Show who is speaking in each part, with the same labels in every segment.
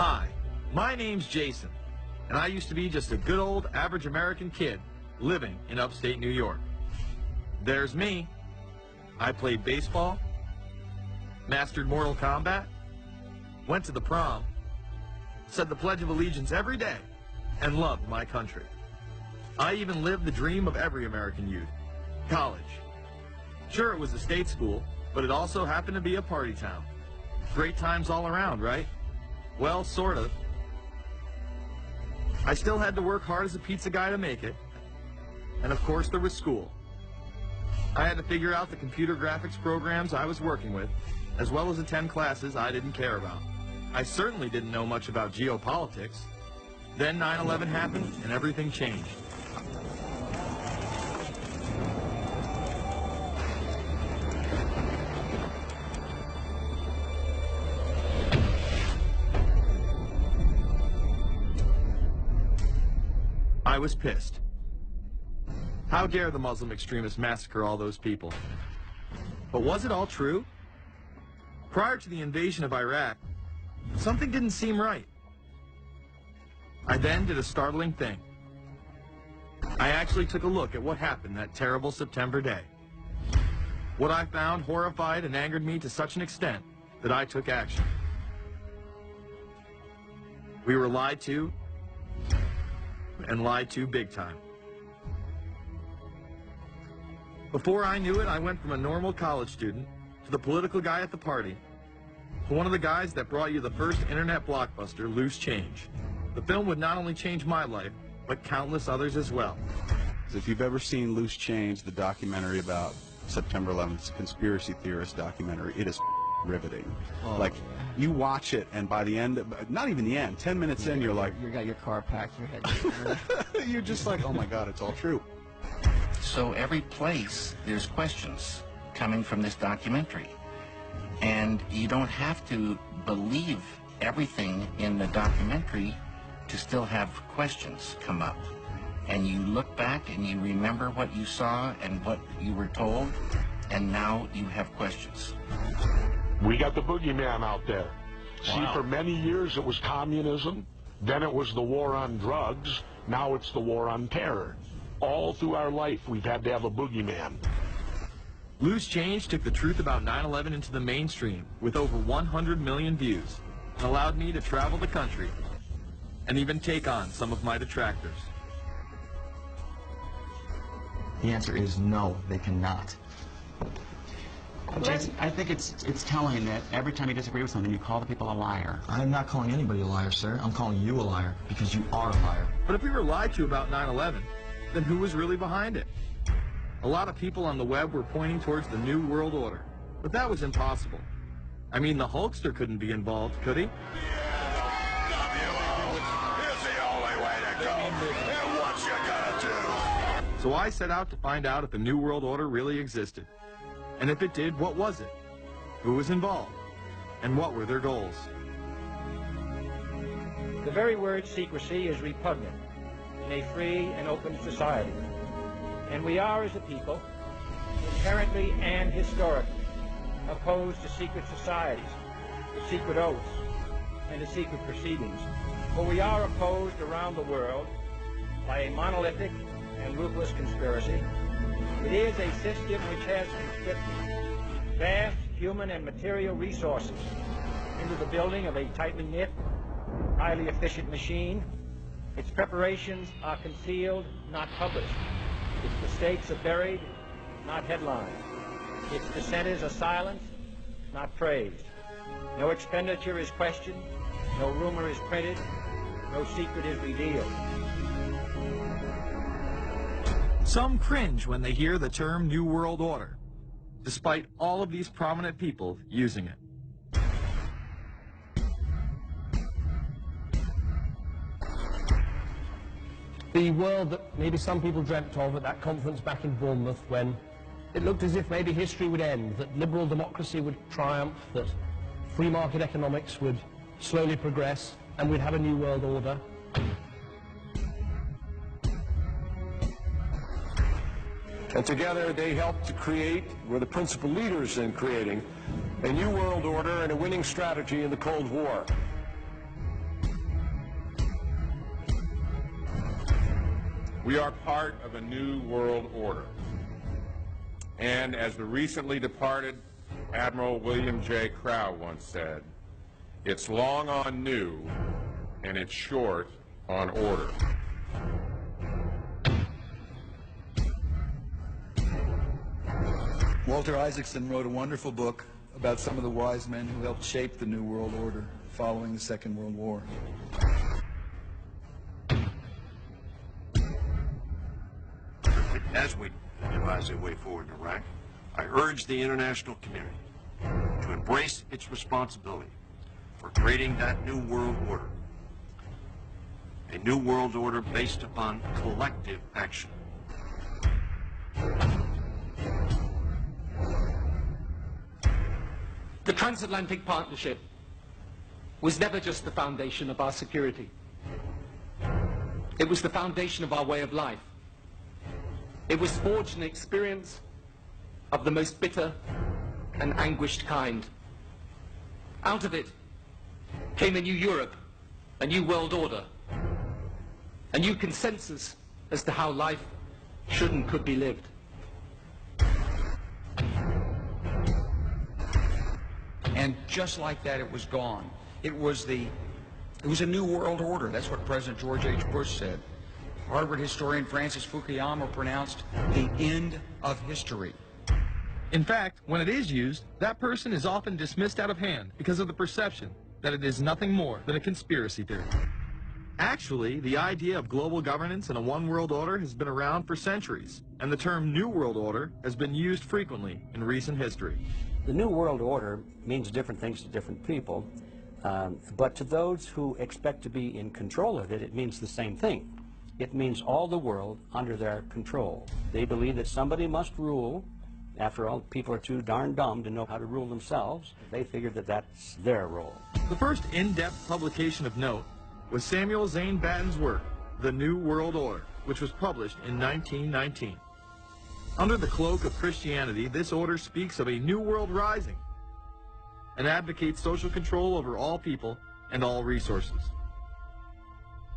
Speaker 1: Hi, my name's Jason, and I used to be just a good old average American kid living in upstate New York. There's me. I played baseball, mastered Mortal Kombat, went to the prom, said the Pledge of Allegiance every day, and loved my country. I even lived the dream of every American youth, college. Sure, it was a state school, but it also happened to be a party town. Great times all around, right? Well, sort of. I still had to work hard as a pizza guy to make it. And of course, there was school. I had to figure out the computer graphics programs I was working with, as well as attend classes I didn't care about. I certainly didn't know much about geopolitics. Then 9/11 happened, and everything changed. I was pissed. How dare the Muslim extremists massacre all those people? But was it all true? Prior to the invasion of Iraq, something didn't seem right. I then did a startling thing. I actually took a look at what happened that terrible September day. What I found horrified and angered me to such an extent that I took action. We were lied to, and lied to big time. Before I knew it, I went from a normal college student to the political guy at the party, to one of the guys that brought you the first internet blockbuster, Loose Change. The film would not only change my life, but countless others as well.
Speaker 2: If you've ever seen Loose Change, the documentary about September 11th, conspiracy theorist documentary, it is riveting.
Speaker 3: Oh,
Speaker 2: like, you watch it, and by the end, not even the end, 10 minutes in, you're like...
Speaker 3: You got your car packed, your head...
Speaker 2: You're just like, oh my God, it's all true.
Speaker 4: So every place, there's questions coming from this documentary. And you don't have to believe everything in the documentary to still have questions come up. And you look back and you remember what you saw and what you were told, and now you have questions.
Speaker 5: We got the boogeyman out there.
Speaker 4: Wow.
Speaker 5: See, for many years it was communism, then it was the war on drugs, now it's the war on terror. All through our life we've had to have a boogeyman.
Speaker 1: Loose Change took the truth about 9/11 into the mainstream with over 100 million views and allowed me to travel the country and even take on some of my detractors.
Speaker 6: The answer is no, they cannot. Jason, I think it's telling that every time you disagree with something, you call the people a liar.
Speaker 7: I'm not calling anybody a liar, sir. I'm calling you a liar, because you are a liar.
Speaker 1: But if we were lied to about 9/11, then who was really behind it? A lot of people on the web were pointing towards the New World Order, but that was impossible. I mean, the Hulkster couldn't be involved, could he? So I set out to find out if the New World Order really existed. And if it did, what was it? Who was involved? And what were their goals?
Speaker 8: The very word secrecy is repugnant in a free and open society. And we are, as a people, inherently and historically opposed to secret societies, to secret oaths, and to secret proceedings. For we are opposed around the world by a monolithic and ruthless conspiracy. It is a system which has conscripted vast human and material resources into the building of a tightly knit, highly efficient machine. Its preparations are concealed, not published. Its mistakes are buried, not headlined. Its dissenters are silenced, not praised. No expenditure is questioned, no rumor is printed, no secret is revealed.
Speaker 1: Some cringe when they hear the term New World Order, despite all of these prominent people using it.
Speaker 9: The world that maybe some people dreamt of at that conference back in Bournemouth, when it looked as if maybe history would end, that liberal democracy would triumph, that free market economics would slowly progress, and we'd have a new world order.
Speaker 10: And together they helped to create, were the principal leaders in creating, a new world order and a winning strategy in the Cold War.
Speaker 3: heart of a new world order. And as the recently departed Admiral William J. Crowe once said, it's long on new and it's short on order.
Speaker 11: Walter Isaacson wrote a wonderful book about some of the wise men who helped shape the New World Order following the Second World War.
Speaker 12: As we devise a way forward in Iraq, I urge the international community to embrace its responsibility for creating that new world order. A new world order based upon collective action.
Speaker 13: The transatlantic partnership was never just the foundation of our security. It was the foundation of our way of life. It was forged in experience of the most bitter and anguished kind. Out of it came a new Europe, a new world order, a new consensus as to how life should and could be lived.
Speaker 14: And just like that, it was gone. It was a new world order. That's what President George H. Bush said. Harvard historian Francis Fukuyama pronounced the end of history.
Speaker 1: In fact, when it is used, that person is often dismissed out of hand because of the perception that it is nothing more than a conspiracy theory. Actually, the idea of global governance and a one world order has been around for centuries, and the term New World Order has been used frequently in recent history.
Speaker 15: The New World Order means different things to different people, but to those who expect to be in control of it, it means the same thing. It means all the world under their control. They believe that somebody must rule. After all, people are too darn dumb to know how to rule themselves. They figured that that's their role.
Speaker 1: The first in-depth publication of note was Samuel Zane Batten's work, The New World Order, which was published in 1919. Under the cloak of Christianity, this order speaks of a new world rising and advocates social control over all people and all resources.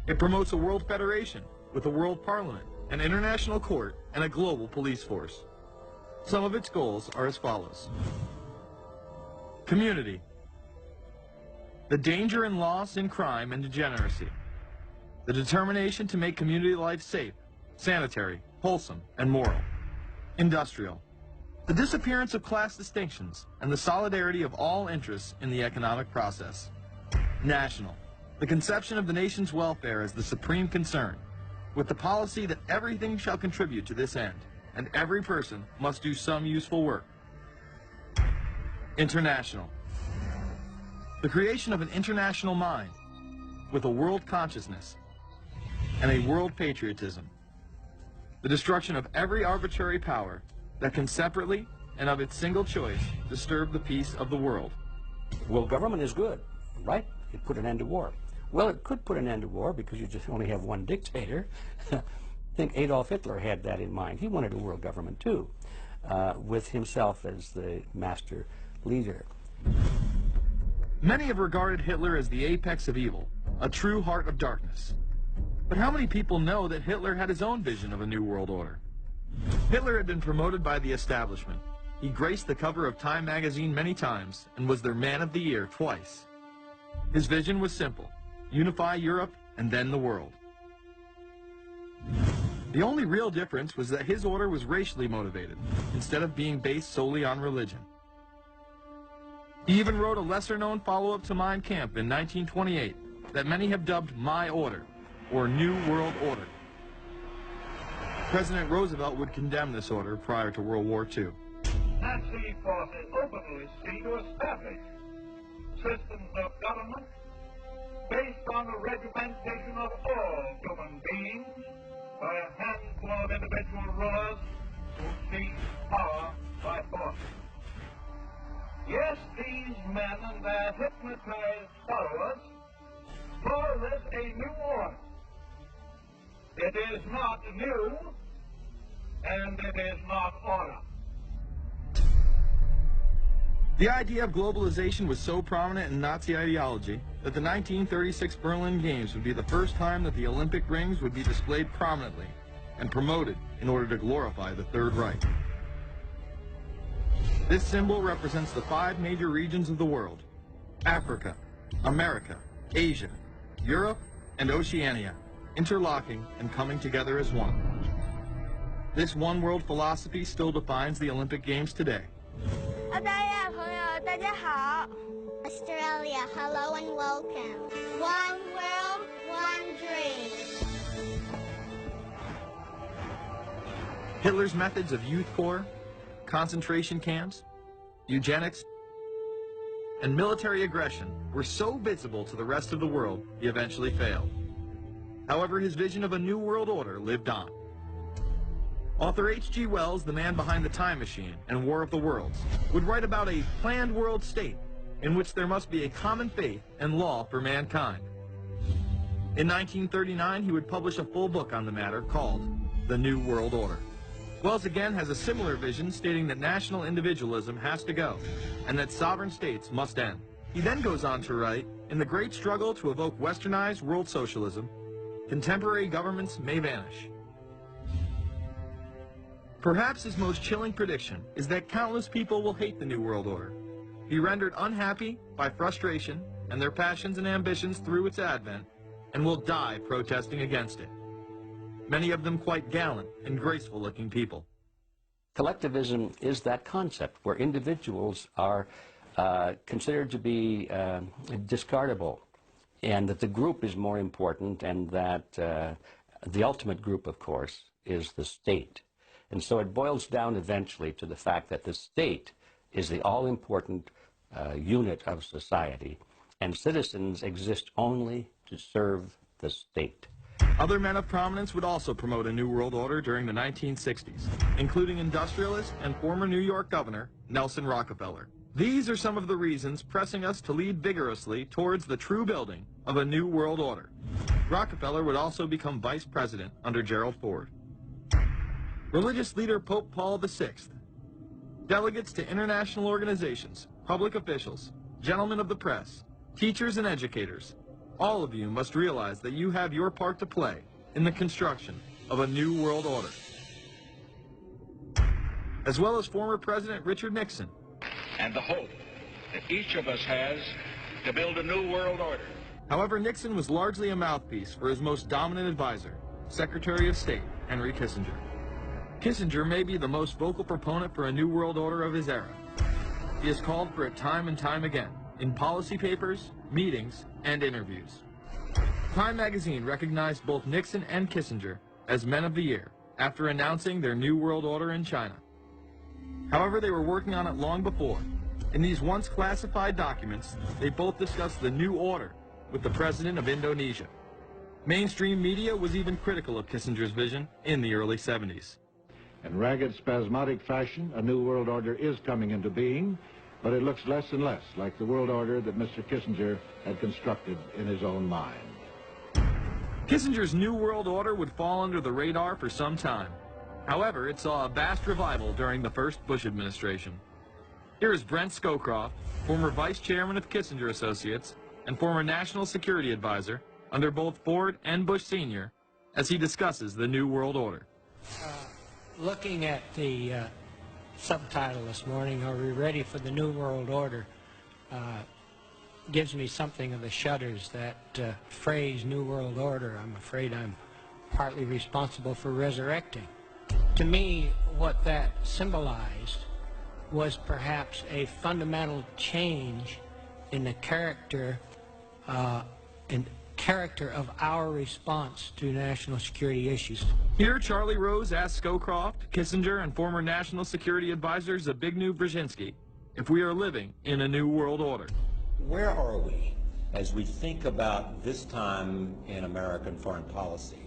Speaker 1: It promotes a world federation with a world parliament, an international court, and a global police force. Some of its goals are as follows. Community. The danger and loss in crime and degeneracy. The determination to make community life safe, sanitary, wholesome, and moral. Industrial. The disappearance of class distinctions and the solidarity of all interests in the economic process. National. The conception of the nation's welfare as the supreme concern, with the policy that everything shall contribute to this end, and every person must do some useful work. International. The creation of an international mind, with a world consciousness and a world patriotism. The destruction of every arbitrary power that can separately and of its single choice disturb the peace of the world.
Speaker 15: Well, government is good, right? It put an end to war. Well, it could put an end to war because you just only have one dictator. I think Adolf Hitler had that in mind. He wanted a world government too, with himself as the master leader.
Speaker 1: Many have regarded Hitler as the apex of evil, a true heart of darkness. But how many people know that Hitler had his own vision of a new world order? Hitler had been promoted by the establishment. He graced the cover of Time magazine many times and was their Man of the Year twice. His vision was simple: unify Europe and then the world. The only real difference was that his order was racially motivated, instead of being based solely on religion. He even wrote a lesser-known follow-up to Mein Kampf in 1928 that many have dubbed My Order, or New World Order. President Roosevelt would condemn this order prior to World War II.
Speaker 16: Nazi forces openly seek to establish systems of government based on the regimentation of all human beings by a handful of individual rulers who seek power by force. Yes, these men and their hypnotized followers call this a new order. It is not new, and it is not order.
Speaker 1: The idea of globalization was so prominent in Nazi ideology that the 1936 Berlin Games would be the first time that the Olympic rings would be displayed prominently and promoted in order to glorify the Third Reich. This symbol represents the 5 major regions of the world: Africa, America, Asia, Europe, and Oceania, interlocking and coming together as one. This one world philosophy still defines the Olympic Games today.
Speaker 17: Australia, hello and welcome. One world, one dream.
Speaker 1: Hitler's methods of youth corps, concentration camps, eugenics, and military aggression were so visible to the rest of the world, he eventually failed. However, his vision of a new world order lived on. Author H.G. Wells, the man behind The Time Machine and War of the Worlds, would write about a planned world state in which there must be a common faith and law for mankind. In 1939, he would publish a full book on the matter called The New World Order. Wells again has a similar vision, stating that national individualism has to go and that sovereign states must end. He then goes on to write, in the great struggle to evoke westernized world socialism, contemporary governments may vanish. Perhaps his most chilling prediction is that countless people will hate the New World Order, be rendered unhappy by frustration and their passions and ambitions through its advent, and will die protesting against it. Many of them quite gallant and graceful-looking people.
Speaker 15: Collectivism is that concept where individuals are considered to be discardable, and that the group is more important, and that the ultimate group, of course, is the state. And so it boils down eventually to the fact that the state is the all-important unit of society, and citizens exist only to serve the state.
Speaker 1: Other men of prominence would also promote a New World Order during the 1960s, including industrialist and former New York Governor Nelson Rockefeller. These are some of the reasons pressing us to lead vigorously towards the true building of a New World Order. Rockefeller would also become vice president under Gerald Ford. Religious leader Pope Paul VI, delegates to international organizations, public officials, gentlemen of the press, teachers and educators, all of you must realize that you have your part to play in the construction of a new world order. As well as former President Richard Nixon.
Speaker 18: And the hope that each of us has to build a new world order.
Speaker 1: However, Nixon was largely a mouthpiece for his most dominant advisor, Secretary of State Henry Kissinger. Kissinger may be the most vocal proponent for a new world order of his era. He has called for it time and time again, in policy papers, meetings, and interviews. Time magazine recognized both Nixon and Kissinger as Men of the Year after announcing their New World Order in China. However, they were working on it long before. In these once classified documents, they both discussed the new order with the president of Indonesia. Mainstream media was even critical of Kissinger's vision in the early 70s.
Speaker 19: In ragged, spasmodic fashion, a new world order is coming into being, but it looks less and less like the world order that Mr. Kissinger had constructed in his own mind.
Speaker 1: Kissinger's New World Order would fall under the radar for some time. However, it saw a vast revival during the first Bush administration. Here is Brent Scowcroft, former vice chairman of Kissinger Associates and former national security advisor under both Ford and Bush Sr., as he discusses the New World Order.
Speaker 20: Looking at the subtitle this morning, Are We Ready for the New World Order, gives me something of the shudders. That phrase, New World Order, I'm afraid I'm partly responsible for resurrecting. To me, what that symbolized was perhaps a fundamental change in the character of our response to national security issues.
Speaker 1: Here, Charlie Rose asked Scowcroft, Kissinger, and former national security advisor Zbigniew Brzezinski if we are living in a new world order.
Speaker 21: Where are we as we think about this time in American foreign policy?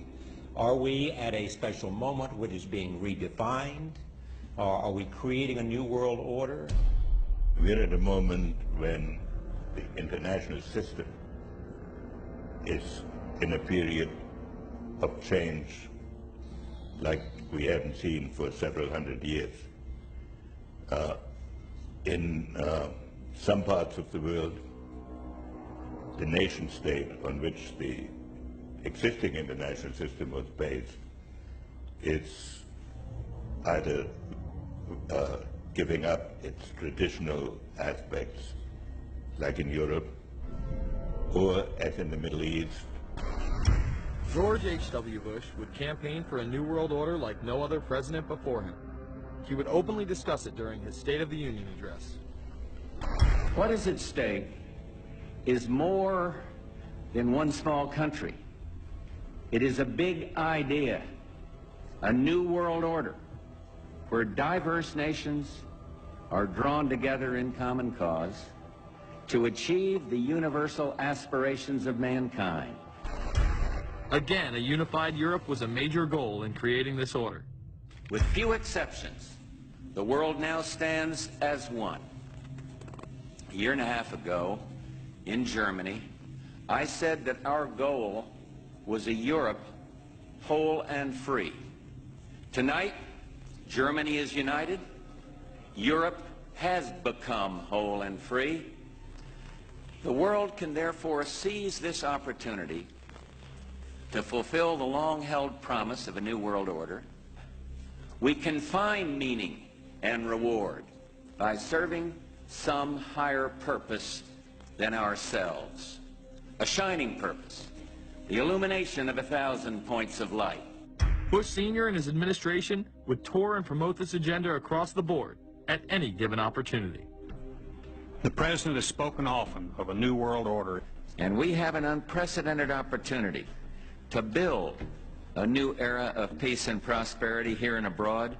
Speaker 21: Are we at a special moment which is being redefined? Or are we creating a new world order?
Speaker 22: We're at a moment when the international system is in a period of change like we haven't seen for several hundred years. In some parts of the world, the nation state on which the existing international system was based it's either giving up its traditional aspects, like in Europe, or as in the Middle East.
Speaker 1: George H.W. Bush would campaign for a new world order like no other president before him. He would openly discuss it during his State of the Union address.
Speaker 2: What is at stake is more than one small country. It is a big idea, a new world order, where diverse nations are drawn together in common cause to achieve the universal aspirations of mankind.
Speaker 1: Again, a unified Europe was a major goal in creating this order.
Speaker 2: With few exceptions, the world now stands as one. A year and a half ago, in Germany, I said that our goal was a Europe whole and free. Tonight, Germany is united. Europe has become whole and free. The world can therefore seize this opportunity to fulfill the long-held promise of a new world order. We can find meaning and reward by serving some higher purpose than ourselves. A shining purpose, the illumination of 1,000 points of light.
Speaker 1: Bush Sr. and his administration would tour and promote this agenda across the board at any given opportunity.
Speaker 4: The President has spoken often of a new world order.
Speaker 2: And we have an unprecedented opportunity to build a new era of peace and prosperity here and abroad,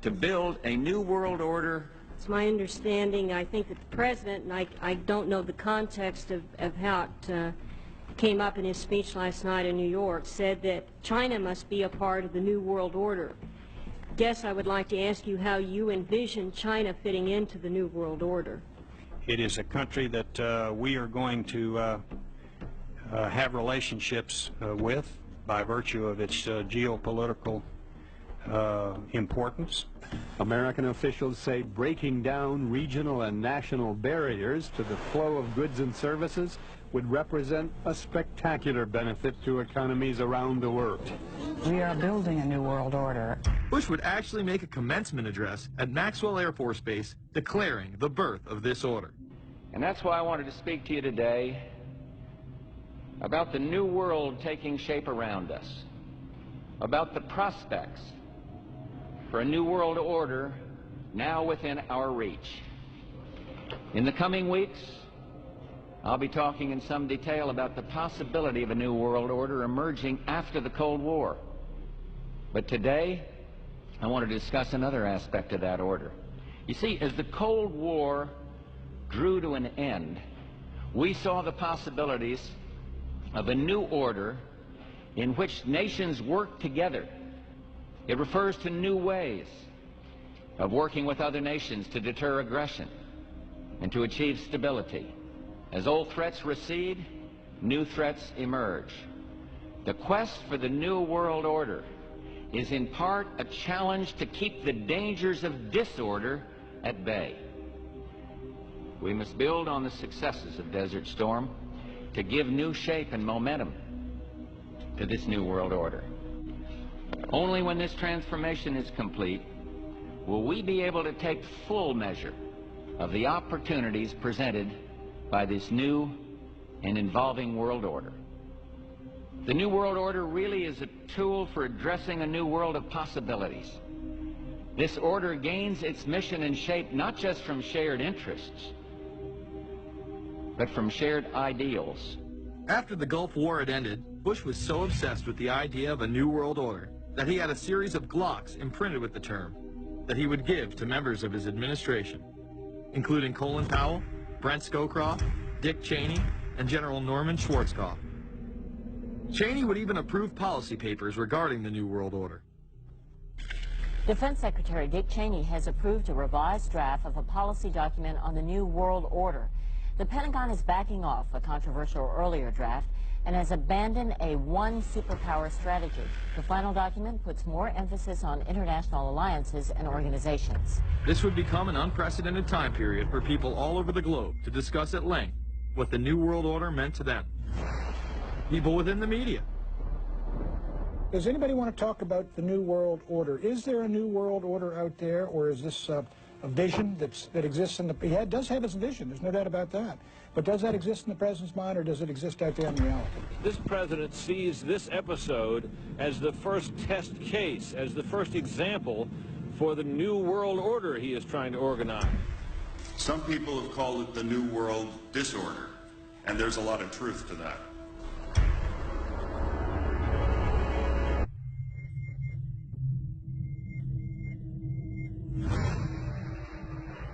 Speaker 2: to build a new world order.
Speaker 23: It's my understanding, I think that the President, and I don't know the context of how it came up in his speech last night in New York, said that China must be a part of the new world order. Guess I would like to ask you how you envision China fitting into the new world order.
Speaker 4: It is a country that we are going to have relationships with by virtue of its geopolitical importance.
Speaker 24: American officials say breaking down regional and national barriers to the flow of goods and services would represent a spectacular benefit to economies around the world.
Speaker 25: We are building a new world order.
Speaker 1: Bush would actually make a commencement address at Maxwell Air Force Base declaring the birth of this order.
Speaker 2: And that's why I wanted to speak to you today about the new world taking shape around us, about the prospects for a new world order now within our reach. In the coming weeks, I'll be talking in some detail about the possibility of a new world order emerging after the Cold War. But today, I want to discuss another aspect of that order. You see, as the Cold War drew to an end, we saw the possibilities of a new order in which nations work together. It refers to new ways of working with other nations to deter aggression and to achieve stability. As old threats recede, new threats emerge. The quest for the new world order is in part a challenge to keep the dangers of disorder at bay. We must build on the successes of Desert Storm to give new shape and momentum to this new world order. Only when this transformation is complete will we be able to take full measure of the opportunities presented by this new and evolving world order. The new world order really is a tool for addressing a new world of possibilities. This order gains its mission and shape not just from shared interests, but from shared ideals.
Speaker 1: After the Gulf War had ended, Bush was so obsessed with the idea of a new world order that he had a series of Glocks imprinted with the term that he would give to members of his administration, including Colin Powell, Brent Scowcroft, Dick Cheney, and General Norman Schwarzkopf. Cheney would even approve policy papers regarding the New World Order.
Speaker 26: Defense Secretary Dick Cheney has approved a revised draft of a policy document on the New World Order. The Pentagon is backing off a controversial earlier draft and has abandoned a one superpower strategy. The final document puts more emphasis on international alliances and organizations.
Speaker 1: This would become an unprecedented time period for people all over the globe to discuss at length what the New World Order meant to them. People within the media.
Speaker 5: Does anybody want to talk about the New World Order? Is there a New World Order out there, or is this a vision that exists in the... He does have his vision, there's no doubt about that. But does that exist in the President's mind, or does it exist out there in reality?
Speaker 6: This President sees this episode as the first test case, as the first example for the New World Order he is trying to organize.
Speaker 7: Some people have called it the New World Disorder, and there's a lot of truth to that.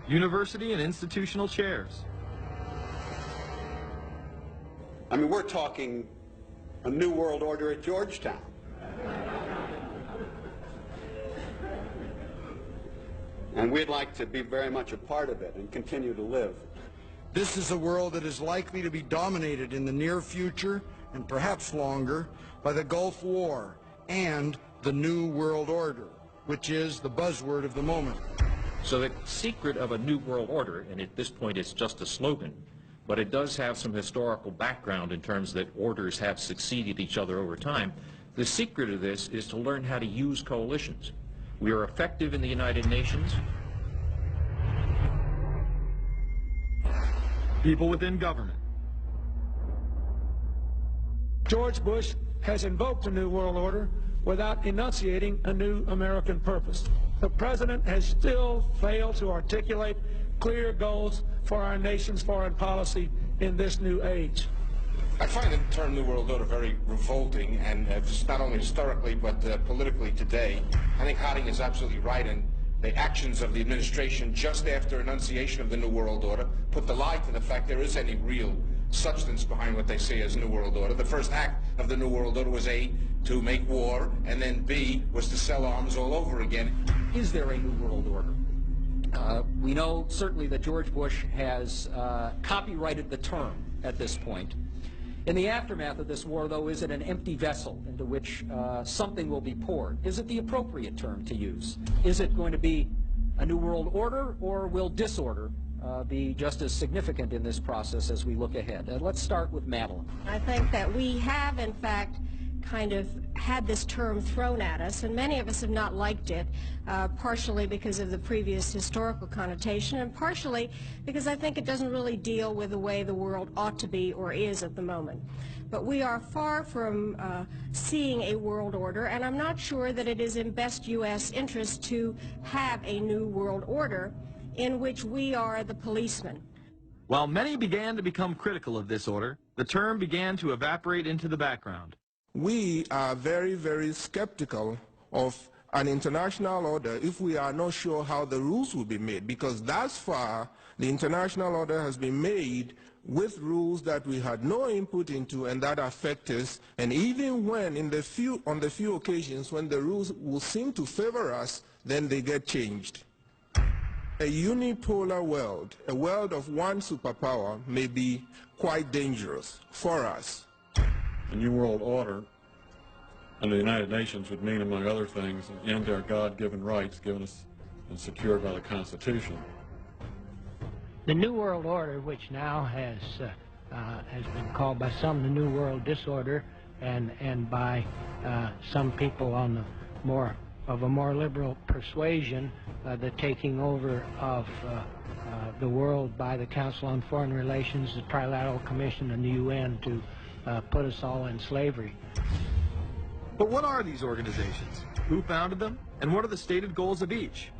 Speaker 1: University and institutional chairs.
Speaker 8: I mean, we're talking a New World Order at Georgetown. And we'd like to be very much a part of it and continue to live.
Speaker 9: This is a world that is likely to be dominated in the near future, and perhaps longer, by the Gulf War and the New World Order, which is the buzzword of the moment.
Speaker 10: So the secret of a New World Order, and at this point it's just a slogan, but it does have some historical background in terms that orders have succeeded each other over time. The secret of this is to learn how to use coalitions. We are effective in the United Nations.
Speaker 1: People within government.
Speaker 5: George Bush has invoked a New World Order without enunciating a new American purpose. The President has still failed to articulate clear goals for our nation's foreign policy in this new age.
Speaker 3: I find the term New World Order very revolting, and just not only historically but politically today. I think Harding is absolutely right, and the actions of the administration just after enunciation of the New World Order put the lie to the fact there is any real substance behind what they say as New World Order. The first act of the New World Order was A, to make war, and then B, was to sell arms all over again.
Speaker 14: Is there a New World Order? We know certainly that George Bush has copyrighted the term at this point. In the aftermath of this war, though, is it an empty vessel into which something will be poured? Is it the appropriate term to use? Is it going to be a New World Order, or will disorder be just as significant in this process as we look ahead? Let's start with Madeline.
Speaker 23: I think that we have, in fact, kind of had this term thrown at us, and many of us have not liked it, partially because of the previous historical connotation, and partially because I think it doesn't really deal with the way the world ought to be or is at the moment. But we are far from seeing a world order, and I'm not sure that it is in best U.S. interest to have a new world order in which we are the policeman.
Speaker 1: While many began to become critical of this order, the term began to evaporate into the background.
Speaker 27: We are very, very skeptical of an international order if we are not sure how the rules will be made, because thus far the international order has been made with rules that we had no input into and that affect us, and even when on the few occasions when the rules will seem to favor us, then they get changed. A unipolar world, a world of one superpower, may be quite dangerous for us.
Speaker 28: A New World Order under the United Nations would mean, among other things, an end to our God-given rights given us and secured by the Constitution.
Speaker 20: The New World Order, which now has been called by some the New World Disorder, and by some people on the of a more liberal persuasion, the taking over of the world by the Council on Foreign Relations, the Trilateral Commission, and the UN to put us all in slavery.
Speaker 1: But what are these organizations? Who founded them? And what are the stated goals of each?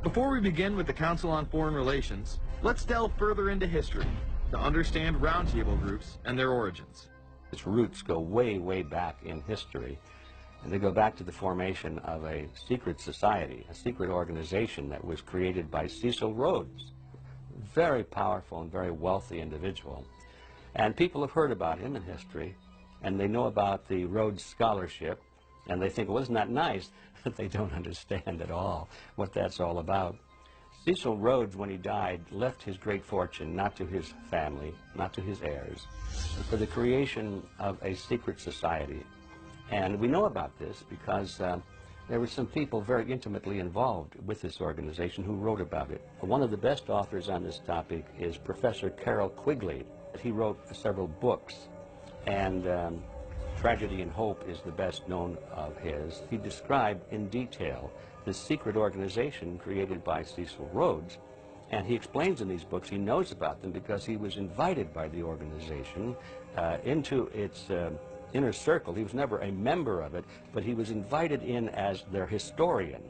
Speaker 1: Before we begin with the Council on Foreign Relations, let's delve further into history to understand roundtable groups and their origins.
Speaker 15: Its roots go way, way back in history. And they go back to the formation of a secret society, a secret organization that was created by Cecil Rhodes, a very powerful and very wealthy individual. And people have heard about him in history, and they know about the Rhodes Scholarship, and they think, well, isn't that nice? But they don't understand at all what that's all about. Cecil Rhodes, when he died, left his great fortune not to his family, not to his heirs, but for the creation of a secret society. And we know about this because there were some people very intimately involved with this organization who wrote about it. One of the best authors on this topic is Professor Carroll Quigley. He wrote several books, and Tragedy and Hope is the best known of his. He described in detail this secret organization created by Cecil Rhodes, and he explains in these books he knows about them because he was invited by the organization into its inner circle. He was never a member of it, but he was invited in as their historian,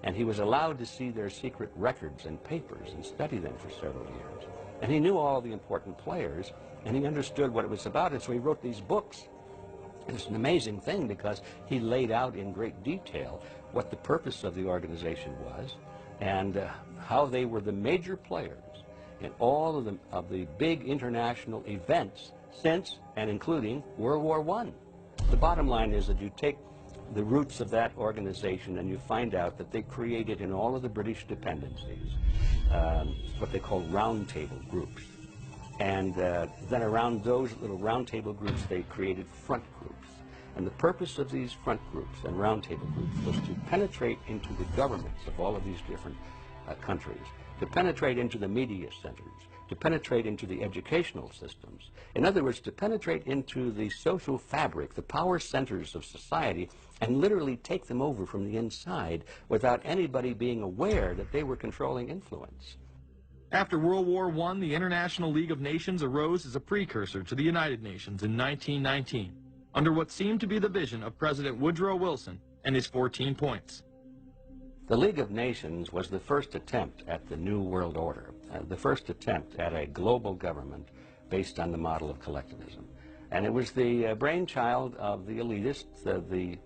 Speaker 15: and he was allowed to see their secret records and papers and study them for several years. And he knew all the important players, and he understood what it was about, and so he wrote these books. And it's an amazing thing because he laid out in great detail what the purpose of the organization was and how they were the major players in all of the big international events since and including World War I. The bottom line is that you take the roots of that organization and you find out that they created in all of the British dependencies what they call roundtable groups. And then around those little roundtable groups, they created front groups. And the purpose of these front groups and roundtable groups was to penetrate into the governments of all of these different countries, to penetrate into the media centers, to penetrate into the educational systems. In other words, to penetrate into the social fabric, the power centers of society, and literally take them over from the inside without anybody being aware that they were controlling influence.
Speaker 1: After World War I, the International League of Nations arose as a precursor to the United Nations in 1919, under what seemed to be the vision of President Woodrow Wilson and his 14 points.
Speaker 15: The League of Nations was the first attempt at the New World Order, the first attempt at a global government based on the model of collectivism. And it was the brainchild of the elitists, the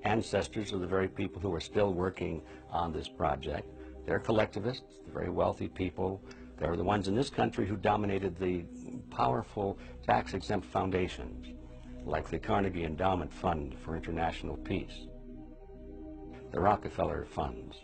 Speaker 15: ancestors of the very people who are still working on this project. They're collectivists, they're very wealthy people. They're the ones in this country who dominated the powerful tax-exempt foundations, like the Carnegie Endowment Fund for International Peace, the Rockefeller Funds,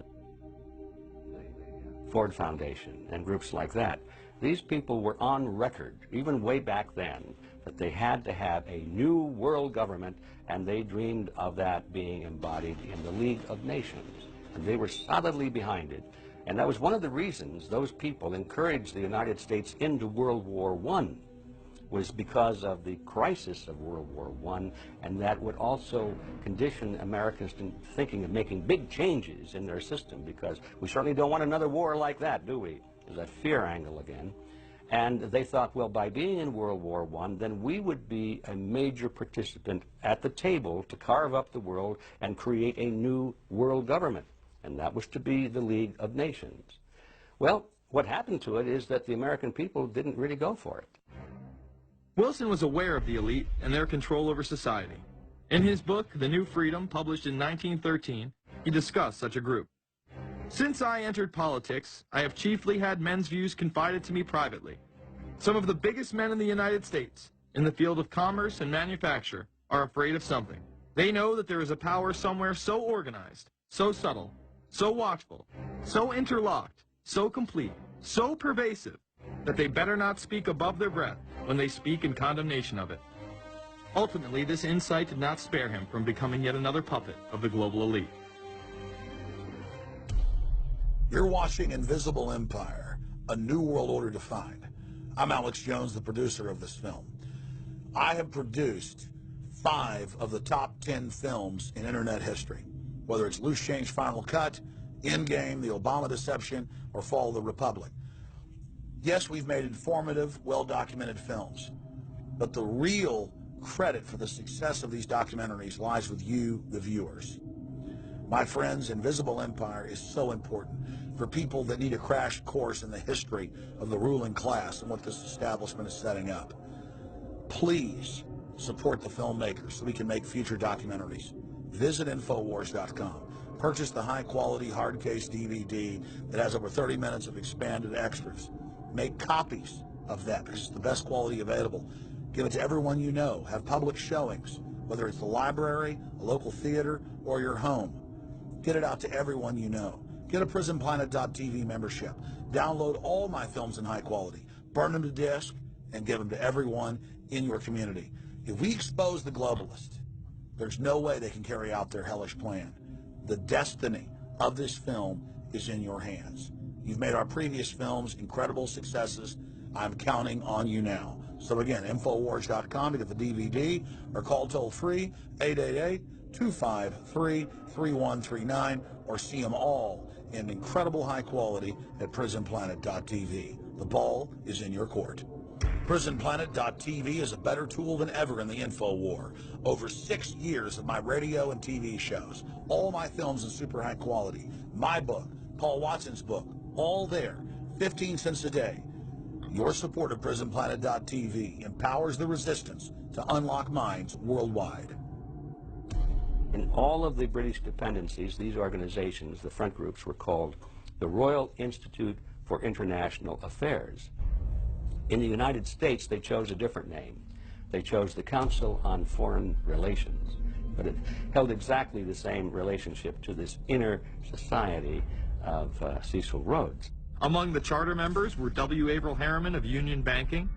Speaker 15: the Ford Foundation, and groups like that. These people were on record, even way back then, that they had to have a new world government, and they dreamed of that being embodied in the League of Nations. And they were solidly behind it. And that was one of the reasons those people encouraged the United States into World War I, was because of the crisis of World War I, and that would also condition Americans to thinking of making big changes in their system, because we certainly don't want another war like that, do we? There's that fear angle again. And they thought, well, by being in World War I, then we would be a major participant at the table to carve up the world and create a new world government. And that was to be the League of Nations. Well, what happened to it is that the American people didn't really go for it.
Speaker 1: Wilson was aware of the elite and their control over society. In his book, The New Freedom, published in 1913, he discussed such a group. Since I entered politics, I have chiefly had men's views confided to me privately. Some of the biggest men in the United States, in the field of commerce and manufacture, are afraid of something. They know that there is a power somewhere so organized, so subtle, so watchful, so interlocked, so complete, so pervasive, that they better not speak above their breath when they speak in condemnation of it. Ultimately, this insight did not spare him from becoming yet another puppet of the global elite.
Speaker 11: You're watching Invisible Empire, A New World Order Defined. I'm Alex Jones, the producer of this film. I have produced 5 of the top 10 films in internet history, whether it's Loose Change Final Cut, Endgame, The Obama Deception, or Fall of the Republic. Yes, we've made informative, well-documented films, but the real credit for the success of these documentaries lies with you, the viewers. My friends, Invisible Empire is so important for people that need a crash course in the history of the ruling class and what this establishment is setting up. Please support the filmmakers so we can make future documentaries. Visit Infowars.com. Purchase the high-quality hard case DVD that has over 30 minutes of expanded extras. Make copies of that because it's the best quality available. Give it to everyone you know. Have public showings, whether it's the library, a local theater, or your home. Get it out to everyone you know. Get a PrisonPlanet.tv membership. Download all my films in high quality. Burn them to disk and give them to everyone in your community. If we expose the globalists, there's no way they can carry out their hellish plan. The destiny of this film is in your hands. You've made our previous films incredible successes. I'm counting on you now. So again, Infowars.com to get the DVD, or call toll-free 888-253-3139, or see them all in incredible high quality at PrisonPlanet.tv. The ball is in your court. PrisonPlanet.tv is a better tool than ever in the info war. Over 6 years of my radio and TV shows, all my films in super high quality, my book, Paul Watson's book, all there, 15 cents a day. Your support of PrisonPlanet.tv empowers the resistance to unlock minds worldwide.
Speaker 15: In all of the British dependencies, these organizations, the front groups, were called the Royal Institute for International Affairs. In the United States, they chose a different name. They chose the Council on Foreign Relations, but it held exactly the same relationship to this inner society of Cecil Rhodes.
Speaker 1: Among the charter members were W. Averill Harriman of Union Banking,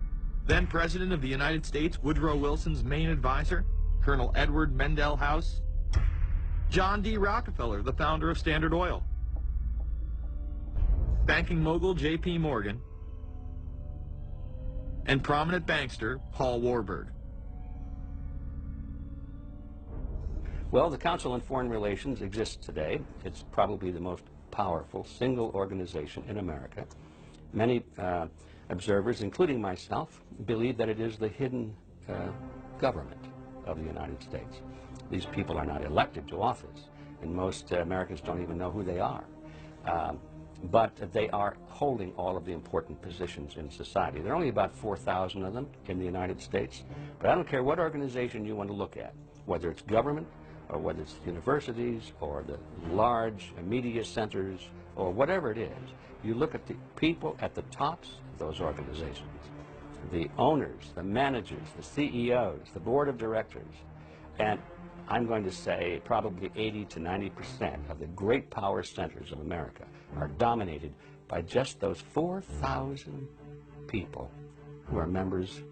Speaker 1: then President of the United States Woodrow Wilson's main advisor, Colonel Edward Mendell House, John D. Rockefeller, the founder of Standard Oil, banking mogul J.P. Morgan, and prominent bankster Paul Warburg.
Speaker 15: Well, the Council on Foreign Relations exists today. It's probably the most powerful single organization in America. Many observers, including myself, believe that it is the hidden government of the United States. These people are not elected to office, and most Americans don't even know who they are. But they are holding all of the important positions in society. There are only about 4,000 of them in the United States, but I don't care what organization you want to look at, whether it's government, or whether it's universities, or the large media centers, or whatever it is. You look at the people at the tops of those organizations, the owners, the managers, the CEOs, the board of directors, and I'm going to say probably 80 to 90% of the great power centers of America are dominated by just those 4,000 people who are members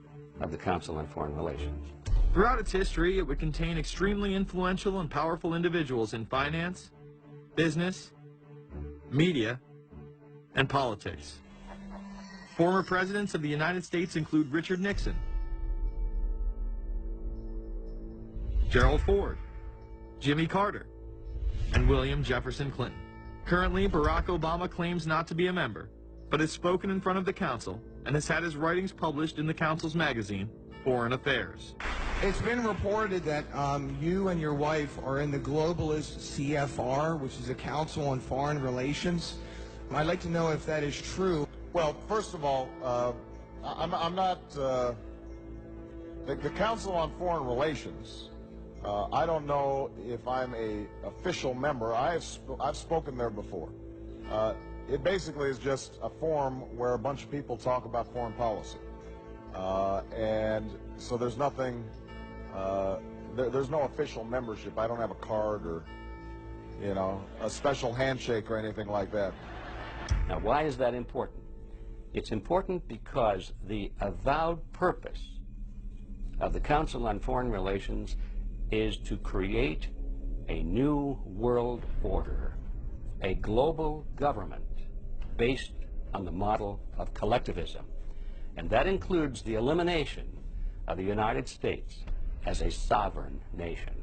Speaker 15: of the Council on Foreign Relations.
Speaker 1: Throughout its history, it would contain extremely influential and powerful individuals in finance, business, media, and politics. Former presidents of the United States include Richard Nixon, Gerald Ford, Jimmy Carter, and William Jefferson Clinton. Currently, Barack Obama claims not to be a member, but has spoken in front of the Council and has had his writings published in the Council's magazine, Foreign Affairs.
Speaker 12: It's been reported that you and your wife are in the globalist CFR, which is the Council on Foreign Relations. I'd like to know if that is true.
Speaker 13: Well, first of all, I'm not the Council on Foreign Relations. I don't know if I'm a official member. I've spoken there before. It basically is just a forum where a bunch of people talk about foreign policy, and so there's nothing. There's no official membership. I don't have a card or, you know, a special handshake or anything like that.
Speaker 15: Now, why is that important? It's important because the avowed purpose of the Council on Foreign Relations is to create a new world order, a global government based on the model of collectivism. And that includes the elimination of the United States as a sovereign nation.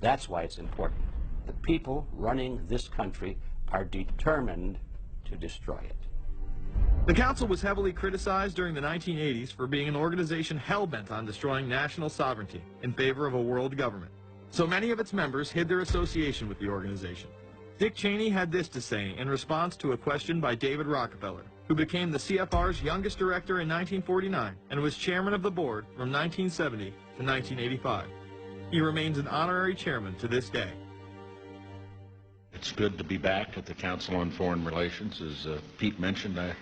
Speaker 15: That's why it's important. The people running this country are determined to destroy it.
Speaker 1: The Council was heavily criticized during the 1980s for being an organization hell-bent on destroying national sovereignty in favor of a world government. So many of its members hid their association with the organization. Dick Cheney had this to say in response to a question by David Rockefeller, who became the CFR's youngest director in 1949 and was chairman of the board from 1970 to 1985. He remains an honorary chairman to this day.
Speaker 16: It's good to be back at the Council on Foreign Relations. As Pete mentioned, I've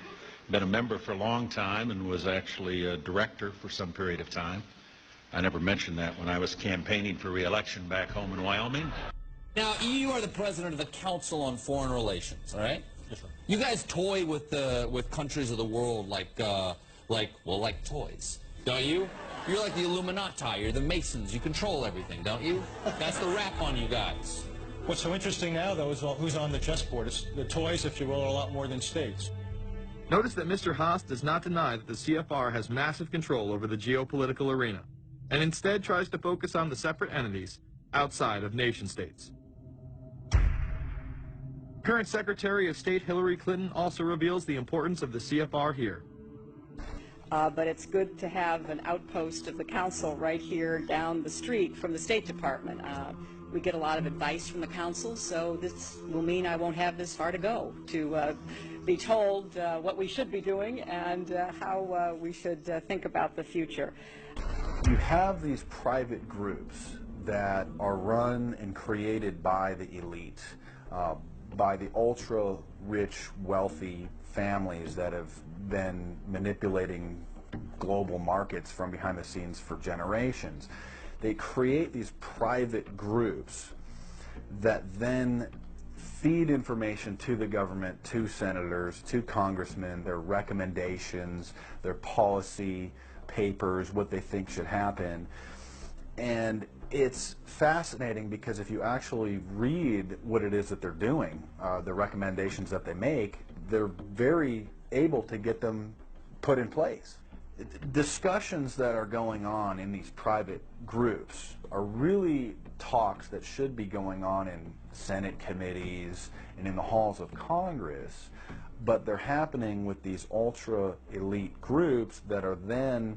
Speaker 16: been a member for a long time and was actually a director for some period of time. I never mentioned that when I was campaigning for re-election back home in Wyoming.
Speaker 17: Now, you are the president of the Council on Foreign Relations, all right? Yes, sir. You guys toy with countries of the world like toys, don't you? You're like the Illuminati, you're the Masons, you control everything, don't you? That's the rap on you guys.
Speaker 4: What's so interesting now, though, is who's on the chessboard. It's the toys, if you will, are a lot more than states.
Speaker 1: Notice that Mr. Haas does not deny that the CFR has massive control over the geopolitical arena, and instead tries to focus on the separate entities outside of nation-states. Current Secretary of State Hillary Clinton also reveals the importance of the CFR here.
Speaker 2: But it's good to have an outpost of the council right here down the street from the State Department. We get a lot of advice from the council, so this will mean I won't have this far to go to be told what we should be doing and how we should think about the future.
Speaker 18: You have these private groups that are run and created by the elite, by the ultra-rich, wealthy families that have been manipulating global markets from behind the scenes for generations. They create these private groups that then feed information to the government, to senators, to congressmen, their recommendations, their policy papers, what they think should happen. And it's fascinating because if you actually read what it is that they're doing, the recommendations that they make, they're very able to get them put in place. Discussions that are going on in these private groups are really talks that should be going on in Senate committees and in the halls of Congress, but they're happening with these ultra-elite groups that are then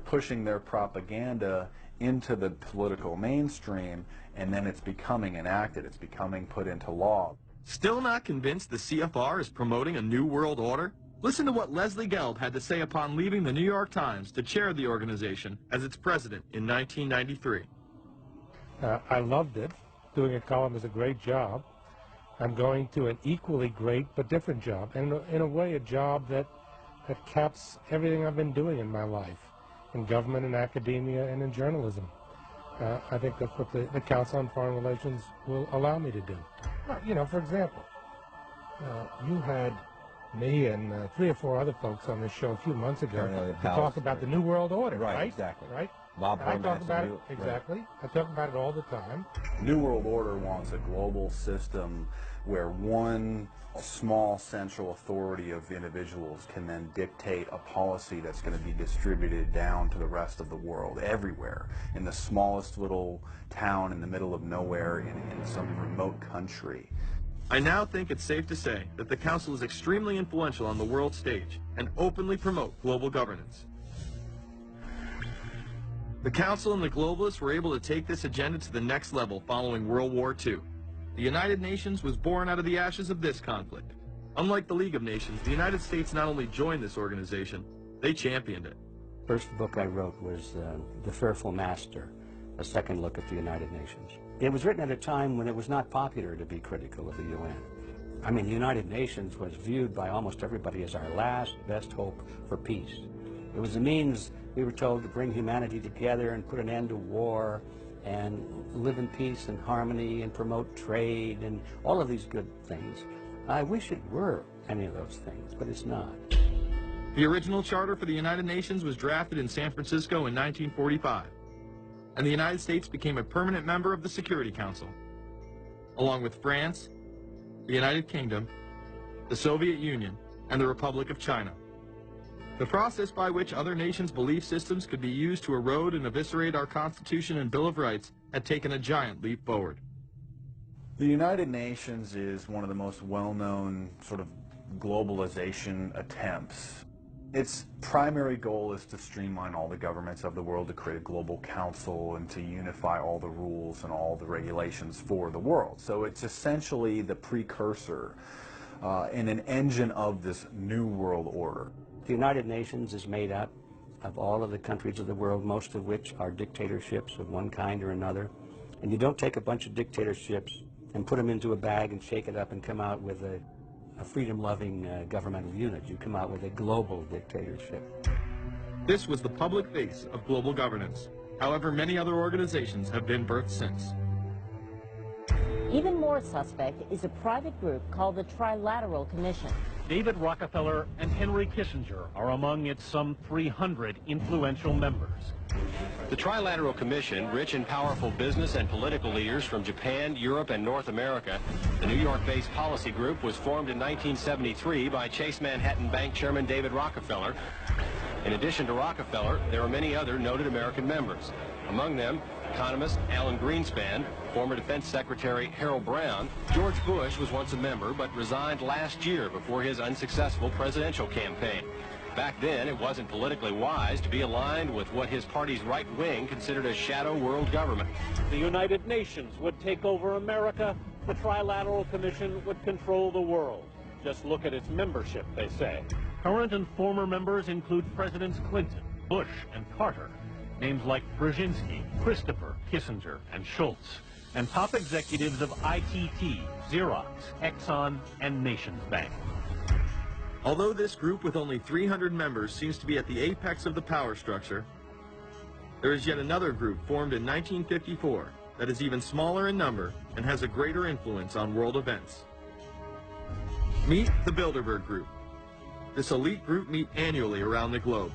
Speaker 18: pushing their propaganda into the political mainstream, and then it's becoming enacted, it's becoming put into law.
Speaker 1: Still not convinced the CFR is promoting a new world order? Listen to what Leslie Gelb had to say upon leaving the New York Times to chair the organization as its president in 1993.
Speaker 19: I loved it. Doing a column is a great job. I'm going to an equally great but different job, and in a way a job that caps everything I've been doing in my life, in government and academia and in journalism. I think that's what the Council on Foreign Relations will allow me to do. You know, for example, you had me and 3 or 4 other folks on this show a few months ago to talk about the New World Order, right?
Speaker 18: Exactly.
Speaker 19: Right?
Speaker 18: Bob
Speaker 19: I talk about it,
Speaker 18: Right.
Speaker 19: exactly. I talk about it all the time.
Speaker 18: New World Order wants a global system where one small central authority of individuals can then dictate a policy that's going to be distributed down to the rest of the world, everywhere, in the smallest little town in the middle of nowhere in some remote country.
Speaker 1: I now think it's safe to say that the Council is extremely influential on the world stage and openly promote global governance. The Council and the globalists were able to take this agenda to the next level following World War II. The United Nations was born out of the ashes of this conflict. Unlike the League of Nations, the United States not only joined this organization, they championed it.
Speaker 15: First book I wrote was The Fearful Master, a second look at the United Nations. It was written at a time when it was not popular to be critical of the UN. I mean, the United Nations was viewed by almost everybody as our last best hope for peace. It was a means, we were told, to bring humanity together and put an end to war and live in peace and harmony and promote trade and all of these good things. I wish it were any of those things, but it's not.
Speaker 1: The original charter for the United Nations was drafted in San Francisco in 1945, and the United States became a permanent member of the Security Council, along with France, the United Kingdom, the Soviet Union, and the Republic of China. The process by which other nations' belief systems could be used to erode and eviscerate our Constitution and Bill of Rights had taken a giant leap forward.
Speaker 18: The United Nations is one of the most well-known sort of globalization attempts. Its primary goal is to streamline all the governments of the world, to create a global council and to unify all the rules and all the regulations for the world. So it's essentially the precursor and an engine of this new world order.
Speaker 15: The United Nations is made up of all of the countries of the world, most of which are dictatorships of one kind or another. And you don't take a bunch of dictatorships and put them into a bag and shake it up and come out with a freedom-loving governmental unit. You come out with a global dictatorship.
Speaker 1: This was the public face of global governance. However, many other organizations have been birthed since.
Speaker 6: Even more suspect is a private group called the Trilateral Commission.
Speaker 7: David Rockefeller and Henry Kissinger are among its some 300 influential members.
Speaker 8: The Trilateral Commission, rich and powerful business and political leaders from Japan, Europe, and North America. The New York-based policy group was formed in 1973 by Chase Manhattan Bank Chairman David Rockefeller. In addition to Rockefeller, there are many other noted American members. Among them, economist Alan Greenspan, former Defense Secretary Harold Brown. George Bush was once a member, but resigned last year before his unsuccessful presidential campaign. Back then, it wasn't politically wise to be aligned with what his party's right wing considered a shadow world government.
Speaker 7: The United Nations would take over America. The Trilateral Commission would control the world. Just look at its membership, they say. Current and former members include Presidents Clinton, Bush, and Carter. Names like Brzezinski, Christopher, Kissinger, and Schultz. And top executives of ITT, Xerox, Exxon, and Nations Bank.
Speaker 1: Although this group with only 300 members seems to be at the apex of the power structure, there is yet another group formed in 1954 that is even smaller in number and has a greater influence on world events. Meet the Bilderberg Group. This elite group meet annually around the globe.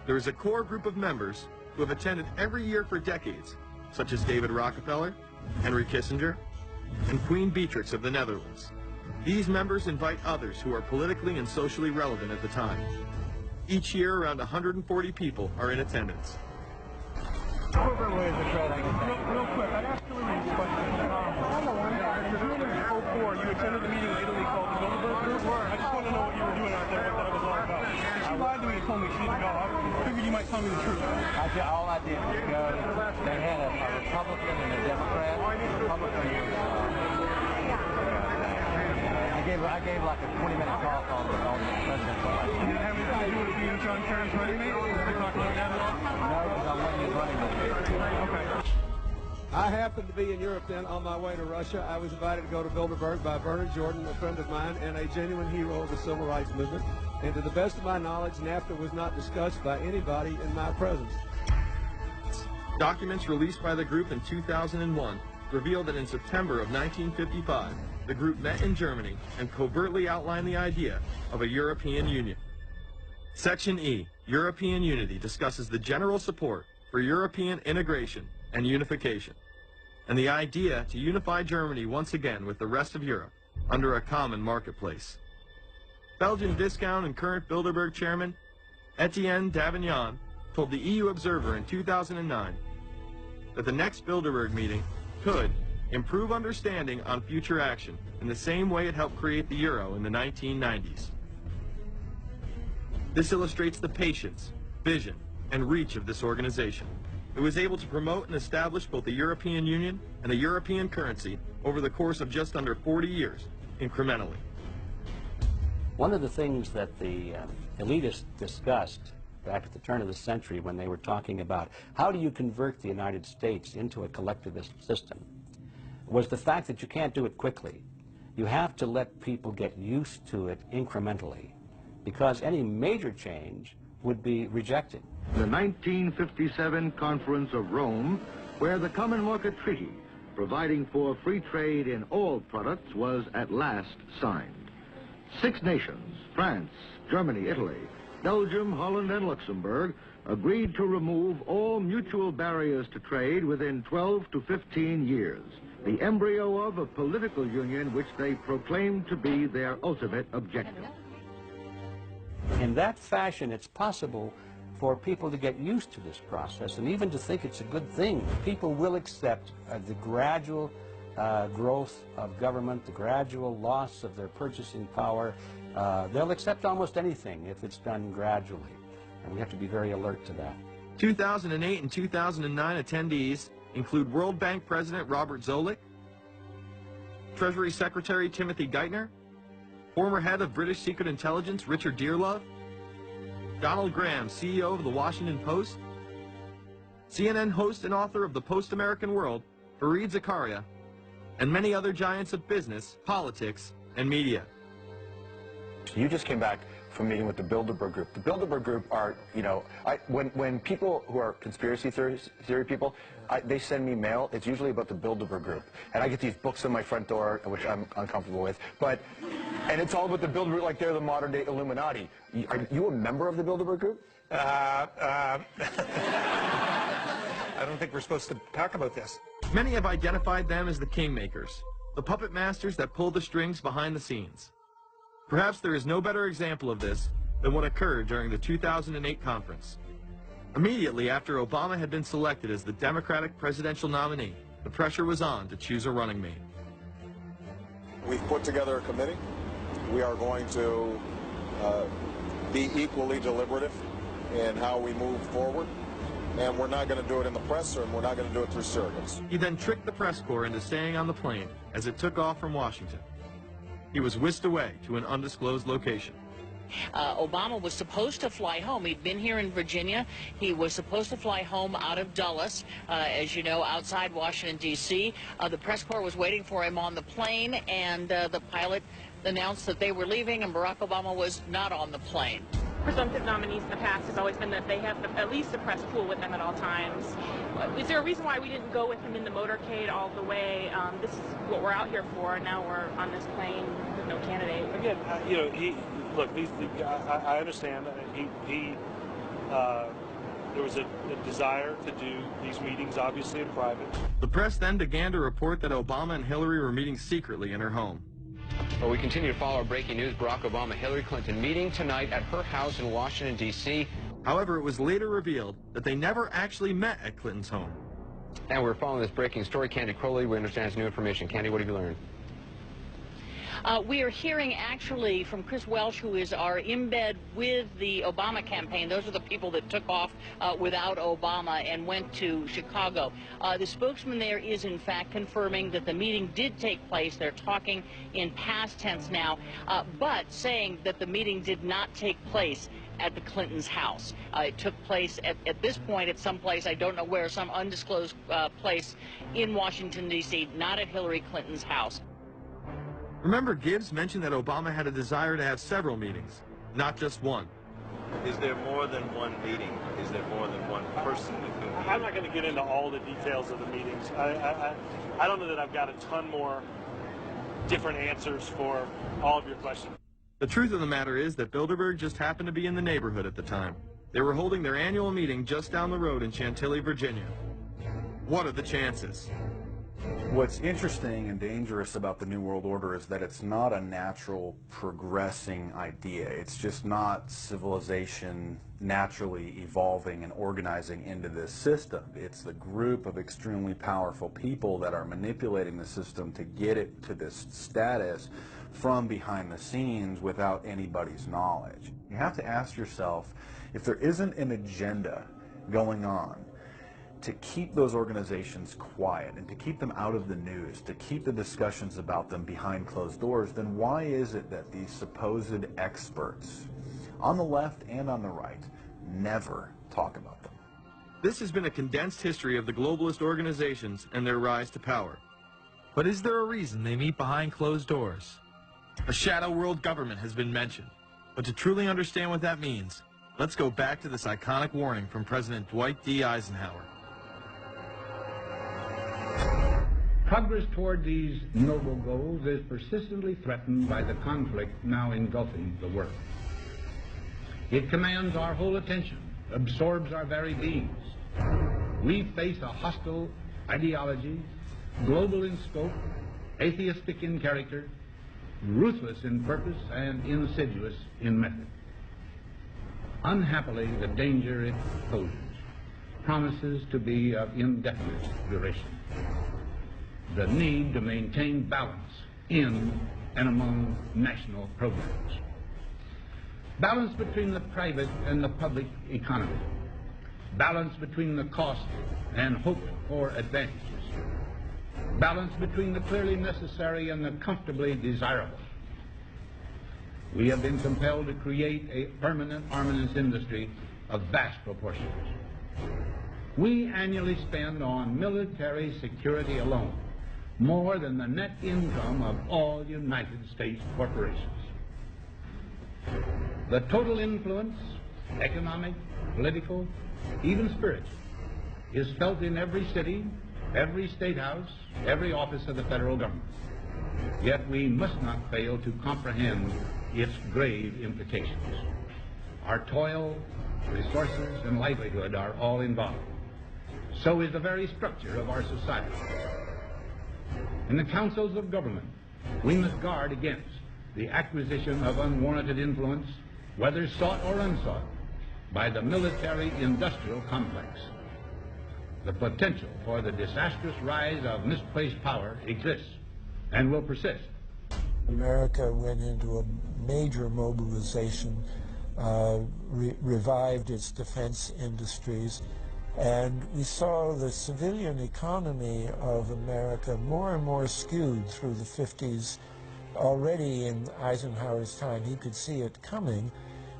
Speaker 1: There is a core group of members who have attended every year for decades, such as David Rockefeller, Henry Kissinger, and Queen Beatrix of the Netherlands. These members invite others who are politically and socially relevant at the time. Each year, around 140 people are in attendance.
Speaker 21: Real quick, I'd ask you a question. In 2004, you attended the meeting in Italy called the Bilderberg Group. I just want to know what you were doing out there, what that was all about. She lied to me and told me she didn't go. I figured you might tell me the truth.
Speaker 22: All I did was go. They had a Republican and a Democrat. I gave like a 20-minute talk on the presidential election.
Speaker 21: You didn't have anything to do with being John Kerry's running mate? Did they talk about that at all?
Speaker 22: No, because I wasn't his running mate.
Speaker 21: Okay.
Speaker 24: I happened to be in Europe then on my way to Russia. I was invited to go to Bilderberg by Bernard Jordan, a friend of mine, and a genuine hero of the civil rights movement. And to the best of my knowledge, NAFTA was not discussed by anybody in my presence.
Speaker 1: Documents released by the group in 2001 reveal that in September of 1955, the group met in Germany and covertly outlined the idea of a European Union. Section E, European Unity, discusses the general support for European integration and unification, and the idea to unify Germany once again with the rest of Europe under a common marketplace. Belgian discount and current Bilderberg chairman Etienne Davignon told the EU Observer in 2009 that the next Bilderberg meeting could improve understanding on future action in the same way it helped create the euro in the 1990s. This illustrates the patience, vision, and reach of this organization. It was able to promote and establish both the European Union and a European currency over the course of just under 40 years, incrementally.
Speaker 15: One of the things that the elitists discussed back at the turn of the century when they were talking about how do you convert the United States into a collectivist system was the fact that you can't do it quickly. You have to let people get used to it incrementally, because any major change would be rejected.
Speaker 25: The 1957 Conference of Rome, where the Common Market Treaty, providing for free trade in all products, was at last signed. 6 nations, France, Germany, Italy, Belgium, Holland, and Luxembourg, agreed to remove all mutual barriers to trade within 12 to 15 years, the embryo of a political union which they proclaimed to be their ultimate objective.
Speaker 15: In that fashion, it's possible for people to get used to this process and even to think it's a good thing. People will accept the gradual growth of government, the gradual loss of their purchasing power. They'll accept almost anything if it's done gradually, and we have to be very alert to that.
Speaker 1: 2008 and 2009 attendees include World Bank President Robert Zoellick, Treasury Secretary Timothy Geithner, former head of British Secret Intelligence Richard Dearlove, Donald Graham, CEO of the Washington Post, CNN host and author of The Post-American World, Fareed Zakaria, and many other giants of business, politics, and media.
Speaker 26: You just came back
Speaker 3: from meeting with the Bilderberg Group. The Bilderberg Group are, you know, when people who are conspiracy theory people, they send me mail, it's usually about the Bilderberg Group. And I get these books on my front door, which I'm uncomfortable with. And it's all about the Bilderberg, like they're the modern day Illuminati. Are you a member of the Bilderberg Group?
Speaker 5: I don't think we're supposed to talk about this.
Speaker 1: Many have identified them as the kingmakers, the puppet masters that pull the strings behind the scenes. Perhaps there is no better example of this than what occurred during the 2008 conference. Immediately after Obama had been selected as the Democratic presidential nominee, the pressure was on to choose a running mate.
Speaker 13: We've put together a committee. We are going to be equally deliberative in how we move forward. And we're not going to do it in the press, and we're not going to do it through surrogates.
Speaker 1: He then tricked the press corps into staying on the plane as it took off from Washington. He was whisked away to an undisclosed location.
Speaker 9: Obama was supposed to fly home. He'd been here in Virginia. He was supposed to fly home out of Dulles, as you know, outside Washington, D.C. The press corps was waiting for him on the plane, and the pilot announced that they were leaving, and Barack Obama was not on the plane.
Speaker 10: Presumptive nominees in the past has always been that they have at least a press pool with them at all times. Is there a reason why we didn't go with him in the motorcade all the way? This is what we're out here for, and now we're on this plane with no candidate.
Speaker 21: Again, you know, I understand. There was a desire to do these meetings, obviously, in private.
Speaker 1: The press then began to report that Obama and Hillary were meeting secretly in her home.
Speaker 8: Well, we continue to follow our breaking news. Barack Obama, Hillary Clinton meeting tonight at her house in Washington, D.C.
Speaker 1: However, it was later revealed that they never actually met at Clinton's home.
Speaker 8: And we're following this breaking story. Candy Crowley, we understand, has new information. Candy, what have you learned?
Speaker 9: We are hearing actually from Chris Welch, who is our embed with the Obama campaign. Those are the people that took off without Obama and went to Chicago. The spokesman there is in fact confirming that the meeting did take place. They're talking in past tense now, but saying that the meeting did not take place at the Clintons' house. It took place at this point at some place, I don't know where, some undisclosed place in Washington, D.C., not at Hillary Clinton's house.
Speaker 1: Remember, Gibbs mentioned that Obama had a desire to have several meetings, not just one.
Speaker 14: Is there more than one meeting? Is there more than one person that can be?
Speaker 21: I'm not going to get into all the details of the meetings. I don't know that I've got a ton more different answers for all of your questions.
Speaker 1: The truth of the matter is that Bilderberg just happened to be in the neighborhood at the time. They were holding their annual meeting just down the road in Chantilly, Virginia. What are the chances?
Speaker 18: What's interesting and dangerous about the New World Order is that it's not a natural progressing idea. It's just not civilization naturally evolving and organizing into this system. It's the group of extremely powerful people that are manipulating the system to get it to this status from behind the scenes without anybody's knowledge. You have to ask yourself, if there isn't an agenda going on to keep those organizations quiet and to keep them out of the news, to keep the discussions about them behind closed doors, then why is it that these supposed experts on the left and on the right never talk about them?
Speaker 1: This has been a condensed history of the globalist organizations and their rise to power. But is there a reason they meet behind closed doors? A shadow world government has been mentioned. But to truly understand what that means, let's go back to this iconic warning from President Dwight D. Eisenhower.
Speaker 23: Progress toward these noble goals is persistently threatened by the conflict now engulfing the world. It commands our whole attention, absorbs our very beings. We face a hostile ideology, global in scope, atheistic in character, ruthless in purpose, and insidious in method. Unhappily, the danger it poses promises to be of indefinite duration. The need to maintain balance in and among national programs. Balance between the private and the public economy. Balance between the cost and hoped for advantages. Balance between the clearly necessary and the comfortably desirable. We have been compelled to create a permanent armaments industry of vast proportions. We annually spend on military security alone more than the net income of all United States corporations. The total influence, economic, political, even spiritual, is felt in every city, every state house, every office of the federal government. Yet we must not fail to comprehend its grave implications. Our toil, resources, and livelihood are all involved. So is the very structure of our society. In the councils of government, we must guard against the acquisition of unwarranted influence, whether sought or unsought, by the military-industrial complex. The potential for the disastrous rise of misplaced power exists and will persist.
Speaker 11: America went into a major mobilization, revived its defense industries, and we saw the civilian economy of America more and more skewed through the 50s. Already in Eisenhower's time, he could see it coming,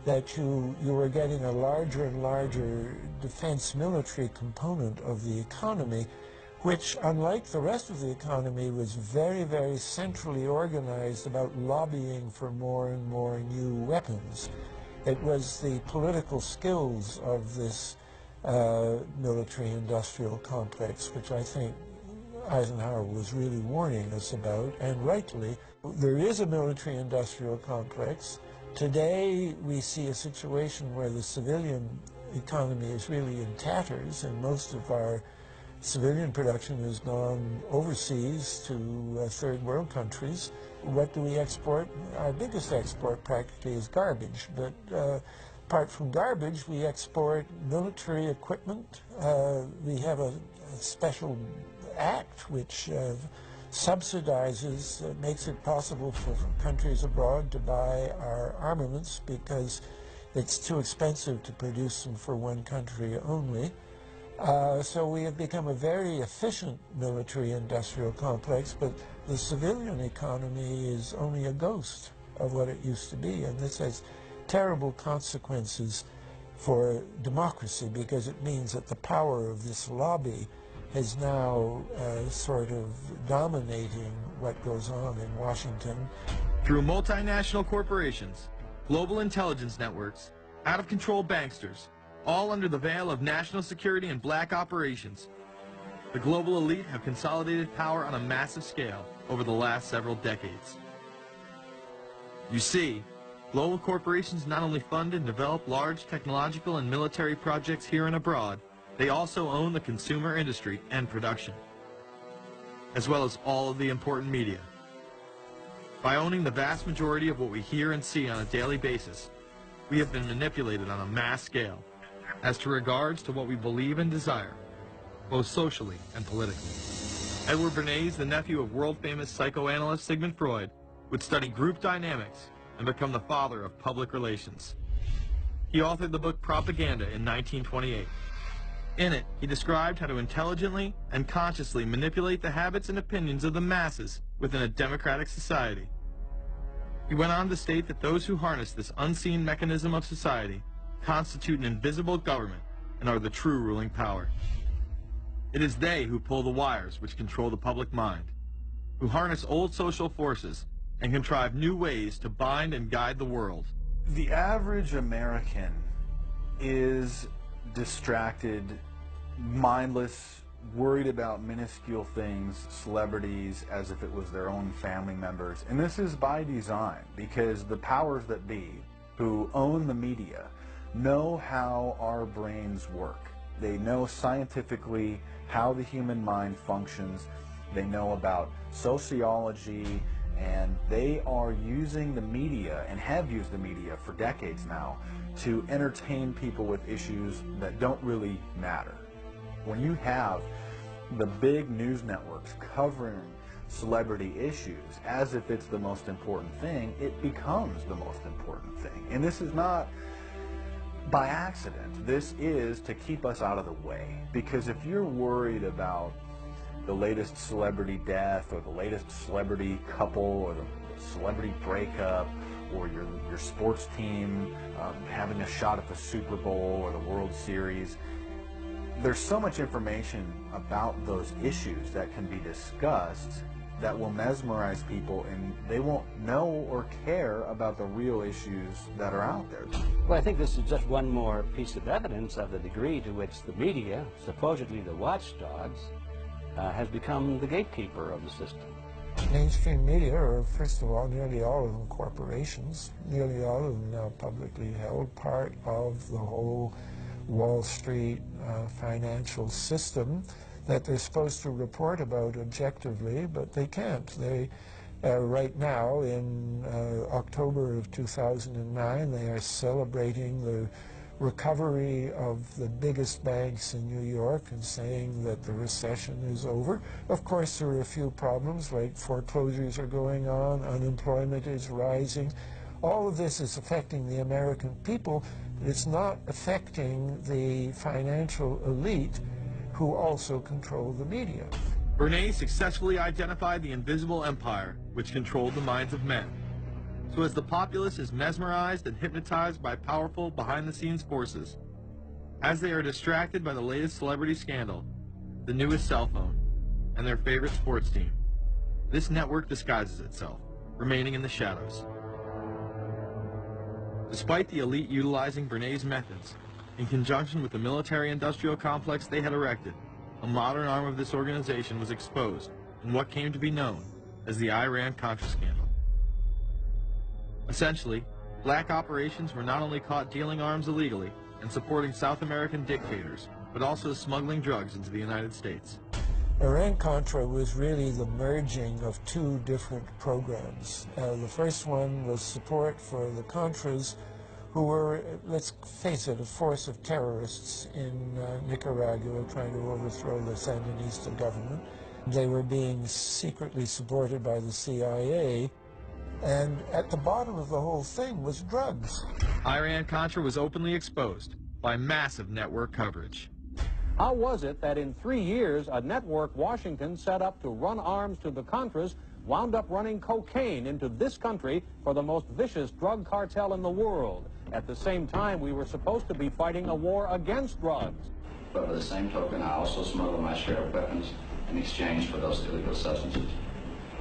Speaker 11: that you were getting a larger and larger defense military component of the economy, which, unlike the rest of the economy, was very, very centrally organized about lobbying for more and more new weapons. It was the political skills of this military-industrial complex, which I think Eisenhower was really warning us about, and rightly. There is a military-industrial complex. Today, we see a situation where the civilian economy is really in tatters, and most of our civilian production has gone overseas to third world countries. What do we export? Our biggest export practically is garbage, but apart from garbage, we export military equipment. We have a special act which subsidizes, makes it possible for countries abroad to buy our armaments because it's too expensive to produce them for one country only. So we have become a very efficient military-industrial complex, but the civilian economy is only a ghost of what it used to be, and this has terrible consequences for democracy because it means that the power of this lobby is now sort of dominating what goes on in Washington.
Speaker 1: Through multinational corporations, global intelligence networks, out-of-control banksters, all under the veil of national security and black operations, the global elite have consolidated power on a massive scale over the last several decades. You see, global corporations not only fund and develop large technological and military projects here and abroad, they also own the consumer industry and production, as well as all of the important media. By owning the vast majority of what we hear and see on a daily basis, we have been manipulated on a mass scale as to regards to what we believe and desire, both socially and politically. Edward Bernays, the nephew of world-famous psychoanalyst Sigmund Freud, would study group dynamics and become the father of public relations. He authored the book Propaganda in 1928. In it, he described how to intelligently and consciously manipulate the habits and opinions of the masses within a democratic society. He went on to state that those who harness this unseen mechanism of society constitute an invisible government and are the true ruling power. It is they who pull the wires which control the public mind, who harness old social forces and contrive new ways to bind and guide the world.
Speaker 18: The average American is distracted, mindless, worried about minuscule things, celebrities, as if it was their own family members. And this is by design, because the powers that be, who own the media, know how our brains work. They know scientifically how the human mind functions. They know about sociology, and they are using the media, and have used the media for decades now, to entertain people with issues that don't really matter. When you have the big news networks covering celebrity issues as if it's the most important thing, it becomes the most important thing. And this is not by accident. This is to keep us out of the way. Because if you're worried about the latest celebrity death, or the latest celebrity couple, or the celebrity breakup, or your sports team having a shot at the Super Bowl or the World Series, there's so much information about those issues that can be discussed, that will mesmerize people, and they won't know or care about the real issues that are out there.
Speaker 15: Well, I think this is just one more piece of evidence of the degree to which the media, supposedly the watchdogs, has become the gatekeeper of the system.
Speaker 11: Mainstream media are, first of all, nearly all of them corporations, nearly all of them now publicly held, part of the whole Wall Street financial system that they're supposed to report about objectively, but they can't. They, right now, in October of 2009, they are celebrating the recovery of the biggest banks in New York and saying that the recession is over. Of course, there are a few problems, like foreclosures are going on, unemployment is rising. All of this is affecting the American people, but it's not affecting the financial elite who also control the media.
Speaker 1: Bernays successfully identified the invisible empire which controlled the minds of men. So as the populace is mesmerized and hypnotized by powerful behind-the-scenes forces, as they are distracted by the latest celebrity scandal, the newest cell phone, and their favorite sports team, this network disguises itself, remaining in the shadows. Despite the elite utilizing Bernays' methods, in conjunction with the military-industrial complex they had erected, a modern arm of this organization was exposed in what came to be known as the Iran-Contra scandal. Essentially, black operations were not only caught dealing arms illegally and supporting South American dictators, but also smuggling drugs into the United States.
Speaker 11: Iran-Contra was really the merging of two different programs. The first one was support for the Contras, who were, let's face it, a force of terrorists in Nicaragua trying to overthrow the Sandinista government. They were being secretly supported by the CIA, and at the bottom of the whole thing was drugs.
Speaker 1: Iran-Contra was openly exposed by massive network coverage.
Speaker 4: How was it that in 3 years, a network Washington set up to run arms to the Contras wound up running cocaine into this country for the most vicious drug cartel in the world? At the same time, we were supposed to be fighting a war against drugs.
Speaker 12: But by the same token, I also smuggled my share of weapons in exchange for those illegal substances,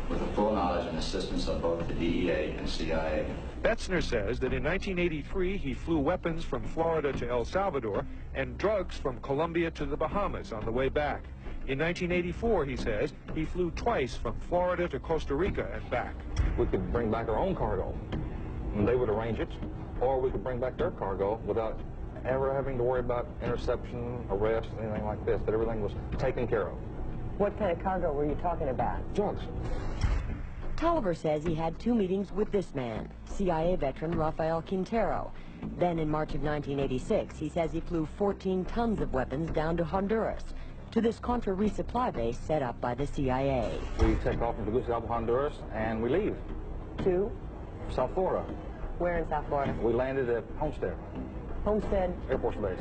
Speaker 12: with the full knowledge and assistance of both the DEA and CIA.
Speaker 16: Betzner says that in 1983 he flew weapons from Florida to El Salvador and drugs from Colombia to the Bahamas on the way back. In 1984, he says, he flew twice from Florida to Costa Rica and back.
Speaker 17: We could bring back our own cargo, and they would arrange it, or we could bring back their cargo without ever having to worry about interception, arrest, anything like this, that everything was taken care of.
Speaker 6: What kind of cargo were you talking about?
Speaker 17: Drugs.
Speaker 6: Tolliver says he had 2 meetings with this man, CIA veteran Rafael Quintero. Then in March of 1986, he says he flew 14 tons of weapons down to Honduras, to this Contra resupply base set up by the CIA.
Speaker 17: We take off from Tegucigalpa, Honduras, and we leave.
Speaker 6: To?
Speaker 17: South Florida.
Speaker 6: Where in South Florida?
Speaker 17: We landed at Homestead.
Speaker 6: Homestead?
Speaker 17: Air Force Base.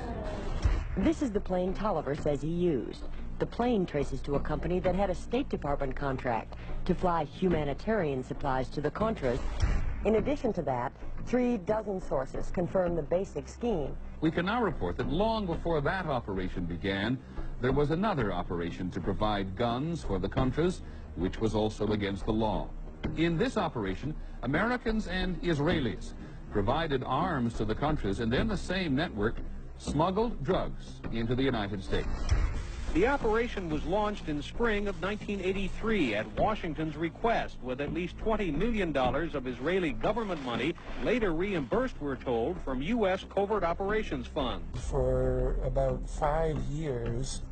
Speaker 6: This is the plane Tolliver says he used. The plane traces to a company that had a State Department contract to fly humanitarian supplies to the Contras. In addition to that, 3 dozen sources confirm the basic scheme.
Speaker 20: We can now report that long before that operation began, there was another operation to provide guns for the Contras, which was also against the law. In this operation, Americans and Israelis provided arms to the Contras, and then the same network smuggled drugs into the United States.
Speaker 4: The operation was launched in spring of 1983 at Washington's request, with at least $20 million of Israeli government money later reimbursed, we're told, from U.S. covert operations funds.
Speaker 11: For about 5 years,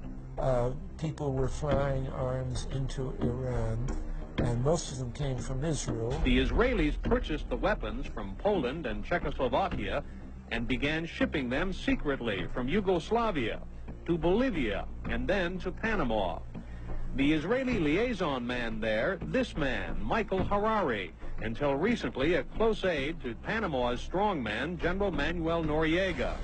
Speaker 11: people were flying arms into Iran, and most of them came from Israel.
Speaker 4: The Israelis purchased the weapons from Poland and Czechoslovakia and began shipping them secretly from Yugoslavia to Bolivia, and then to Panama. The Israeli liaison man there, this man, Michael Harari, until recently a close aide to Panama's strongman, General Manuel Noriega.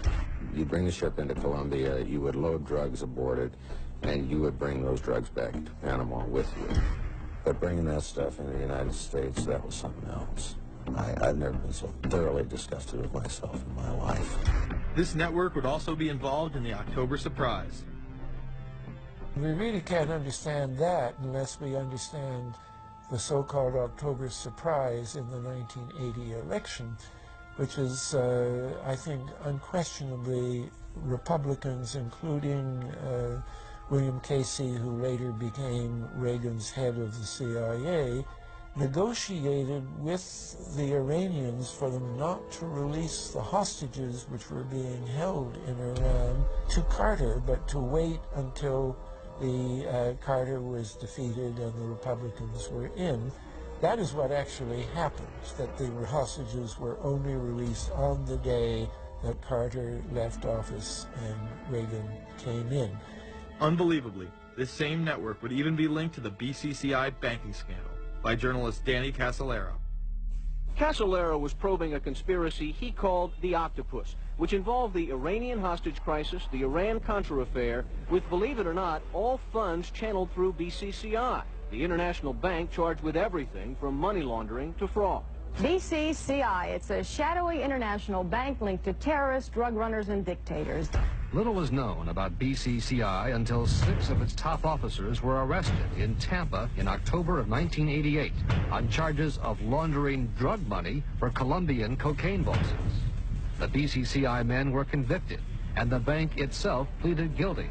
Speaker 26: You bring the ship into Colombia, you would load drugs aboard it, and you would bring those drugs back to Panama with you. But bringing that stuff into the United States, that was something else. I've never been so thoroughly disgusted with myself in my life.
Speaker 1: This network would also be involved in the October surprise.
Speaker 11: We really can't understand that unless we understand the so-called October surprise in the 1980 election, which is, I think, unquestionably Republicans, including William Casey, who later became Reagan's head of the CIA, negotiated with the Iranians for them not to release the hostages which were being held in Iran to Carter, but to wait until the Carter was defeated and the Republicans were in. That is what actually happened, that the hostages were only released on the day that Carter left office and Reagan came in.
Speaker 1: Unbelievably, this same network would even be linked to the BCCI banking scandal by journalist Danny Casolaro.
Speaker 2: Casolaro was probing a conspiracy he called the Octopus, which involved the Iranian hostage crisis, the Iran-Contra affair, with, believe it or not, all funds channeled through BCCI, the international bank charged with everything from money laundering to fraud.
Speaker 7: BCCI, it's a shadowy international bank linked to terrorists, drug runners, and dictators.
Speaker 19: Little was known about BCCI until 6 of its top officers were arrested in Tampa in October of 1988 on charges of laundering drug money for Colombian cocaine bosses. The BCCI men were convicted, and the bank itself pleaded guilty.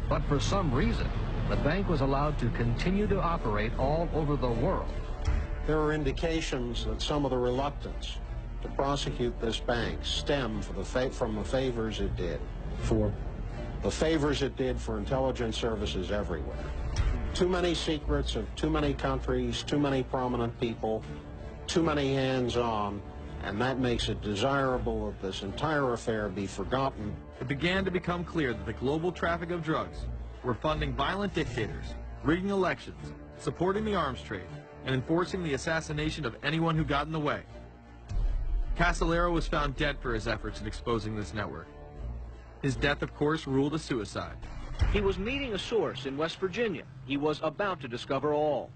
Speaker 19: But for some reason, the bank was allowed to continue to operate all over the world.
Speaker 22: There are indications that some of the reluctance to prosecute this bank stemmed from the favors it did. For the favors it did for intelligence services everywhere. Too many secrets of too many countries, too many prominent people, too many hands-on, and that makes it desirable that this entire affair be forgotten.
Speaker 1: It began to become clear that the global traffic of drugs were funding violent dictators, rigging elections, supporting the arms trade, and enforcing the assassination of anyone who got in the way. Casolaro was found dead for his efforts in exposing this network. His death, of course, ruled a suicide.
Speaker 2: He was meeting a source in West Virginia. He was about to discover all.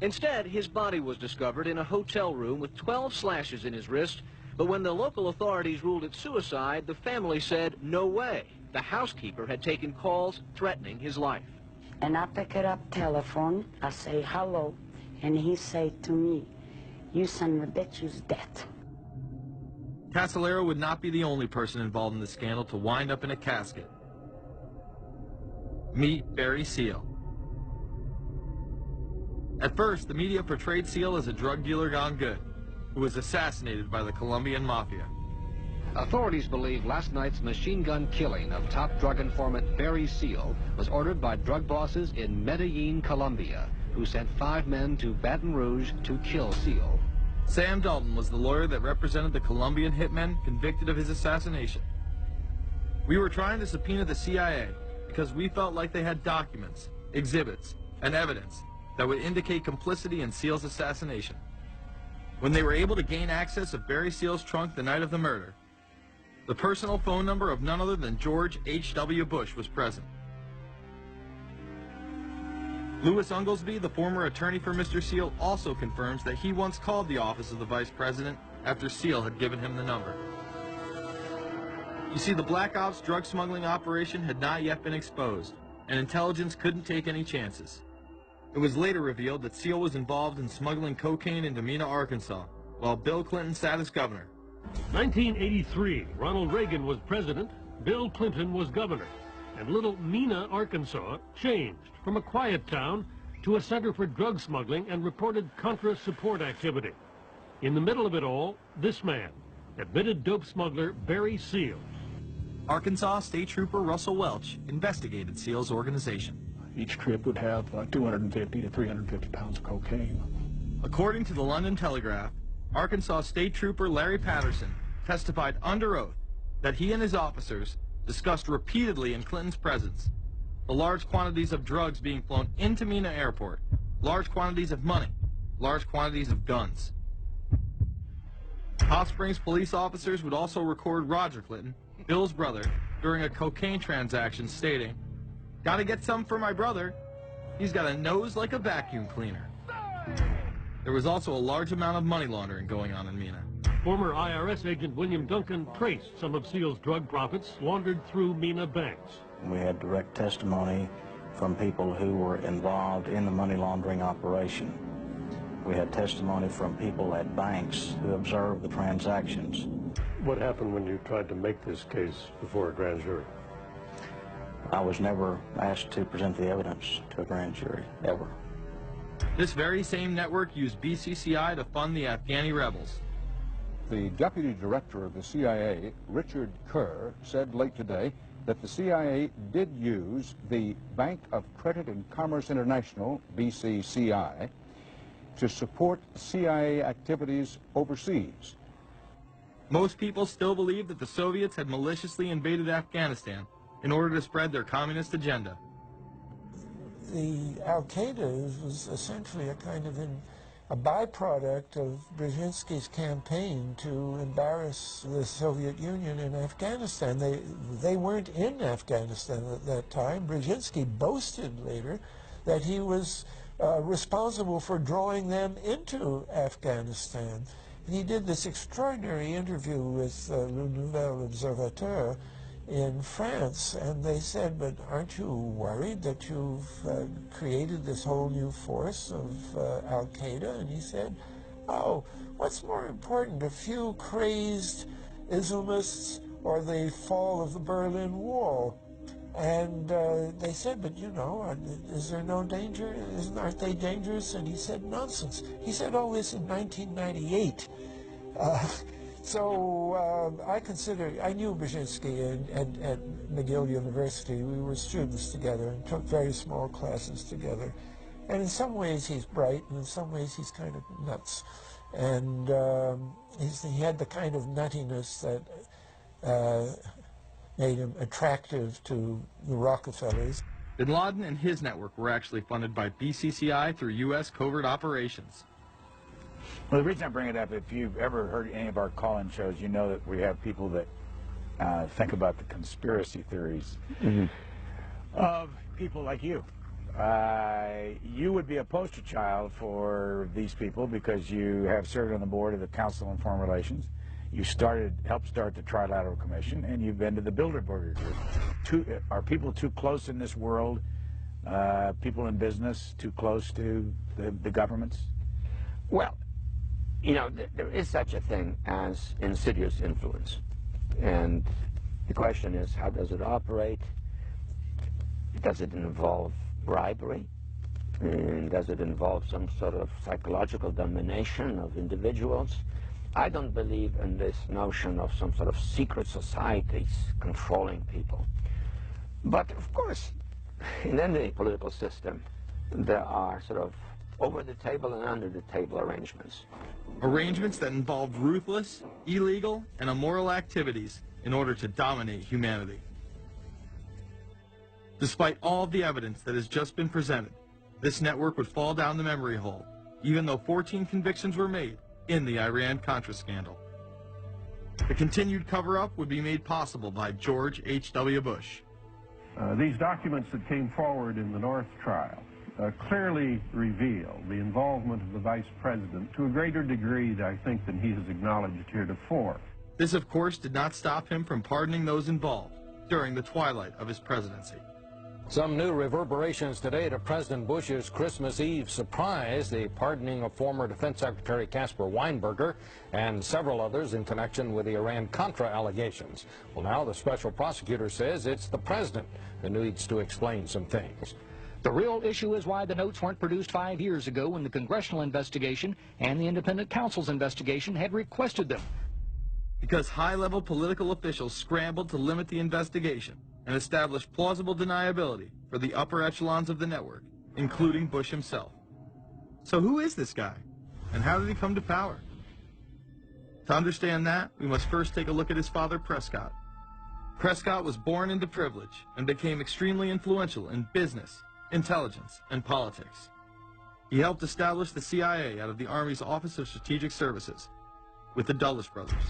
Speaker 2: Instead, his body was discovered in a hotel room with 12 slashes in his wrist, but when the local authorities ruled it suicide, the family said, no way. The housekeeper had taken calls threatening his life.
Speaker 24: And I pick it up telephone, I say hello, and he say to me, you son of a bitch, you's dead.
Speaker 1: Casolaro would not be the only person involved in the scandal to wind up in a casket. Meet Barry Seal. At first, the media portrayed Seal as a drug dealer gone good, who was assassinated by the Colombian mafia.
Speaker 19: Authorities believe last night's machine gun killing of top drug informant Barry Seal was ordered by drug bosses in Medellin, Colombia, who sent 5 men to Baton Rouge to kill Seal.
Speaker 1: Sam Dalton was the lawyer that represented the Colombian hitmen convicted of his assassination. We were trying to subpoena the CIA because we felt like they had documents, exhibits, and evidence that would indicate complicity in Seal's assassination. When they were able to gain access of Barry Seal's trunk the night of the murder, the personal phone number of none other than George H.W. Bush was present. Louis Unglesby, the former attorney for Mr. Seal, also confirms that he once called the office of the vice president after Seal had given him the number. You see, the Black Ops drug smuggling operation had not yet been exposed, and intelligence couldn't take any chances. It was later revealed that Seal was involved in smuggling cocaine into Mena, Arkansas, while Bill Clinton sat as governor.
Speaker 25: 1983, Ronald Reagan was president, Bill Clinton was governor, and little Mena, Arkansas changed from a quiet town to a center for drug smuggling and reported Contra support activity. In the middle of it all, this man, admitted dope smuggler Barry Seal.
Speaker 1: Arkansas State Trooper Russell Welch investigated Seal's organization.
Speaker 27: Each trip would have 250 to 350 pounds of cocaine.
Speaker 1: According to the London Telegraph, Arkansas State Trooper Larry Patterson testified under oath that he and his officers discussed repeatedly in Clinton's presence the large quantities of drugs being flown into Mena Airport, large quantities of money, large quantities of guns. Hot Springs police officers would also record Roger Clinton, Bill's brother, during a cocaine transaction stating, "Gotta get some for my brother. He's got a nose like a vacuum cleaner." There was also a large amount of money laundering going on in Mena.
Speaker 25: Former IRS agent William Duncan traced some of Seal's drug profits laundered through Mena banks.
Speaker 28: We had direct testimony from people who were involved in the money laundering operation.
Speaker 3: We had testimony from people at banks who observed the transactions.
Speaker 5: What happened when you tried to make this case before a grand jury?
Speaker 3: I was never asked to present the evidence to a grand jury, ever.
Speaker 1: This very same network used BCCI to fund the Afghani rebels.
Speaker 8: The deputy director of the CIA, Richard Kerr, said late today that the CIA did use the Bank of Credit and Commerce International, BCCI, to support CIA activities overseas.
Speaker 1: Most people still believe that the Soviets had maliciously invaded Afghanistan in order to spread their communist agenda.
Speaker 11: The Al-Qaeda was essentially a kind of a byproduct of Brzezinski's campaign to embarrass the Soviet Union in Afghanistan. They weren't in Afghanistan at that time. Brzezinski boasted later that he was responsible for drawing them into Afghanistan. And he did this extraordinary interview with Le Nouvel Observateur in France, and they said, but aren't you worried that you've created this whole new force of Al-Qaeda? And he said, oh, what's more important, a few crazed Islamists or the fall of the Berlin Wall? And they said, but you know, is there no danger? Aren't they dangerous? And he said, nonsense. He said all this in 1998. So I knew Brzezinski at McGill University. We were students together and took very small classes together. And in some ways he's bright, and in some ways he's kind of nuts. And he had the kind of nuttiness that made him attractive to the Rockefellers.
Speaker 1: Bin Laden and his network were actually funded by BCCI through U.S. covert operations.
Speaker 9: Well, the reason I bring it up, if you've ever heard any of our call-in shows, you know that we have people that think about the conspiracy theories of people like you. You would be a poster child for these people because you have served on the board of the Council on Foreign Relations. You helped start the Trilateral Commission, and you've been to the Bilderberger Group. Are people too close in this world, people in business, too close to the governments?
Speaker 10: Well, you know, there is such a thing as insidious influence. And the question is, how does it operate? Does it involve bribery? And does it involve some sort of psychological domination of individuals? I don't believe in this notion of some sort of secret societies controlling people. But of course, in any political system, there are sort of over-the-table and under-the-table arrangements.
Speaker 1: Arrangements that involved ruthless, illegal, and immoral activities in order to dominate humanity. Despite all of the evidence that has just been presented, this network would fall down the memory hole, even though 14 convictions were made in the Iran-Contra scandal. The continued cover-up would be made possible by George H.W. Bush.
Speaker 21: These documents that came forward in the North trial clearly reveal the involvement of the vice president to a greater degree, I think, than he has acknowledged heretofore.
Speaker 1: This, of course, did not stop him from pardoning those involved during the twilight of his presidency.
Speaker 13: Some new reverberations today to President Bush's Christmas Eve surprise, the pardoning of former Defense Secretary Caspar Weinberger and several others in connection with the Iran-Contra allegations. Well, now the special prosecutor says it's the president who needs to explain some things.
Speaker 14: The real issue is why the notes weren't produced 5 years ago when the congressional investigation and the independent counsel's investigation had requested them.
Speaker 1: Because high-level political officials scrambled to limit the investigation and establish plausible deniability for the upper echelons of the network, including Bush himself. So who is this guy, and how did he come to power? To understand that, we must first take a look at his father, Prescott. Prescott was born into privilege and became extremely influential in business, intelligence, and politics. He helped establish the CIA out of the Army's Office of Strategic Services with the Dulles brothers,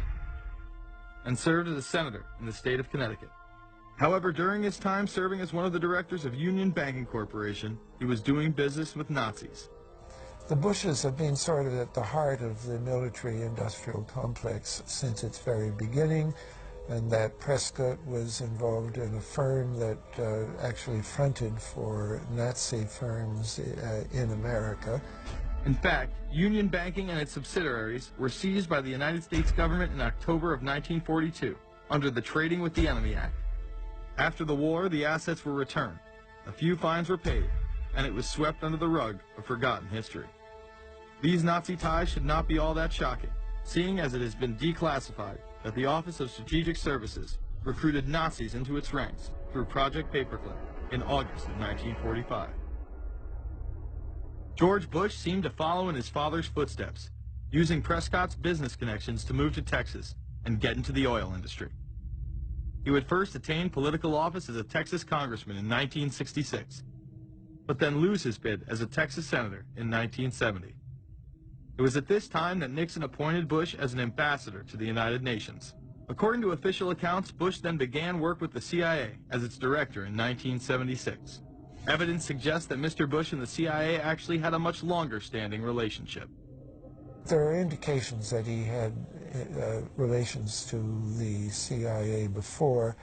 Speaker 1: and served as a senator in the state of Connecticut. However, during his time serving as one of the directors of Union Banking Corporation, he was doing business with Nazis.
Speaker 11: The Bushes have been sort of at the heart of the military-industrial complex since its very beginning, and that Prescott was involved in a firm that actually fronted for Nazi firms in America.
Speaker 1: In fact, Union Banking and its subsidiaries were seized by the United States government in October of 1942 under the Trading with the Enemy Act. After the war, the assets were returned, a few fines were paid, and it was swept under the rug of forgotten history. These Nazi ties should not be all that shocking, seeing as it has been declassified that the Office of Strategic Services recruited Nazis into its ranks through Project Paperclip in August of 1945. George Bush seemed to follow in his father's footsteps, using Prescott's business connections to move to Texas and get into the oil industry. He would first attain political office as a Texas congressman in 1966, but then lose his bid as a Texas senator in 1970. It was at this time that Nixon appointed Bush as an ambassador to the United Nations. According to official accounts, Bush then began work with the CIA as its director in 1976. Evidence suggests that Mr. Bush and the CIA actually had a much longer-standing relationship.
Speaker 11: There are indications that he had relations to the CIA before.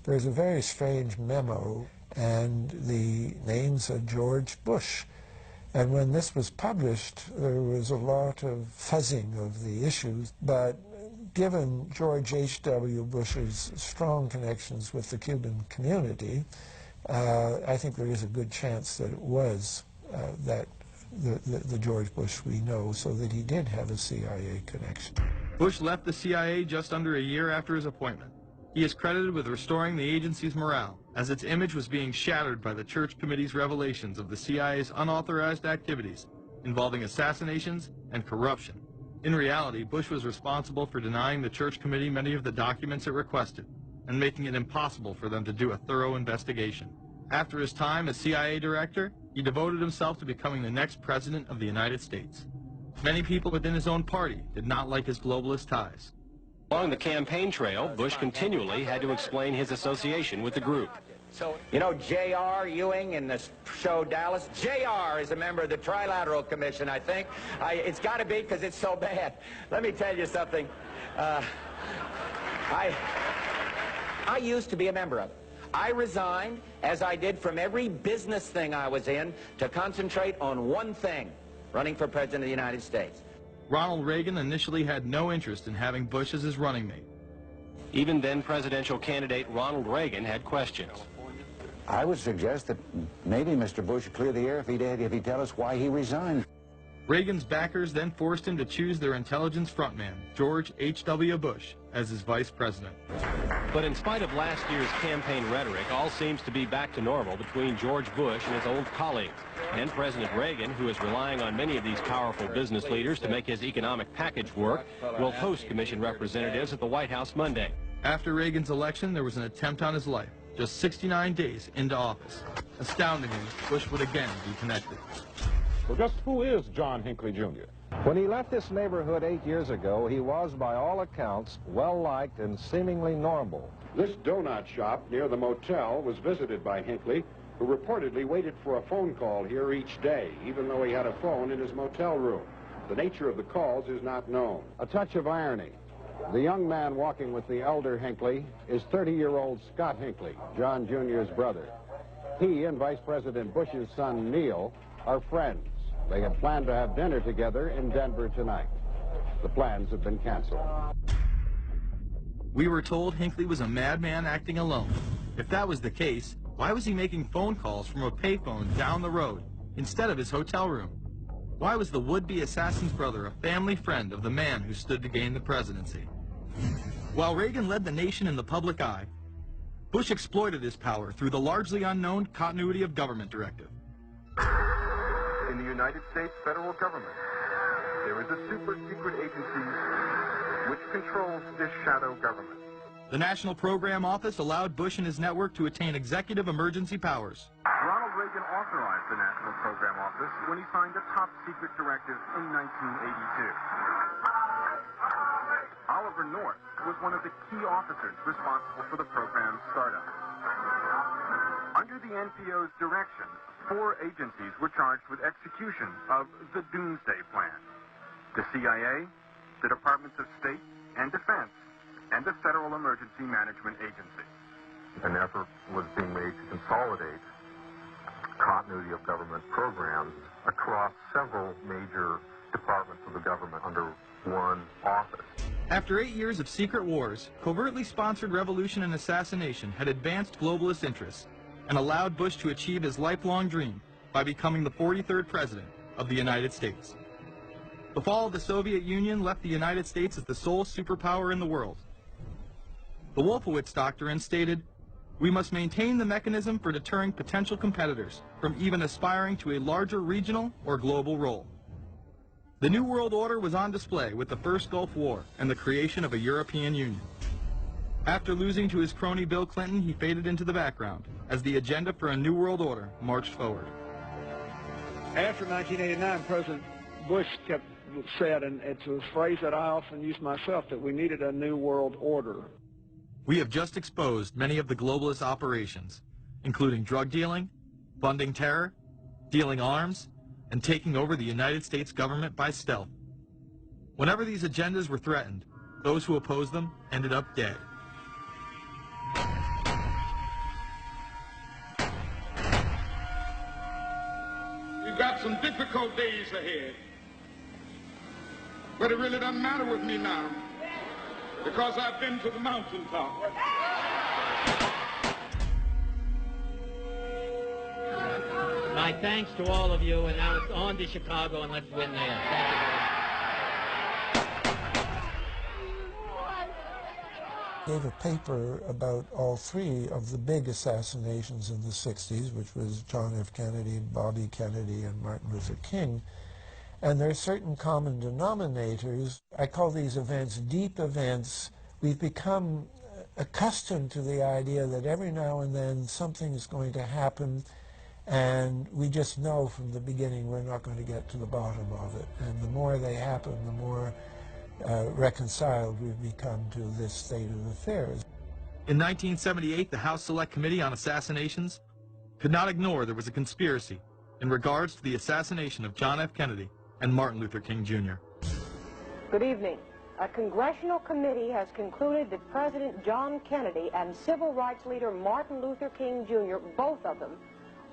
Speaker 11: There's a very strange memo, and the name's George Bush. And when this was published, there was a lot of fuzzing of the issues, but given George H.W. Bush's strong connections with the Cuban community, I think there is a good chance that it was the George Bush we know, so that he did have a CIA connection.
Speaker 1: Bush left the CIA just under a year after his appointment. He is credited with restoring the agency's morale, as its image was being shattered by the Church Committee's revelations of the CIA's unauthorized activities involving assassinations and corruption. In reality, Bush was responsible for denying the Church Committee many of the documents it requested and making it impossible for them to do a thorough investigation. After his time as CIA director, he devoted himself to becoming the next president of the United States. Many people within his own party did not like his globalist ties.
Speaker 6: Along the campaign trail, Bush continually had to explain his association with the group.
Speaker 12: You know J.R. Ewing in the show Dallas? J.R. is a member of the Trilateral Commission, I think. It's got to be because it's so bad. Let me tell you something. I used to be a member of it. I resigned, as I did from every business thing I was in, to concentrate on one thing, running for President of the United States.
Speaker 1: Ronald Reagan initially had no interest in having Bush as his running mate.
Speaker 6: Even then presidential candidate Ronald Reagan had questions.
Speaker 3: I would suggest that maybe Mr. Bush would clear the air if he'd tell us why he resigned.
Speaker 1: Reagan's backers then forced him to choose their intelligence frontman, George H.W. Bush, as his vice president.
Speaker 6: But in spite of last year's campaign rhetoric, all seems to be back to normal between George Bush and his old colleagues. And President Reagan, who is relying on many of these powerful business leaders to make his economic package work, will host commission representatives at the White House Monday.
Speaker 1: After Reagan's election, there was an attempt on his life, just 69 days into office. Astoundingly, Bush would again be connected.
Speaker 8: Well, just who is John Hinckley, Jr.?
Speaker 15: When he left this neighborhood 8 years ago, he was, by all accounts, well-liked and seemingly normal.
Speaker 21: This donut shop near the motel was visited by Hinckley, who reportedly waited for a phone call here each day, even though he had a phone in his motel room. The nature of the calls is not known.
Speaker 15: A touch of irony. The young man walking with the elder Hinckley is 30-year-old Scott Hinckley, John Jr.'s brother. He and Vice President Bush's son, Neil, are friends. They had planned to have dinner together in Denver tonight. The plans have been canceled.
Speaker 1: We were told Hinckley was a madman acting alone. If that was the case, why was he making phone calls from a payphone down the road instead of his hotel room? Why was the would-be assassin's brother a family friend of the man who stood to gain the presidency? While Reagan led the nation in the public eye, Bush exploited his power through the largely unknown Continuity of Government Directive.
Speaker 16: In the United States federal government, there is a super-secret agency which controls this shadow government.
Speaker 1: The National Program Office allowed Bush and his network to attain executive emergency powers.
Speaker 16: Ronald Reagan authorized the National Program Office when he signed a top-secret directive in 1982. Oliver North was one of the key officers responsible for the program's startup. Under the NPO's direction, 4 agencies were charged with execution of the Doomsday Plan: the CIA, the Departments of State and Defense, and the Federal Emergency Management Agency. An effort was being made to consolidate
Speaker 4: continuity of government programs across several major departments of the government under one office.
Speaker 1: After 8 years of secret wars, covertly sponsored revolution and assassination had advanced globalist interests and allowed Bush to achieve his lifelong dream by becoming the 43rd president of the United States. The fall of the Soviet Union left the United States as the sole superpower in the world. The Wolfowitz Doctrine stated, "We must maintain the mechanism for deterring potential competitors from even aspiring to a larger regional or global role." The New World Order was on display with the first Gulf War and the creation of a European Union. After losing to his crony Bill Clinton, he faded into the background as the agenda for a New World Order marched forward.
Speaker 7: After 1989, President Bush said, and it's a phrase that I often use myself, that we needed a New World Order.
Speaker 1: We have just exposed many of the globalist operations, including drug dealing, funding terror, dealing arms, and taking over the United States government by stealth. Whenever these agendas were threatened, those who opposed them ended up dead.
Speaker 17: We've got some difficult days ahead, but it really doesn't matter with me now, because I've been to the mountaintop.
Speaker 18: My thanks to all of you, and now it's on to Chicago, and let's win there. Thank you.
Speaker 11: Gave a paper about all three of the big assassinations in the 60s, which was John F. Kennedy, Bobby Kennedy, and Martin Luther King. And there are certain common denominators. I call these events deep events. We've become accustomed to the idea that every now and then something is going to happen, and we just know from the beginning we're not going to get to the bottom of it. And the more they happen, the more reconciled we've become to this state of affairs.
Speaker 1: In 1978, the House Select Committee on Assassinations could not ignore there was a conspiracy in regards to the assassination of John F. Kennedy and Martin Luther King, Jr.
Speaker 20: Good evening. A congressional committee has concluded that President John Kennedy and civil rights leader Martin Luther King, Jr., both of them,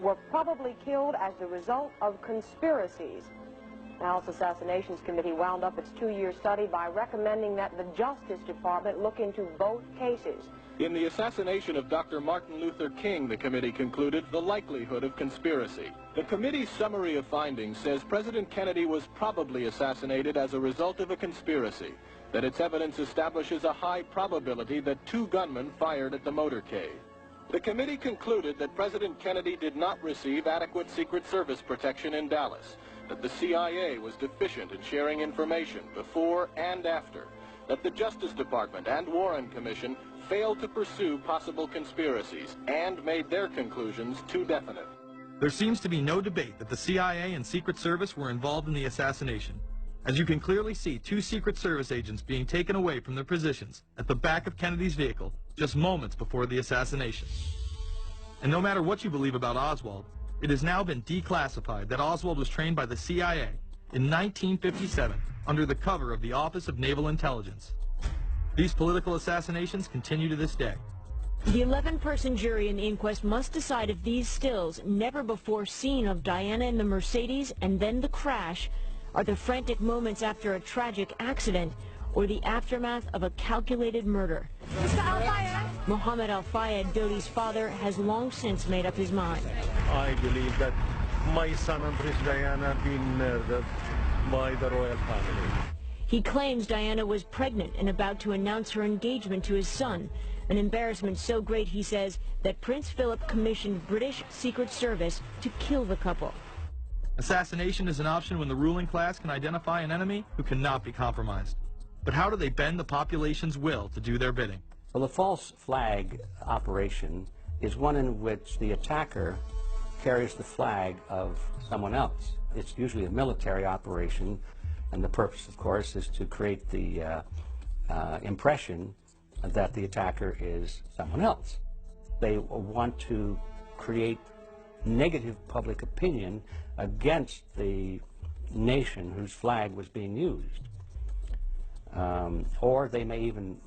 Speaker 20: were probably killed as the result of conspiracies. The House Assassinations Committee wound up its 2-year study by recommending that the Justice Department look into both cases.
Speaker 23: In the assassination of Dr. Martin Luther King, the committee concluded the likelihood of conspiracy. The committee's summary of findings says President Kennedy was probably assassinated as a result of a conspiracy, that its evidence establishes a high probability that 2 gunmen fired at the motorcade. The committee concluded that President Kennedy did not receive adequate Secret Service protection in Dallas, that the CIA was deficient in sharing information before and after, that the Justice Department and Warren Commission failed to pursue possible conspiracies and made their conclusions too definite.
Speaker 1: There seems to be no debate that the CIA and Secret Service were involved in the assassination, as you can clearly see 2 Secret Service agents being taken away from their positions at the back of Kennedy's vehicle just moments before the assassination. And no matter what you believe about Oswald, it has now been declassified that Oswald was trained by the CIA in 1957 under the cover of the Office of Naval Intelligence. These political assassinations continue to this day.
Speaker 26: The 11-person jury in the inquest must decide if these stills, never before seen of Diana in the Mercedes and then the crash, are the frantic moments after a tragic accident or the aftermath of a calculated murder.
Speaker 28: Mr. Al-Fayed?
Speaker 26: Mohammed Al-Fayed, Dodi's father, has long since made up his mind.
Speaker 5: I believe that my son and Princess Diana have been murdered by the royal family.
Speaker 26: He claims Diana was pregnant and about to announce her engagement to his son, an embarrassment so great, he says, that Prince Philip commissioned British Secret Service to kill the couple.
Speaker 1: Assassination is an option when the ruling class can identify an enemy who cannot be compromised. But how do they bend the population's will to do their bidding?
Speaker 3: Well, the false flag operation is one in which the attacker carries the flag of someone else. It's usually a military operation, and the purpose, of course, is to create the impression that the attacker is someone else. They want to create negative public opinion against the nation whose flag was being used. Or they may even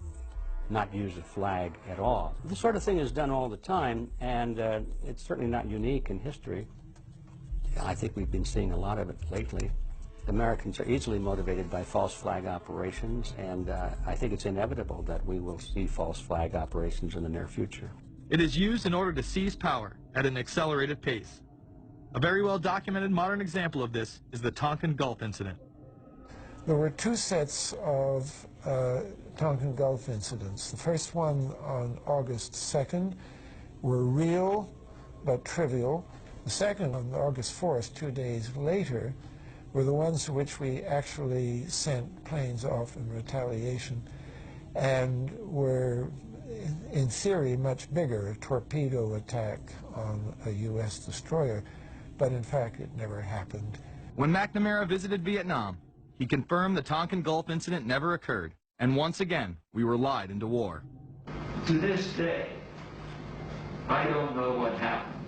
Speaker 3: not use a flag at all. This sort of thing is done all the time, and it's certainly not unique in history. I think we've been seeing a lot of it lately. Americans are easily motivated by false flag operations, and I think it's inevitable that we will see false flag operations in the near future.
Speaker 1: It is used in order to seize power at an accelerated pace. A very well-documented modern example of this is the Tonkin Gulf incident.
Speaker 11: There were two sets of Tonkin Gulf incidents. The first one on August 2nd were real but trivial. The second on August 4th, 2 days later, were the ones to which we actually sent planes off in retaliation and were, in theory, much bigger, a torpedo attack on a U.S. destroyer, but in fact it never happened.
Speaker 2: When McNamara visited Vietnam, he confirmed the Tonkin Gulf incident never occurred, and once again, we were lied into war.
Speaker 9: To this day, I don't know what happened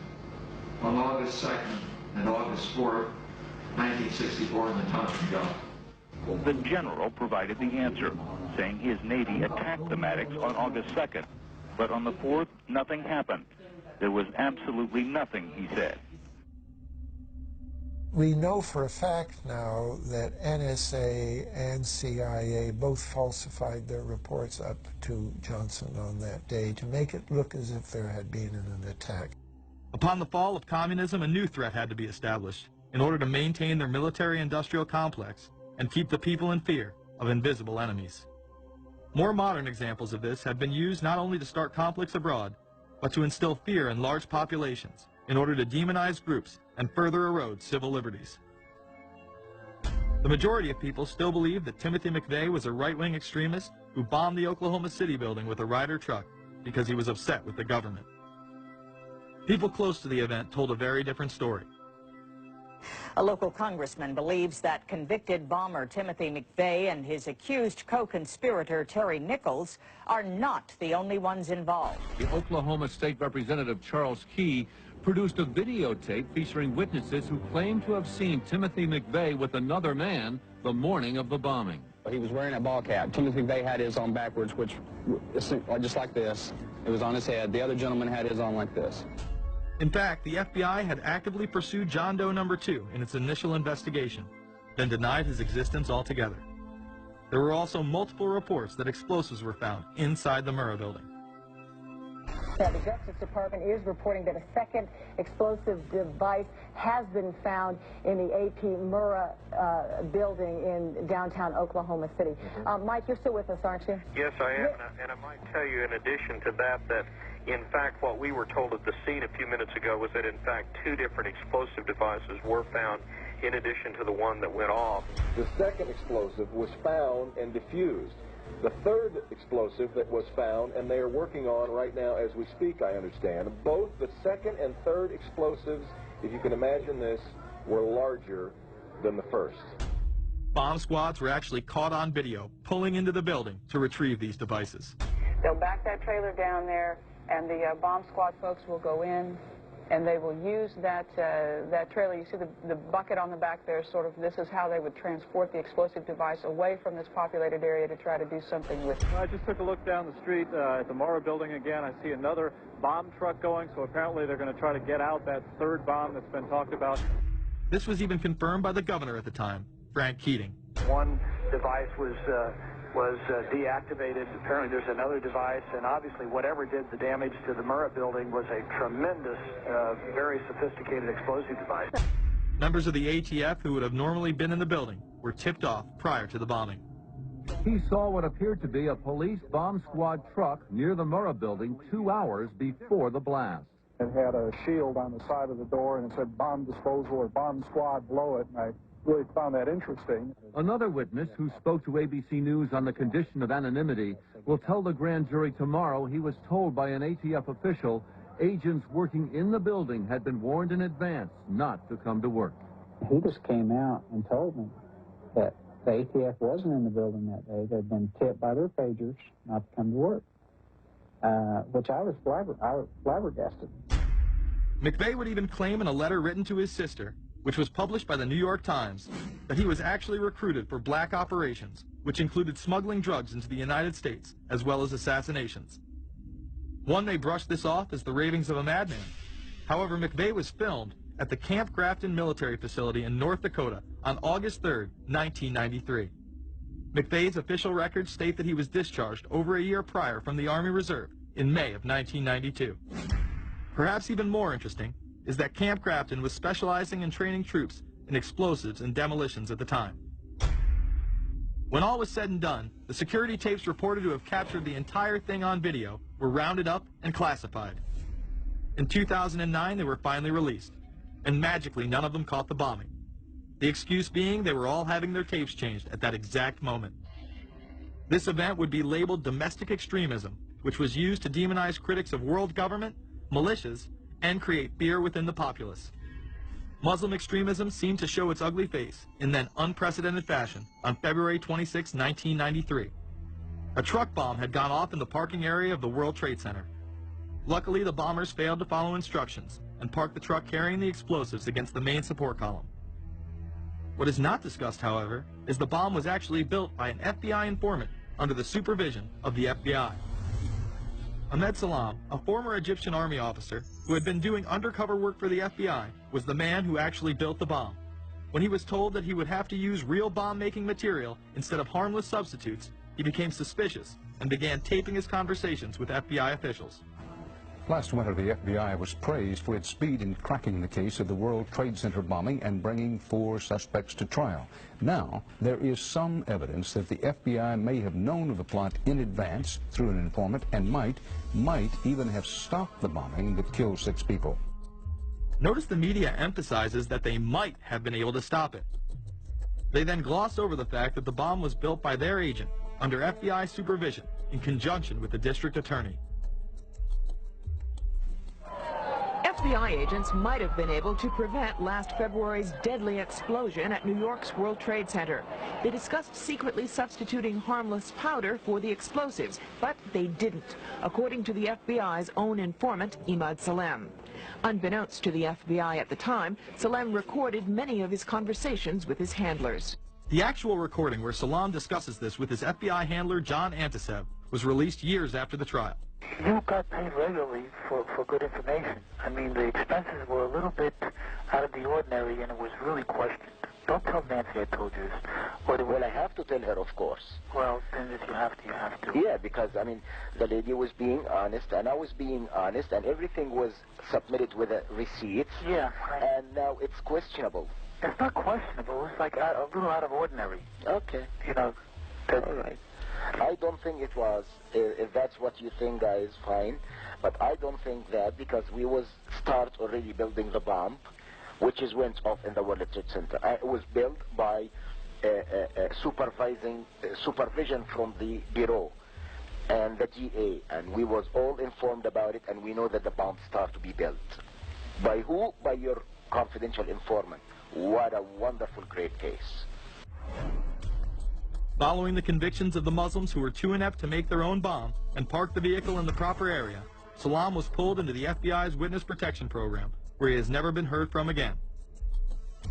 Speaker 9: on August 2nd and August 4th, 1964 in the Tonkin Gulf.
Speaker 19: The general provided the answer, saying his Navy attacked the Maddox on August 2nd. But on the 4th, nothing happened. There was absolutely nothing, he said.
Speaker 11: We know for a fact now that NSA and CIA both falsified their reports up to Johnson on that day to make it look as if there had been an attack.
Speaker 1: Upon the fall of communism, a new threat had to be established in order to maintain their military-industrial complex and keep the people in fear of invisible enemies. More modern examples of this have been used not only to start conflicts abroad, but to instill fear in large populations in order to demonize groups and further erode civil liberties. The majority of people still believe that Timothy McVeigh was a right-wing extremist who bombed the Oklahoma City building with a Ryder truck because he was upset with the government. People close to the event told a very different story.
Speaker 22: A local congressman believes that convicted bomber Timothy McVeigh and his accused co-conspirator Terry Nichols are not the only ones involved.
Speaker 24: The Oklahoma State Representative Charles Key produced a videotape featuring witnesses who claim to have seen Timothy McVeigh with another man the morning of the bombing.
Speaker 25: He was wearing a ball cap. Timothy McVeigh had his on backwards, which just like this. It was on his head. The other gentleman had his on like this.
Speaker 1: In fact, the FBI had actively pursued John Doe No. 2 in its initial investigation, then denied his existence altogether. There were also multiple reports that explosives were found inside the Murrah building.
Speaker 20: The Justice Department is reporting that a second explosive device has been found in the AP Murrah building in downtown Oklahoma City. Mike, you're still with us, aren't you?
Speaker 27: Yes, I am, and I might tell you in addition to that that in fact what we were told at the scene a few minutes ago was that in fact 2 different explosive devices were found in addition to the one that went off.
Speaker 28: The second explosive was found and defused. The third explosive that was found, and they are working on right now as we speak, I understand, both the second and third explosives, if you can imagine this, were larger than the first.
Speaker 1: Bomb squads were actually caught on video pulling into the building to retrieve these devices.
Speaker 20: They'll back that trailer down there, and the bomb squad folks will go in, and they will use that trailer. You see the bucket on the back there, sort of, this is how they would transport the explosive device away from this populated area to try to do something with it.
Speaker 29: I just took a look down the street at the Murrah building again. I see another bomb truck going, so apparently they're going to try to get out that third bomb that's been talked about.
Speaker 1: This was even confirmed by the governor at the time, Frank Keating.
Speaker 27: One device was deactivated. Apparently there's another device, and obviously whatever did the damage to the Murrah building was a tremendous, very sophisticated explosive device.
Speaker 1: Members of the ATF who would have normally been in the building were tipped off prior to the bombing.
Speaker 24: He saw what appeared to be a police bomb squad truck near the Murrah building 2 hours before the blast.
Speaker 30: It had a shield on the side of the door, and it said bomb disposal or bomb squad below it, and I really found that interesting.
Speaker 24: Another witness who spoke to ABC News on the condition of anonymity will tell the grand jury tomorrow he was told by an ATF official agents working in the building had been warned in advance not to come to work.
Speaker 31: He just came out and told me that the ATF wasn't in the building that day. They'd been tipped by their pagers not to come to work, which I was flabbergasted.
Speaker 1: McVeigh would even claim in a letter written to his sister, which was published by the New York Times, that he was actually recruited for black operations, which included smuggling drugs into the United States, as well as assassinations. One may brush this off as the ravings of a madman. However, McVeigh was filmed
Speaker 2: at the Camp Grafton military facility in North Dakota on August 3, 1993. McVeigh's official records state that he was discharged over a year prior from the Army Reserve in May of 1992. Perhaps even more interesting is that Camp Grafton was specializing in training troops in explosives and demolitions at the time. When all was said and done, the security tapes reported to have captured the entire thing on video were rounded up and classified. In 2009, they were finally released, and magically none of them caught the bombing. The excuse being they were all having their tapes changed at that exact moment. This event would be labeled domestic extremism, which was used to demonize critics of world government, militias, and create fear within the populace. Muslim extremism seemed to show its ugly face in then unprecedented fashion on February 26, 1993. A truck bomb had gone off in the parking area of the World Trade Center. Luckily, the bombers failed to follow instructions and parked the truck carrying the explosives against the main support column. What is not discussed, however, is the bomb was actually built by an FBI informant under the supervision of the FBI. Ahmed Salam, a former Egyptian army officer who had been doing undercover work for the FBI, was the man who actually built the bomb. When he was told that he would have to use real bomb-making material instead of harmless substitutes, he became suspicious and began taping his conversations with FBI officials.
Speaker 4: Last winter, the FBI was praised for its speed in cracking the case of the World Trade Center bombing and bringing 4 suspects to trial. Now, there is some evidence that the FBI may have known of the plot in advance through an informant and might even have stopped the bombing that killed 6 people.
Speaker 2: Notice the media emphasizes that they might have been able to stop it. They then gloss over the fact that the bomb was built by their agent under FBI supervision in conjunction with the district attorney.
Speaker 6: FBI agents might have been able to prevent last February's deadly explosion at New York's World Trade Center. They discussed secretly substituting harmless powder for the explosives, but they didn't, according to the FBI's own informant, Imad Salem. Unbeknownst to the FBI at the time, Salem recorded many of his conversations with his handlers.
Speaker 2: The actual recording where Salam discusses this with his FBI handler, John Antisev, was released years after the trial.
Speaker 7: You got paid regularly for good information. I mean, the expenses were a little bit out of the ordinary, and it was really questioned. Don't tell Nancy I told you this.
Speaker 8: Well, I have to tell her, of course.
Speaker 7: Well, then if you have to, you have to.
Speaker 8: Yeah, because, I mean, the lady was being honest, and I was being honest, and everything was submitted with a receipt.
Speaker 7: Yeah.
Speaker 8: And now it's questionable.
Speaker 7: It's not questionable. It's like a little out of ordinary.
Speaker 8: Okay.
Speaker 7: You know.
Speaker 8: All right. I don't think it was. If that's what you think, guys, fine. But I don't think that, because we was start already building the bomb, which is went off in the World Trade Center. It was built by supervision from the Bureau and the DA, and we was all informed about it, and we know that the bomb started to be built. By who? By your confidential informant. What a wonderful, great case.
Speaker 2: Following the convictions of the Muslims who were too inept to make their own bomb and park the vehicle in the proper area, Salam was pulled into the FBI's Witness Protection Program, where he has never been heard from again.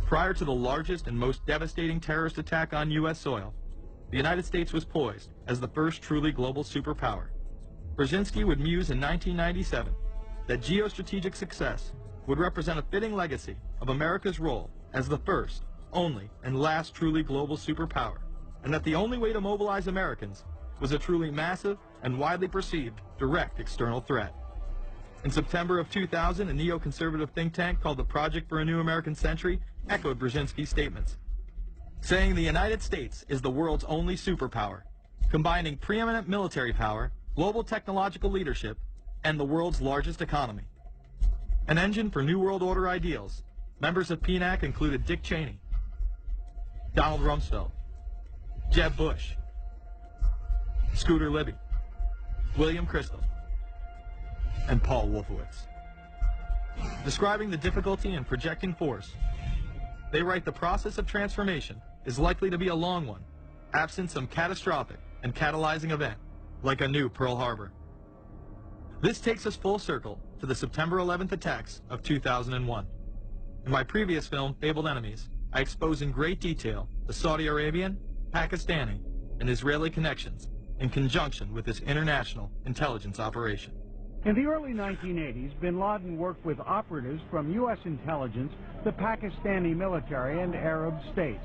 Speaker 2: Prior to the largest and most devastating terrorist attack on U.S. soil, the United States was poised as the first truly global superpower. Brzezinski would muse in 1997 that geostrategic success would represent a fitting legacy of America's role as the first, only, and last truly global superpower, and that the only way to mobilize Americans was a truly massive and widely perceived direct external threat. In September of 2000, a neoconservative think tank called the Project for a New American Century echoed Brzezinski's statements, saying the United States is the world's only superpower, combining preeminent military power, global technological leadership, and the world's largest economy. An engine for New World Order ideals, members of PNAC included Dick Cheney, Donald Rumsfeld, Jeb Bush, Scooter Libby, William Crystal, and Paul Wolfowitz. Describing the difficulty in projecting force, they write the process of transformation is likely to be a long one, absent some catastrophic and catalyzing event, like a new Pearl Harbor. This takes us full circle to the September 11th attacks of 2001. In my previous film, Fabled Enemies, I expose in great detail the Saudi Arabian, Pakistani, and Israeli connections in conjunction with this international intelligence operation.
Speaker 5: In the early 1980s, bin Laden worked with operatives from U.S. intelligence, the Pakistani military, and Arab states.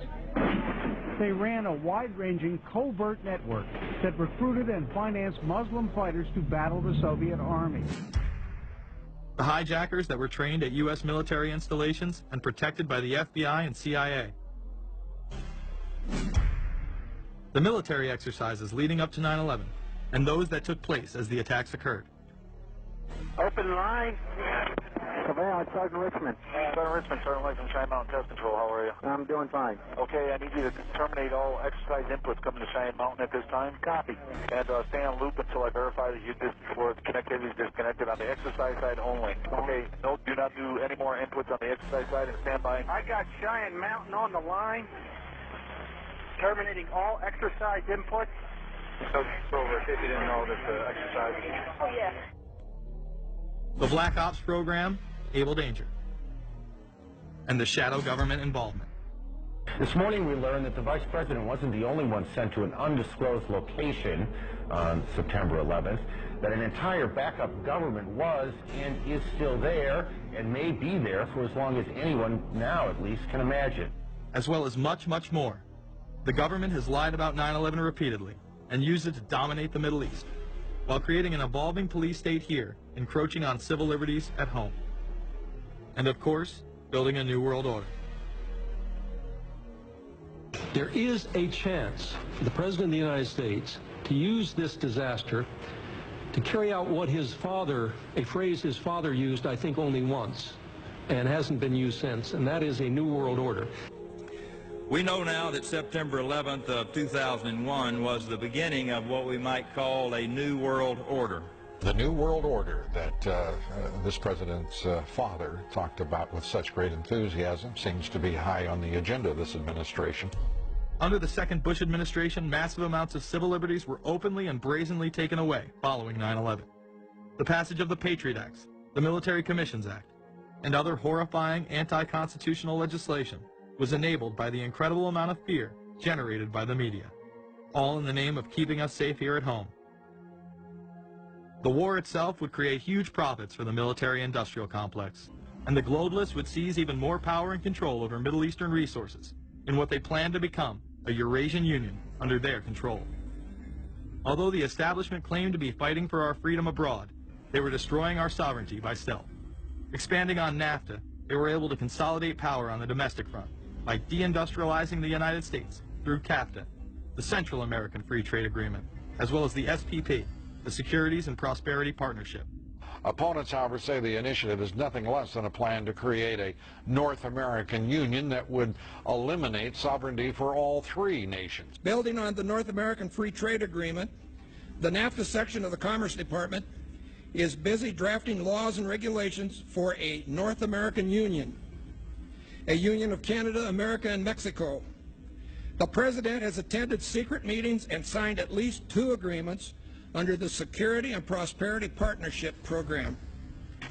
Speaker 5: They ran a wide-ranging covert network that recruited and financed Muslim fighters to battle the Soviet army.
Speaker 2: The hijackers that were trained at U.S. military installations and protected by the FBI and CIA. The military exercises leading up to 9/11, and those that took place as the attacks occurred.
Speaker 7: Open line.
Speaker 10: Surveillance, Sergeant Richmond.
Speaker 7: Sergeant White from Cheyenne Mountain Test Control. How are you?
Speaker 10: I'm doing fine.
Speaker 7: Okay, I need you to terminate all exercise inputs coming to Cheyenne Mountain at this time.
Speaker 10: Copy.
Speaker 7: And stay on loop until I verify that the connectivity is disconnected on the exercise side only. Okay, no, do not do any more inputs on the exercise side and stand by.
Speaker 10: I got Cheyenne Mountain on the line. Terminating all exercise inputs.
Speaker 7: So over, if you didn't know that exercise.
Speaker 10: Oh, yeah.
Speaker 2: The Black Ops program, Able Danger, and the shadow government involvement.
Speaker 12: This morning we learned that the Vice President wasn't the only one sent to an undisclosed location on September 11th, that an entire backup government was and is still there and may be there for as long as anyone now at least can imagine.
Speaker 2: As well as much, much more. The government has lied about 9/11 repeatedly and used it to dominate the Middle East, while creating an evolving police state here, encroaching on civil liberties at home. And of course, building a new world order.
Speaker 13: There is a chance for the President of the United States to use this disaster to carry out what his father, a phrase his father used, I think, only once, and hasn't been used since, and that is a new world order.
Speaker 14: We know now that September 11th of 2001 was the beginning of what we might call a new world order.
Speaker 4: The New World Order that this president's father talked about with such great enthusiasm seems to be high on the agenda of this administration.
Speaker 2: Under the second Bush administration, massive amounts of civil liberties were openly and brazenly taken away following 9/11. The passage of the Patriot Acts, the Military Commissions Act, and other horrifying anti-constitutional legislation was enabled by the incredible amount of fear generated by the media, all in the name of keeping us safe here at home. The war itself would create huge profits for the military-industrial complex, and the globalists would seize even more power and control over Middle Eastern resources in what they planned to become a Eurasian Union under their control. Although the establishment claimed to be fighting for our freedom abroad, they were destroying our sovereignty by stealth. Expanding on NAFTA, they were able to consolidate power on the domestic front by deindustrializing the United States through CAFTA, the Central American Free Trade Agreement, as well as the SPP, the Securities and Prosperity Partnership.
Speaker 4: Opponents, however, say the initiative is nothing less than a plan to create a North American Union that would eliminate sovereignty for all three nations.
Speaker 15: Building on the North American Free Trade Agreement, the NAFTA section of the Commerce Department is busy drafting laws and regulations for a North American Union, a union of Canada, America, and Mexico. The President has attended secret meetings and signed at least 2 agreements under the Security and Prosperity Partnership Program.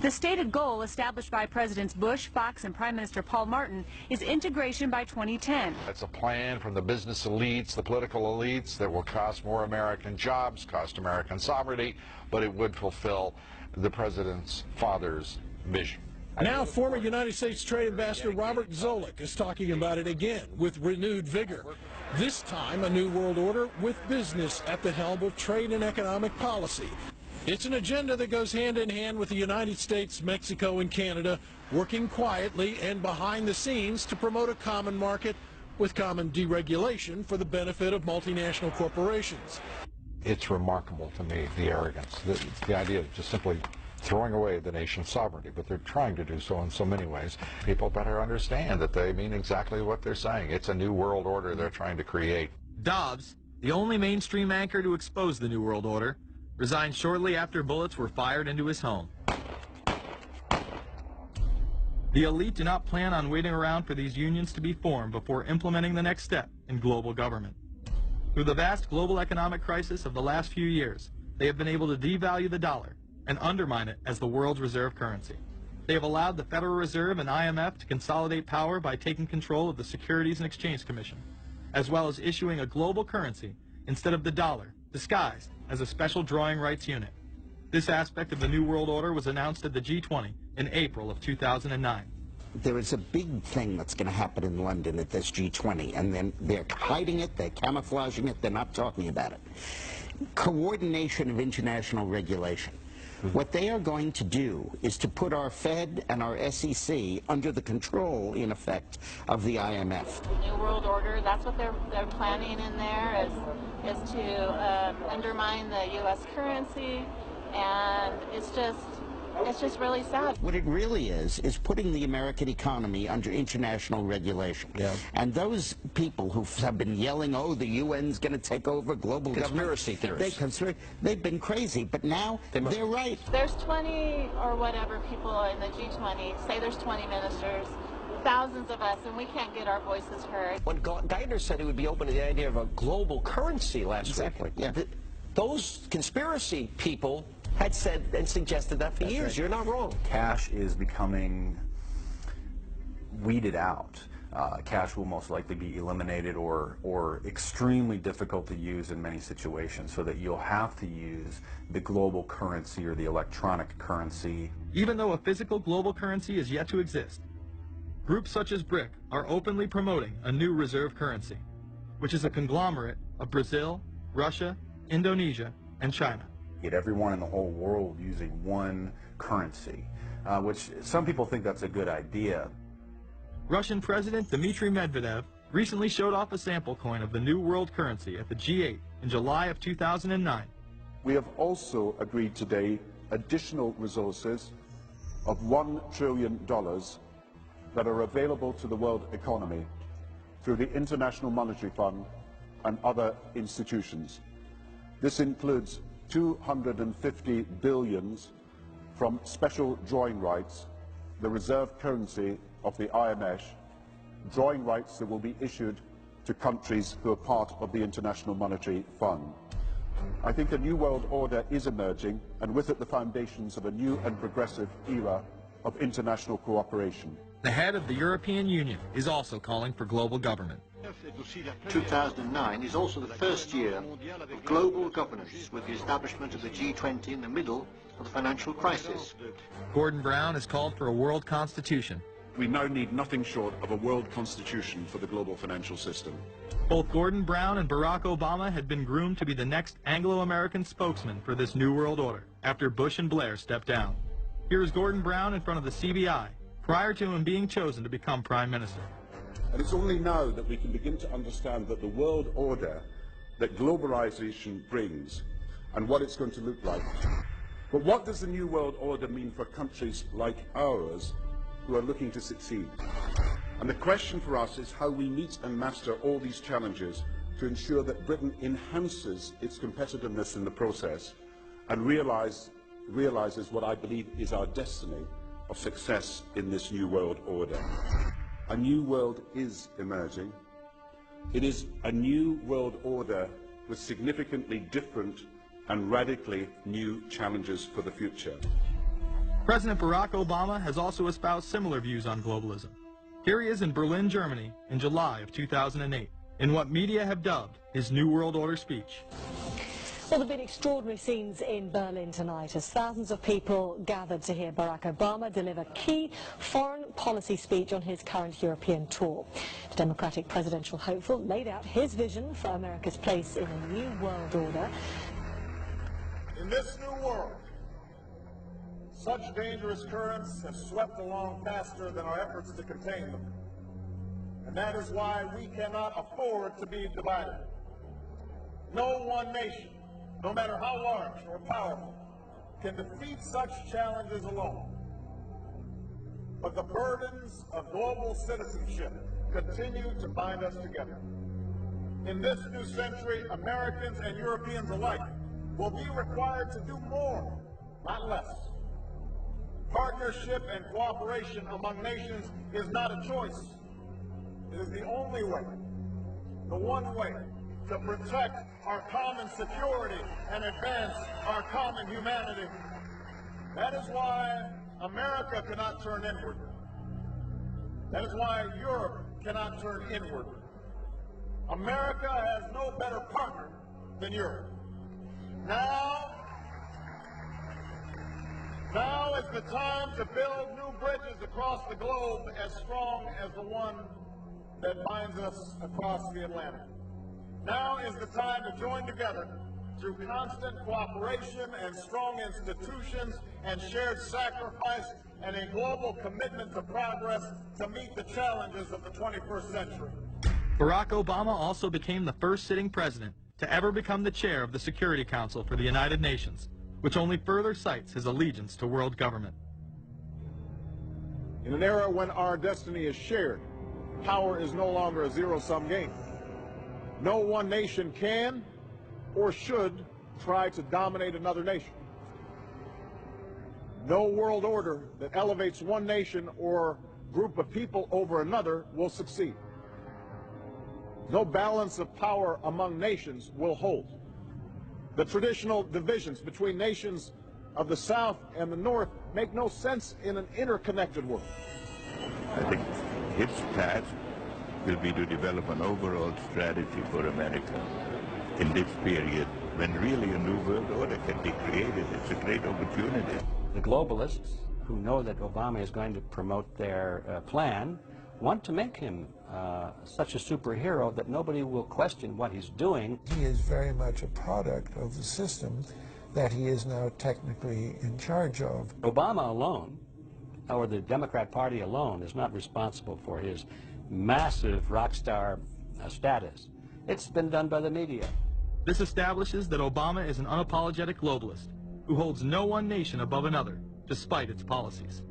Speaker 16: The stated goal established by Presidents Bush, Fox, and Prime Minister Paul Martin is integration by 2010.
Speaker 4: It's a plan from the business elites, the political elites, that will cost more American jobs, cost American sovereignty, but it would fulfill the President's father's vision.
Speaker 17: Now, former United States Trade Ambassador Robert Zoellick is talking about it again with renewed vigor. This time, a new world order with business at the helm of trade and economic policy. It's an agenda that goes hand in hand with the United States, Mexico, and Canada working quietly and behind the scenes to promote a common market with common deregulation for the benefit of multinational corporations.
Speaker 4: It's remarkable to me, the arrogance, the idea of just simply throwing away the nation's sovereignty, but they're trying to do so in so many ways. People better understand that they mean exactly what they're saying. It's a new world order they're trying to create.
Speaker 2: Dobbs, the only mainstream anchor to expose the New World Order, resigned shortly after bullets were fired into his home. The elite do not plan on waiting around for these unions to be formed before implementing the next step in global government. Through the vast global economic crisis of the last few years, they have been able to devalue the dollar and undermine it as the world's reserve currency. They have allowed the Federal Reserve and IMF to consolidate power by taking control of the Securities and Exchange Commission, as well as issuing a global currency instead of the dollar, disguised as a special drawing rights unit. This aspect of the New World Order was announced at the G20 in April of 2009.
Speaker 3: There is a big thing that's going to happen in London at this G20, and then they're hiding it, they're camouflaging it, they're not talking about it. Coordination of international regulation. What they are going to do is to put our Fed and our SEC under the control, in effect, of the IMF.
Speaker 9: The New World Order, that's what they're planning in there, is to undermine the U.S. currency, and it's just really sad.
Speaker 3: What it really is putting the American economy under international regulation. Yeah. And those people who have been yelling, oh, the UN's going to take over global
Speaker 11: conspiracy theorists.
Speaker 3: They've been crazy, but now they're right.
Speaker 9: There's 20 or whatever people in the G20, say there's 20 ministers, thousands of us, and we can't get our voices heard.
Speaker 11: When Geithner said he would be open to the idea of a global currency last week,
Speaker 3: yeah.
Speaker 11: Those conspiracy people had said and suggested that for years. Right. You're not wrong.
Speaker 18: Cash is becoming weeded out. Cash will most likely be eliminated or extremely difficult to use in many situations, so that you'll have to use the global currency or the electronic currency.
Speaker 2: Even though a physical global currency is yet to exist, groups such as BRIC are openly promoting a new reserve currency, which is a conglomerate of Brazil, Russia, Indonesia, and China.
Speaker 18: Get everyone in the whole world using one currency, which some people think that's a good idea.
Speaker 2: Russian President Dmitry Medvedev recently showed off a sample coin of the new world currency at the G8 in July of 2009.
Speaker 30: We have also agreed today additional resources of $1 trillion that are available to the world economy through the International Monetary Fund and other institutions. This includes 250 billion from special drawing rights, the reserve currency of the IMF, drawing rights that will be issued to countries who are part of the International Monetary Fund. I think a new world order is emerging, and with it the foundations of a new and progressive era of international cooperation.
Speaker 2: The head of the European Union is also calling for global government.
Speaker 19: 2009 is also the first year of global governance, with the establishment of the G20 in the middle of the financial crisis.
Speaker 2: Gordon Brown has called for a world constitution.
Speaker 30: We now need nothing short of a world constitution for the global financial system.
Speaker 2: Both Gordon Brown and Barack Obama had been groomed to be the next Anglo-American spokesman for this new world order after Bush and Blair stepped down. Here is Gordon Brown in front of the CBI prior to him being chosen to become Prime Minister.
Speaker 30: And it's only now that we can begin to understand that the world order that globalization brings and what it's going to look like. But what does the new world order mean for countries like ours who are looking to succeed? And the question for us is how we meet and master all these challenges to ensure that Britain enhances its competitiveness in the process and realizes what I believe is our destiny of success in this new world order. A new world is emerging. It is a new world order with significantly different and radically new challenges for the future.
Speaker 2: President Barack Obama has also espoused similar views on globalism. Here he is in Berlin, Germany, in July of 2008, in what media have dubbed his New World Order speech.
Speaker 21: Well, there have been extraordinary scenes in Berlin tonight as thousands of people gathered to hear Barack Obama deliver key foreign policy speech on his current European tour. The Democratic presidential hopeful laid out his vision for America's place in a new world order.
Speaker 22: In this new world, such dangerous currents have swept along faster than our efforts to contain them. And that is why we cannot afford to be divided. No one nation, no matter how large or powerful, can defeat such challenges alone. But the burdens of global citizenship continue to bind us together. In this new century, Americans and Europeans alike will be required to do more, not less. Partnership and cooperation among nations is not a choice. It is the only way, the one way, to protect our common security and advance our common humanity. That is why America cannot turn inward. That is why Europe cannot turn inward. America has no better partner than Europe. Now is the time to build new bridges across the globe as strong as the one that binds us across the Atlantic. Now is the time to join together through constant cooperation and strong institutions and shared sacrifice and a global commitment to progress to meet the challenges of the 21st century.
Speaker 2: Barack Obama also became the first sitting president to ever become the chair of the Security Council for the United Nations, which only further cites his allegiance to world government.
Speaker 22: In an era when our destiny is shared, power is no longer a zero-sum game. No one nation can or should try to dominate another nation. No world order that elevates one nation or group of people over another will succeed. No balance of power among nations will hold. The traditional divisions between nations of the South and the North make no sense in an interconnected world.
Speaker 1: I think his task will be to develop an overall strategy for America in this period when really a new world order can be created. It's a great opportunity.
Speaker 6: The globalists, who know that Obama is going to promote their plan, want to make him such a superhero that nobody will question what he's doing.
Speaker 20: He is very much a product of the system that he is now technically in charge of.
Speaker 6: Obama alone, or the Democrat Party alone, is not responsible for his massive rock star status. It's been done by the media.
Speaker 2: This establishes that Obama is an unapologetic globalist who holds no one nation above another, despite its policies.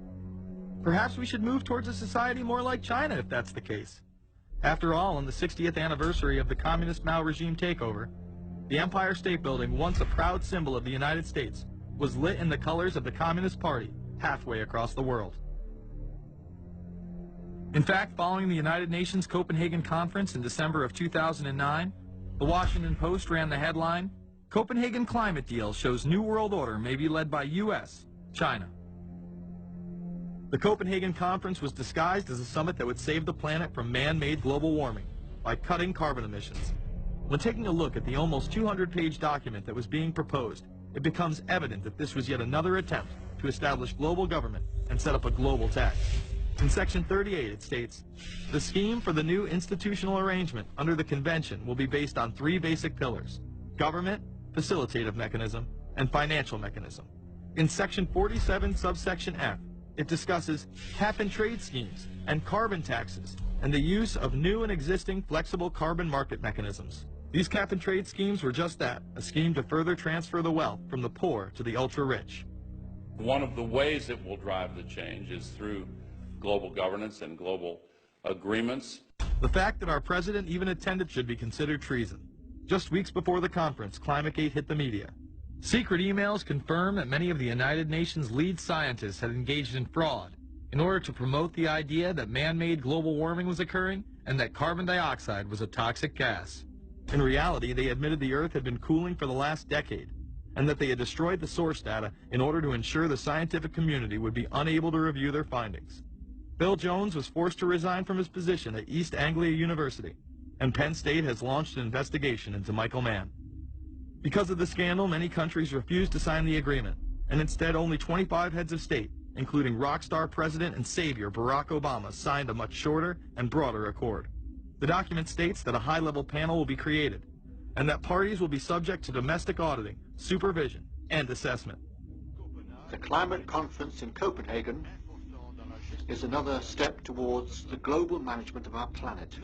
Speaker 2: Perhaps we should move towards a society more like China if that's the case. After all, on the 60th anniversary of the communist Mao regime takeover, the Empire State Building, once a proud symbol of the United States, was lit in the colors of the Communist Party halfway across the world. In fact, following the United Nations Copenhagen Conference in December of 2009, the Washington Post ran the headline, "Copenhagen Climate Deal Shows New World Order May Be Led by U.S., China." The Copenhagen Conference was disguised as a summit that would save the planet from man-made global warming by cutting carbon emissions. When taking a look at the almost 200-page document that was being proposed, it becomes evident that this was yet another attempt to establish global government and set up a global tax. In Section 38, it states, "The scheme for the new institutional arrangement under the Convention will be based on three basic pillars: government, facilitative mechanism, and financial mechanism." In Section 47, subsection F, it discusses cap-and-trade schemes and carbon taxes and the use of new and existing flexible carbon market mechanisms. These cap-and-trade schemes were just that, a scheme to further transfer the wealth from the poor to the ultra-rich.
Speaker 23: One of the ways it will drive the change is through global governance and global agreements.
Speaker 2: The fact that our president even attended should be considered treason. Just weeks before the conference, ClimateGate hit the media. Secret emails confirm that many of the United Nations lead scientists had engaged in fraud in order to promote the idea that man-made global warming was occurring and that carbon dioxide was a toxic gas. In reality, they admitted the Earth had been cooling for the last decade and that they had destroyed the source data in order to ensure the scientific community would be unable to review their findings. Bill Jones was forced to resign from his position at East Anglia University, and Penn State has launched an investigation into Michael Mann. Because of the scandal, many countries refused to sign the agreement, and instead only 25 heads of state, including rock star President and Savior Barack Obama, signed a much shorter and broader accord. The document states that a high-level panel will be created, and that parties will be subject to domestic auditing, supervision, and assessment.
Speaker 19: The climate conference in Copenhagen is another step towards the global management of our planet.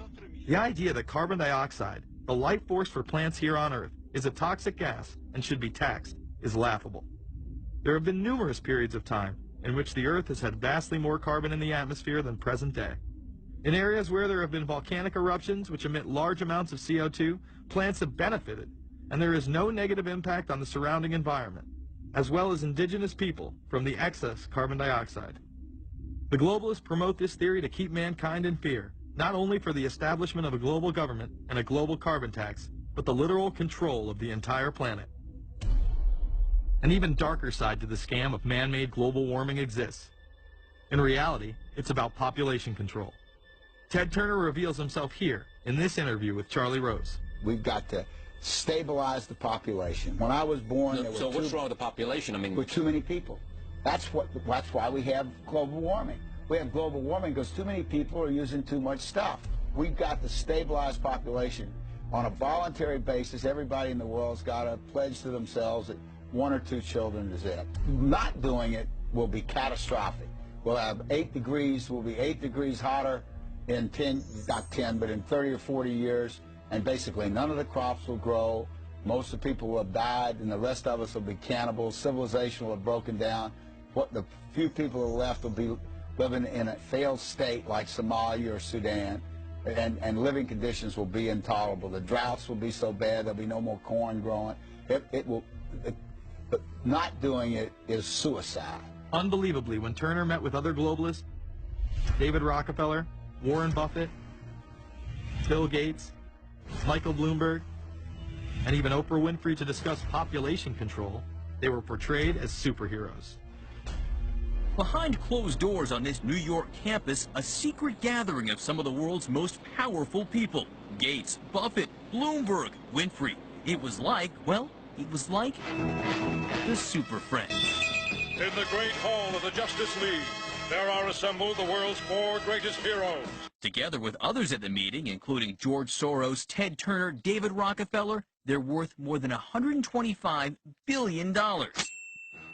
Speaker 2: The idea that carbon dioxide, the life force for plants here on Earth, is a toxic gas and should be taxed is laughable. There have been numerous periods of time in which the Earth has had vastly more carbon in the atmosphere than present day. In areas where there have been volcanic eruptions which emit large amounts of CO2, plants have benefited, and there is no negative impact on the surrounding environment, as well as indigenous people, from the excess carbon dioxide. The globalists promote this theory to keep mankind in fear, not only for the establishment of a global government and a global carbon tax, but the literal control of the entire planet. An even darker side to the scam of man-made global warming exists. In reality, it's about population control. Ted Turner reveals himself here in this interview with Charlie Rose.
Speaker 3: We've got to stabilize the population. When I was born, there were
Speaker 11: what's wrong with the population? I mean,
Speaker 3: were too many people.
Speaker 5: That's why we have global warming. We have global warming because too many people are using too much stuff. We've got to stabilize population on a voluntary basis. Everybody in the world's got to pledge to themselves that 1 or 2 children is it. Not doing it will be catastrophic. We'll have 8 degrees, we'll be 8 degrees hotter in 30 or 40 years, and basically none of the crops will grow. Most of the people will have died, and the rest of us will be cannibals. Civilization will have broken down. What the few people who are left will be living in a failed state like Somalia or Sudan, and living conditions will be intolerable. The droughts will be so bad there'll be no more corn growing. But not doing it is suicide.
Speaker 2: Unbelievably, when Turner met with other globalists, David Rockefeller, Warren Buffett, Bill Gates, Michael Bloomberg, and even Oprah Winfrey to discuss population control, they were portrayed as superheroes.
Speaker 7: Behind closed doors on this New York campus, a secret gathering of some of the world's most powerful people. Gates, Buffett, Bloomberg, Winfrey. It was like, well, it was like the Super Friends.
Speaker 22: In the great hall of the Justice League, there are assembled the world's 4 greatest heroes.
Speaker 7: Together with others at the meeting, including George Soros, Ted Turner, David Rockefeller, they're worth more than $125 billion.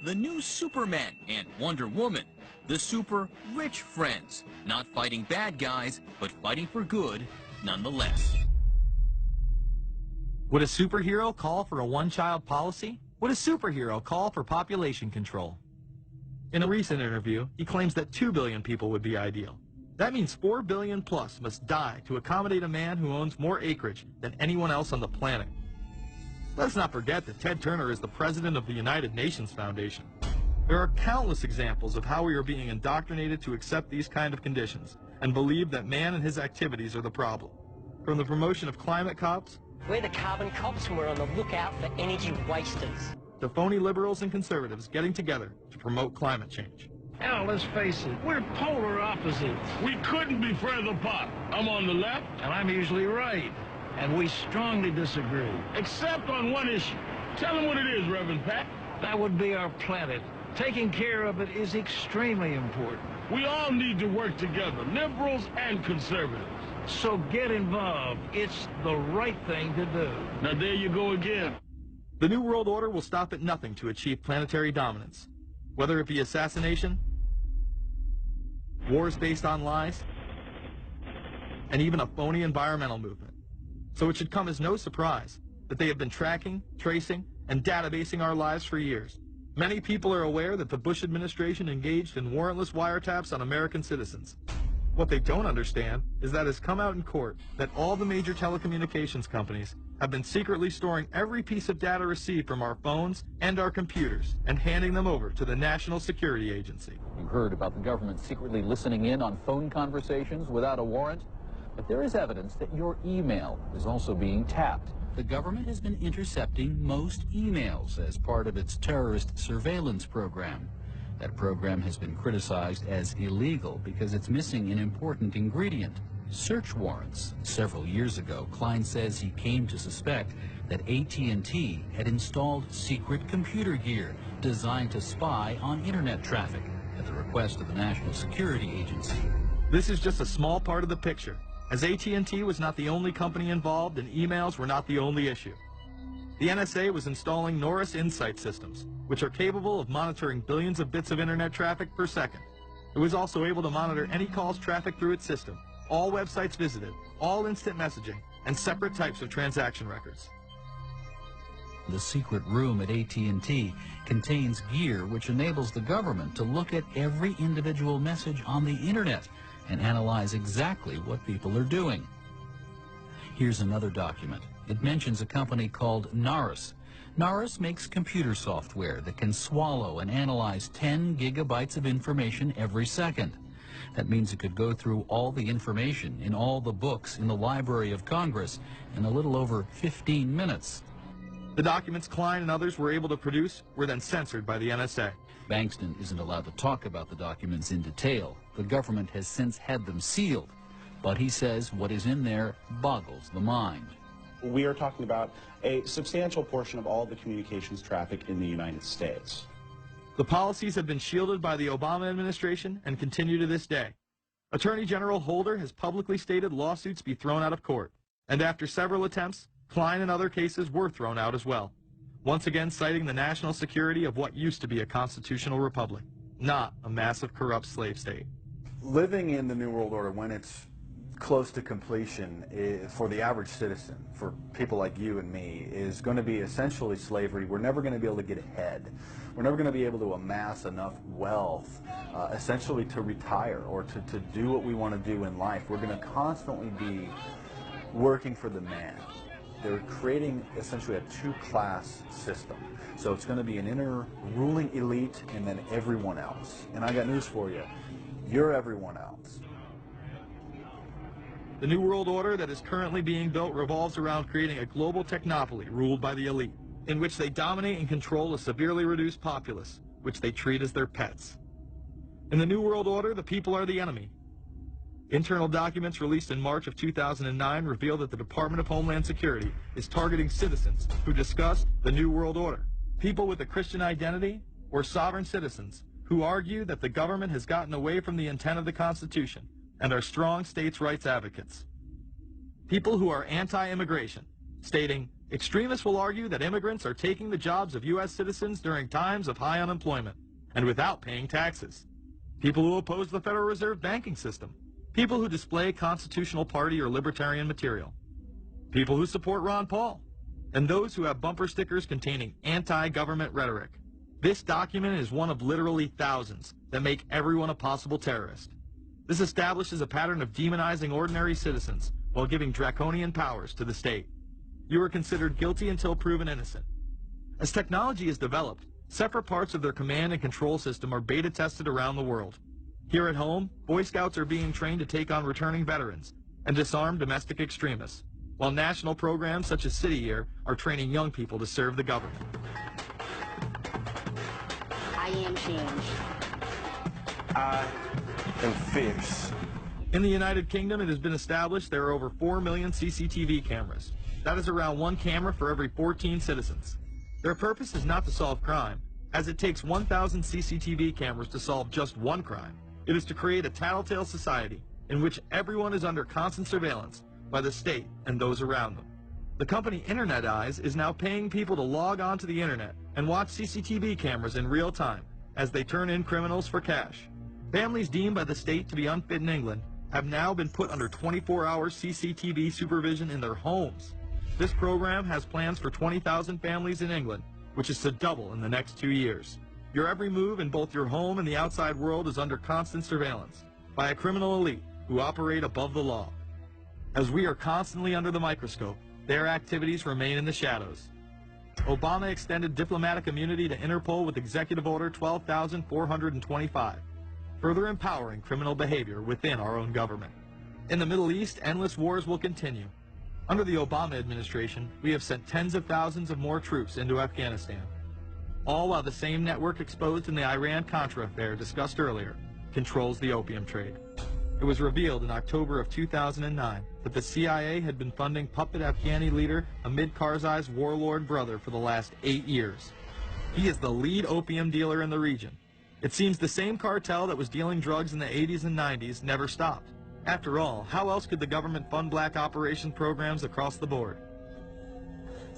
Speaker 7: The new Superman and Wonder Woman, the super rich friends, not fighting bad guys, but fighting for good nonetheless.
Speaker 2: Would a superhero call for a one-child policy? Would a superhero call for population control? In a recent interview, he claims that 2 billion people would be ideal. That means 4 billion plus must die to accommodate a man who owns more acreage than anyone else on the planet. Let's not forget that Ted Turner is the president of the United Nations Foundation. There are countless examples of how we are being indoctrinated to accept these kind of conditions and believe that man and his activities are the problem. From the promotion of climate cops,
Speaker 8: we're the carbon cops and we're on the lookout for energy wasters,
Speaker 2: to phony liberals and conservatives getting together to promote climate change.
Speaker 10: Hell, let's face it, we're polar opposites. We couldn't be further apart. I'm on the left, and I'm usually right. And we strongly disagree. Except on one issue. Tell them what it is, Reverend Pat. That would be our planet. Taking care of it is extremely important. We all need to work together, liberals and conservatives. So get involved. It's the right thing to do. Now there you go again.
Speaker 2: The New World Order will stop at nothing to achieve planetary dominance. Whether it be assassination, wars based on lies, and even a phony environmental movement. So it should come as no surprise that they have been tracking, tracing, and databasing our lives for years. Many people are aware that the Bush administration engaged in warrantless wiretaps on American citizens. What they don't understand is that it's come out in court that all the major telecommunications companies have been secretly storing every piece of data received from our phones and our computers and handing them over to the National Security Agency.
Speaker 24: You heard about the government secretly listening in on phone conversations without a warrant, but there is evidence that your email is also being tapped.
Speaker 7: The government has been intercepting most emails as part of its terrorist surveillance program. That program has been criticized as illegal because it's missing an important ingredient: search warrants. Several years ago, Klein says he came to suspect that AT&T had installed secret computer gear designed to spy on internet traffic at the request of the National Security Agency.
Speaker 2: This is just a small part of the picture, as AT&T was not the only company involved and emails were not the only issue. The NSA was installing Norris Insight systems, which are capable of monitoring billions of bits of internet traffic per second. It was also able to monitor any calls traffic through its system, all websites visited, all instant messaging, and separate types of transaction records.
Speaker 7: The secret room at AT&T contains gear which enables the government to look at every individual message on the internet and analyze exactly what people are doing. Here's another document. It mentions a company called Norris. Norris makes computer software that can swallow and analyze 10 gigabytes of information every second. That means it could go through all the information in all the books in the Library of Congress in a little over 15 minutes.
Speaker 2: The documents Klein and others were able to produce were then censored by the NSA.
Speaker 7: Bankston isn't allowed to talk about the documents in detail. The government has since had them sealed, but he says what is in there boggles the mind.
Speaker 25: We are talking about a substantial portion of all the communications traffic in the United States.
Speaker 2: The policies have been shielded by the Obama administration and continue to this day. Attorney General Holder has publicly stated lawsuits be thrown out of court, and after several attempts, Klein and other cases were thrown out as well, once again citing the national security of what used to be a constitutional republic, not a massive corrupt slave state.
Speaker 18: Living in the New World Order, when it's close to completion, for the average citizen, for people like you and me, is going to be essentially slavery. We're never going to be able to get ahead. We're never going to be able to amass enough wealth, essentially to retire or to do what we want to do in life. We're going to constantly be working for the man. They're creating essentially a two-class system. So it's going to be an inner ruling elite and then everyone else. And I got news for you. You're everyone else.
Speaker 2: The New World Order that is currently being built revolves around creating a global technopoly ruled by the elite, in which they dominate and control a severely reduced populace, which they treat as their pets. In the New World Order, the people are the enemy. Internal documents released in March of 2009 reveal that the Department of Homeland Security is targeting citizens who discuss the New World Order, people with a Christian identity, or sovereign citizens who argue that the government has gotten away from the intent of the Constitution and are strong states' rights advocates. People who are anti-immigration, stating, extremists will argue that immigrants are taking the jobs of U.S. citizens during times of high unemployment and without paying taxes. People who oppose the Federal Reserve banking system. People who display constitutional party or libertarian material. People who support Ron Paul. And those who have bumper stickers containing anti-government rhetoric. This document is one of literally thousands that make everyone a possible terrorist. This establishes a pattern of demonizing ordinary citizens while giving draconian powers to the state. You are considered guilty until proven innocent. As technology is developed, separate parts of their command and control system are beta tested around the world. Here at home, Boy Scouts are being trained to take on returning veterans and disarm domestic extremists, while national programs such as City Year are training young people to serve the government.
Speaker 12: I am change.
Speaker 13: I am fierce.
Speaker 2: In the United Kingdom, it has been established there are over 4 million CCTV cameras. That is around 1 camera for every 14 citizens. Their purpose is not to solve crime, as it takes 1,000 CCTV cameras to solve just one crime. It is to create a tattletale society in which everyone is under constant surveillance by the state and those around them. The company Internet Eyes is now paying people to log onto the internet and watch CCTV cameras in real time as they turn in criminals for cash. Families deemed by the state to be unfit in England have now been put under 24-hour CCTV supervision in their homes. This program has plans for 20,000 families in England, which is to double in the next 2 years. Your every move in both your home and the outside world is under constant surveillance by a criminal elite who operate above the law. As we are constantly under the microscope, their activities remain in the shadows. Obama extended diplomatic immunity to Interpol with Executive Order 12,425, further empowering criminal behavior within our own government. In the Middle East, endless wars will continue. Under the Obama administration, we have sent tens of thousands of more troops into Afghanistan, all while the same network exposed in the Iran-Contra affair discussed earlier controls the opium trade. It was revealed in October of 2009 that the CIA had been funding puppet Afghani leader Hamid Karzai's warlord brother for the last 8 years. He is the lead opium dealer in the region. It seems the same cartel that was dealing drugs in the 80s and 90s never stopped. After all, how else could the government fund black operation programs across the board?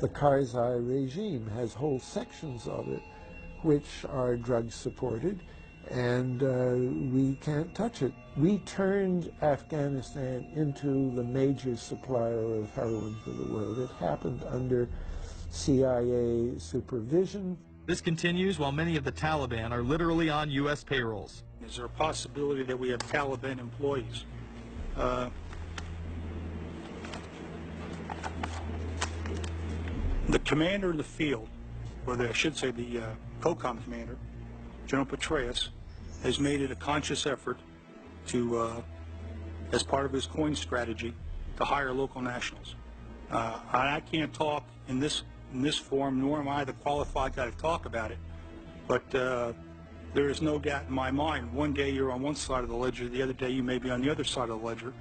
Speaker 20: The Karzai regime has whole sections of it which are drug supported, and we can't touch it. We turned Afghanistan into the major supplier of heroin for the world. It happened under CIA supervision.
Speaker 2: This continues while many of the Taliban are literally on U.S. payrolls.
Speaker 14: Is there a possibility that we have Taliban employees? The commander in the field, or I should say the COCOM commander, General Petraeus, has made it a conscious effort to, as part of his coin strategy, to hire local nationals. I can't talk in this forum, nor am I the qualified guy to talk about it, but there is no doubt in my mind. One day you're on one side of the ledger, the other day you may be on the other side of the ledger.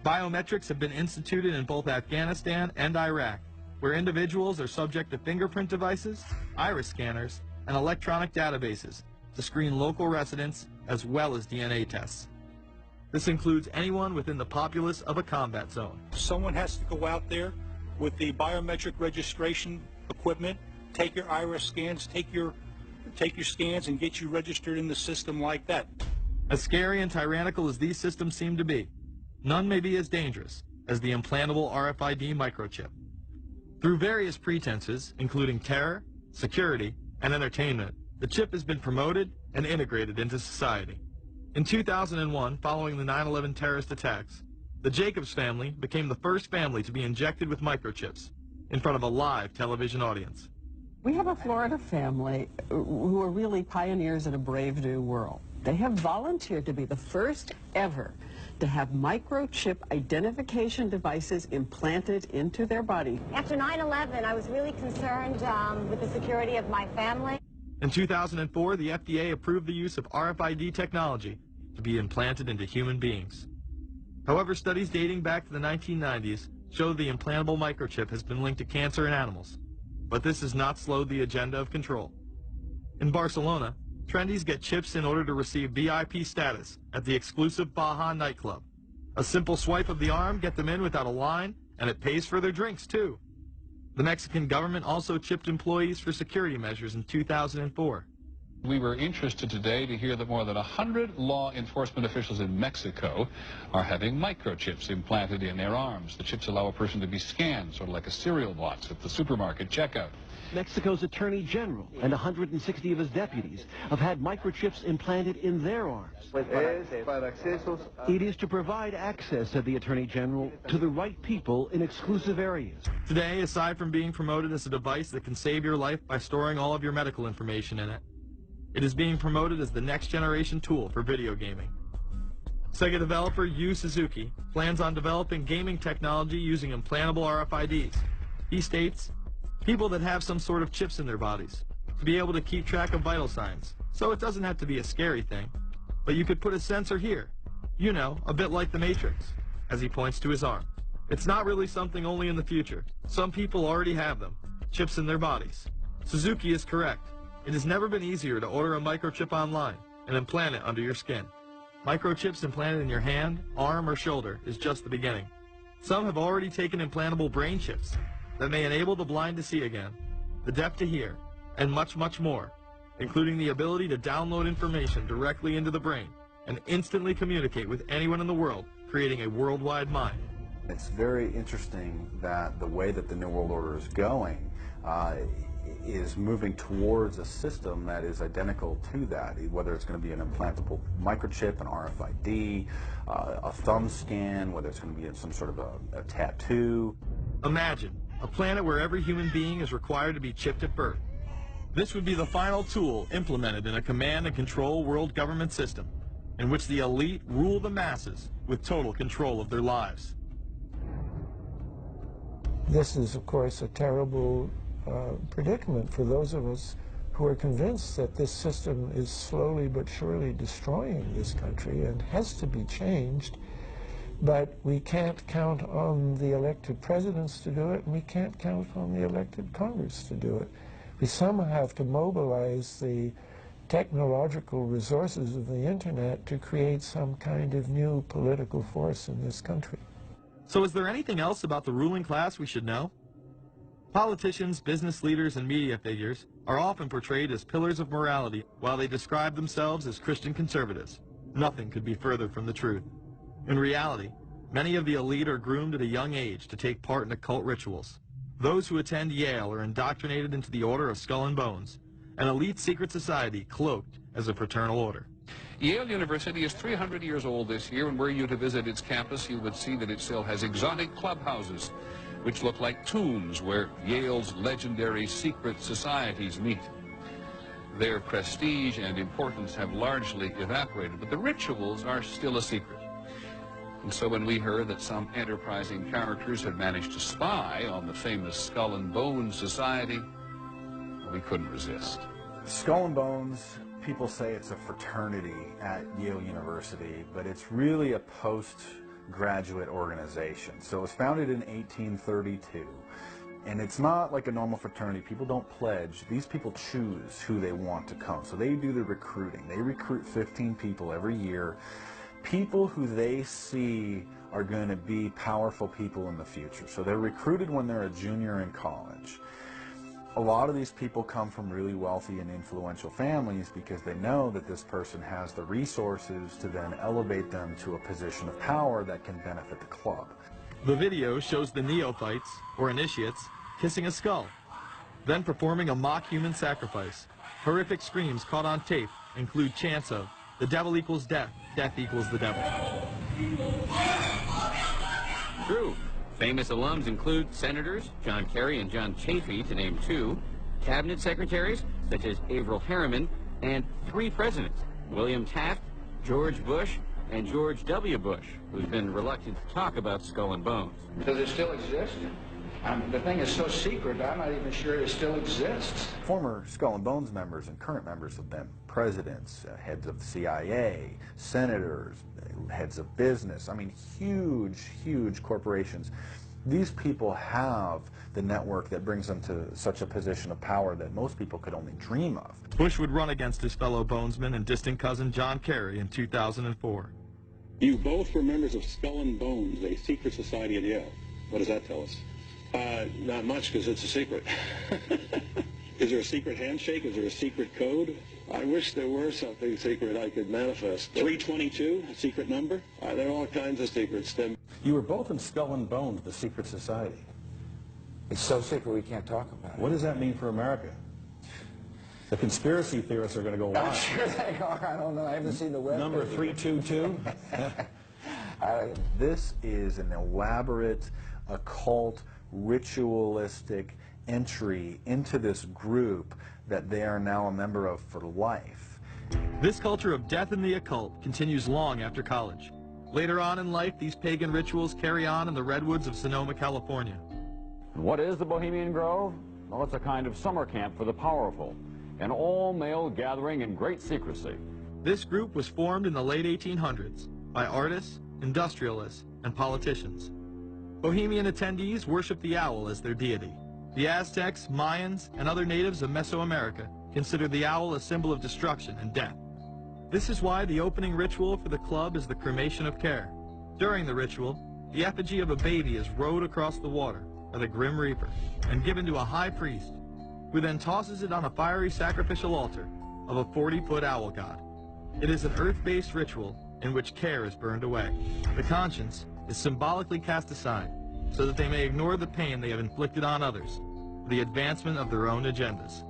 Speaker 2: Biometrics have been instituted in both Afghanistan and Iraq, where individuals are subject to fingerprint devices, iris scanners, and electronic databases, to screen local residents as well as DNA tests. This includes anyone within the populace of a combat zone.
Speaker 14: Someone has to go out there with the biometric registration equipment, take your iris scans, take your scans and get you registered in the system like that.
Speaker 2: As scary and tyrannical as these systems seem to be, none may be as dangerous as the implantable RFID microchip. Through various pretenses, including terror, security, and entertainment, the chip has been promoted and integrated into society. In 2001, following the 9/11 terrorist attacks, the Jacobs family became the first family to be injected with microchips in front of a live television audience.
Speaker 4: We have a Florida family who are really pioneers in a brave new world. They have volunteered to be the first ever to have microchip identification devices implanted into their body.
Speaker 12: After 9/11, I was really concerned with the security of my family.
Speaker 2: In 2004, the FDA approved the use of RFID technology to be implanted into human beings. However, studies dating back to the 1990s show the implantable microchip has been linked to cancer in animals, but this has not slowed the agenda of control. In Barcelona, trendies get chips in order to receive VIP status at the exclusive Baja nightclub. A simple swipe of the arm gets them in without a line, and it pays for their drinks, too. The Mexican government also chipped employees for security measures in 2004.
Speaker 24: We were interested today to hear that more than 100 law enforcement officials in Mexico are having microchips implanted in their arms. The chips allow a person to be scanned, sort of like a cereal box at the supermarket checkout.
Speaker 9: Mexico's Attorney General and 160 of his deputies have had microchips implanted in their arms. It is to provide access, said the Attorney General, to the right people in exclusive areas.
Speaker 2: Today, aside from being promoted as a device that can save your life by storing all of your medical information in it, it is being promoted as the next generation tool for video gaming. Sega developer Yu Suzuki plans on developing gaming technology using implantable RFIDs. He states, people that have some sort of chips in their bodies, to be able to keep track of vital signs. So it doesn't have to be a scary thing, but you could put a sensor here, you know, a bit like the Matrix, as he points to his arm. It's not really something only in the future. Some people already have them, chips in their bodies. Suzuki is correct. It has never been easier to order a microchip online and implant it under your skin. Microchips implanted in your hand, arm, or shoulder is just the beginning. Some have already taken implantable brain chips that may enable the blind to see again, the deaf to hear, and much, much more, including the ability to download information directly into the brain and instantly communicate with anyone in the world, creating a worldwide mind.
Speaker 18: It's very interesting that the way that the New World Order is going is moving towards a system that is identical to that, whether it's going to be an implantable microchip, an RFID, a thumb scan, whether it's going to be some sort of a tattoo.
Speaker 2: Imagine a planet where every human being is required to be chipped at birth. This would be the final tool implemented in a command and control world government system in which the elite rule the masses with total control of their lives.
Speaker 20: This is, of course, a terrible predicament for those of us who are convinced that this system is slowly but surely destroying this country and has to be changed. But we can't count on the elected presidents to do it, and we can't count on the elected Congress to do it. We somehow have to mobilize the technological resources of the internet to create some kind of new political force in this country.
Speaker 2: So is there anything else about the ruling class we should know? Politicians, business leaders, and media figures are often portrayed as pillars of morality while they describe themselves as Christian conservatives. Nothing could be further from the truth. In reality, many of the elite are groomed at a young age to take part in occult rituals. Those who attend Yale are indoctrinated into the Order of Skull and Bones, an elite secret society cloaked as a fraternal order.
Speaker 24: Yale University is 300 years old this year, and were you to visit its campus, you would see that it still has exotic clubhouses, which look like tombs where Yale's legendary secret societies meet. Their prestige and importance have largely evaporated, but the rituals are still a secret. And so when we heard that some enterprising characters had managed to spy on the famous Skull and Bones Society, we couldn't resist.
Speaker 18: Skull and Bones, people say it's a fraternity at Yale University, but it's really a postgraduate organization. So it was founded in 1832, And it's not like a normal fraternity. People don't pledge. These people choose who they want to come. So they do the recruiting. They recruit 15 people every year, people who they see are going to be powerful people in the future. So they're recruited when they're a junior in college. A lot of these people come from really wealthy and influential families because they know that this person has the resources to then elevate them to a position of power that can benefit the club.
Speaker 2: The video shows the neophytes, or initiates, kissing a skull, then performing a mock human sacrifice. Horrific screams caught on tape include chants of, "The devil equals death, death equals the devil."
Speaker 15: True. Famous alums include Senators John Kerry and John Chafee, to name two, cabinet secretaries such as Averell Harriman, and 3 presidents, William Taft, George Bush, and George W. Bush, who's been reluctant to talk about Skull and Bones.
Speaker 16: Does it still exist? The thing is so secret, I'm not even sure it still exists.
Speaker 18: Former Skull and Bones members and current members have been presidents, heads of the CIA, senators, heads of business. I mean, huge, huge corporations. These people have the network that brings them to such a position of power that most people could only dream of.
Speaker 2: Bush would run against his fellow bonesman and distant cousin John Kerry in 2004.
Speaker 17: You both were members of Skull and Bones, a secret society at Yale. What does that tell us? Not much, because it's a secret. Is there a secret handshake? Is there a secret code? I wish there were something secret I could manifest. 322, a secret number? There are all kinds of secrets.
Speaker 6: You were both in Skull and Bones, the secret society.
Speaker 5: It's so secret we can't talk about it.
Speaker 6: What does that mean for America? The conspiracy theorists are going to go wild.
Speaker 5: I'm sure they are. I don't know. I haven't seen the web.
Speaker 6: Number 322?
Speaker 18: This is an elaborate, occult, ritualistic entry into this group that they are now a member of for life.
Speaker 2: This culture of death and the occult continues long after college. Later on in life, these pagan rituals carry on in the redwoods of Sonoma, California.
Speaker 21: What is the Bohemian Grove? Well, it's a kind of summer camp for the powerful, an all-male gathering in great secrecy.
Speaker 2: This group was formed in the late 1800s by artists, industrialists, and politicians. Bohemian attendees worship the owl as their deity. The Aztecs, Mayans, and other natives of Mesoamerica considered the owl a symbol of destruction and death. This is why the opening ritual for the club is the cremation of care. During the ritual, the effigy of a baby is rowed across the water by the Grim Reaper and given to a high priest, who then tosses it on a fiery sacrificial altar of a 40-foot owl god. It is an earth-based ritual in which care is burned away. The conscience is symbolically cast aside so that they may ignore the pain they have inflicted on others for the advancement of their own agendas.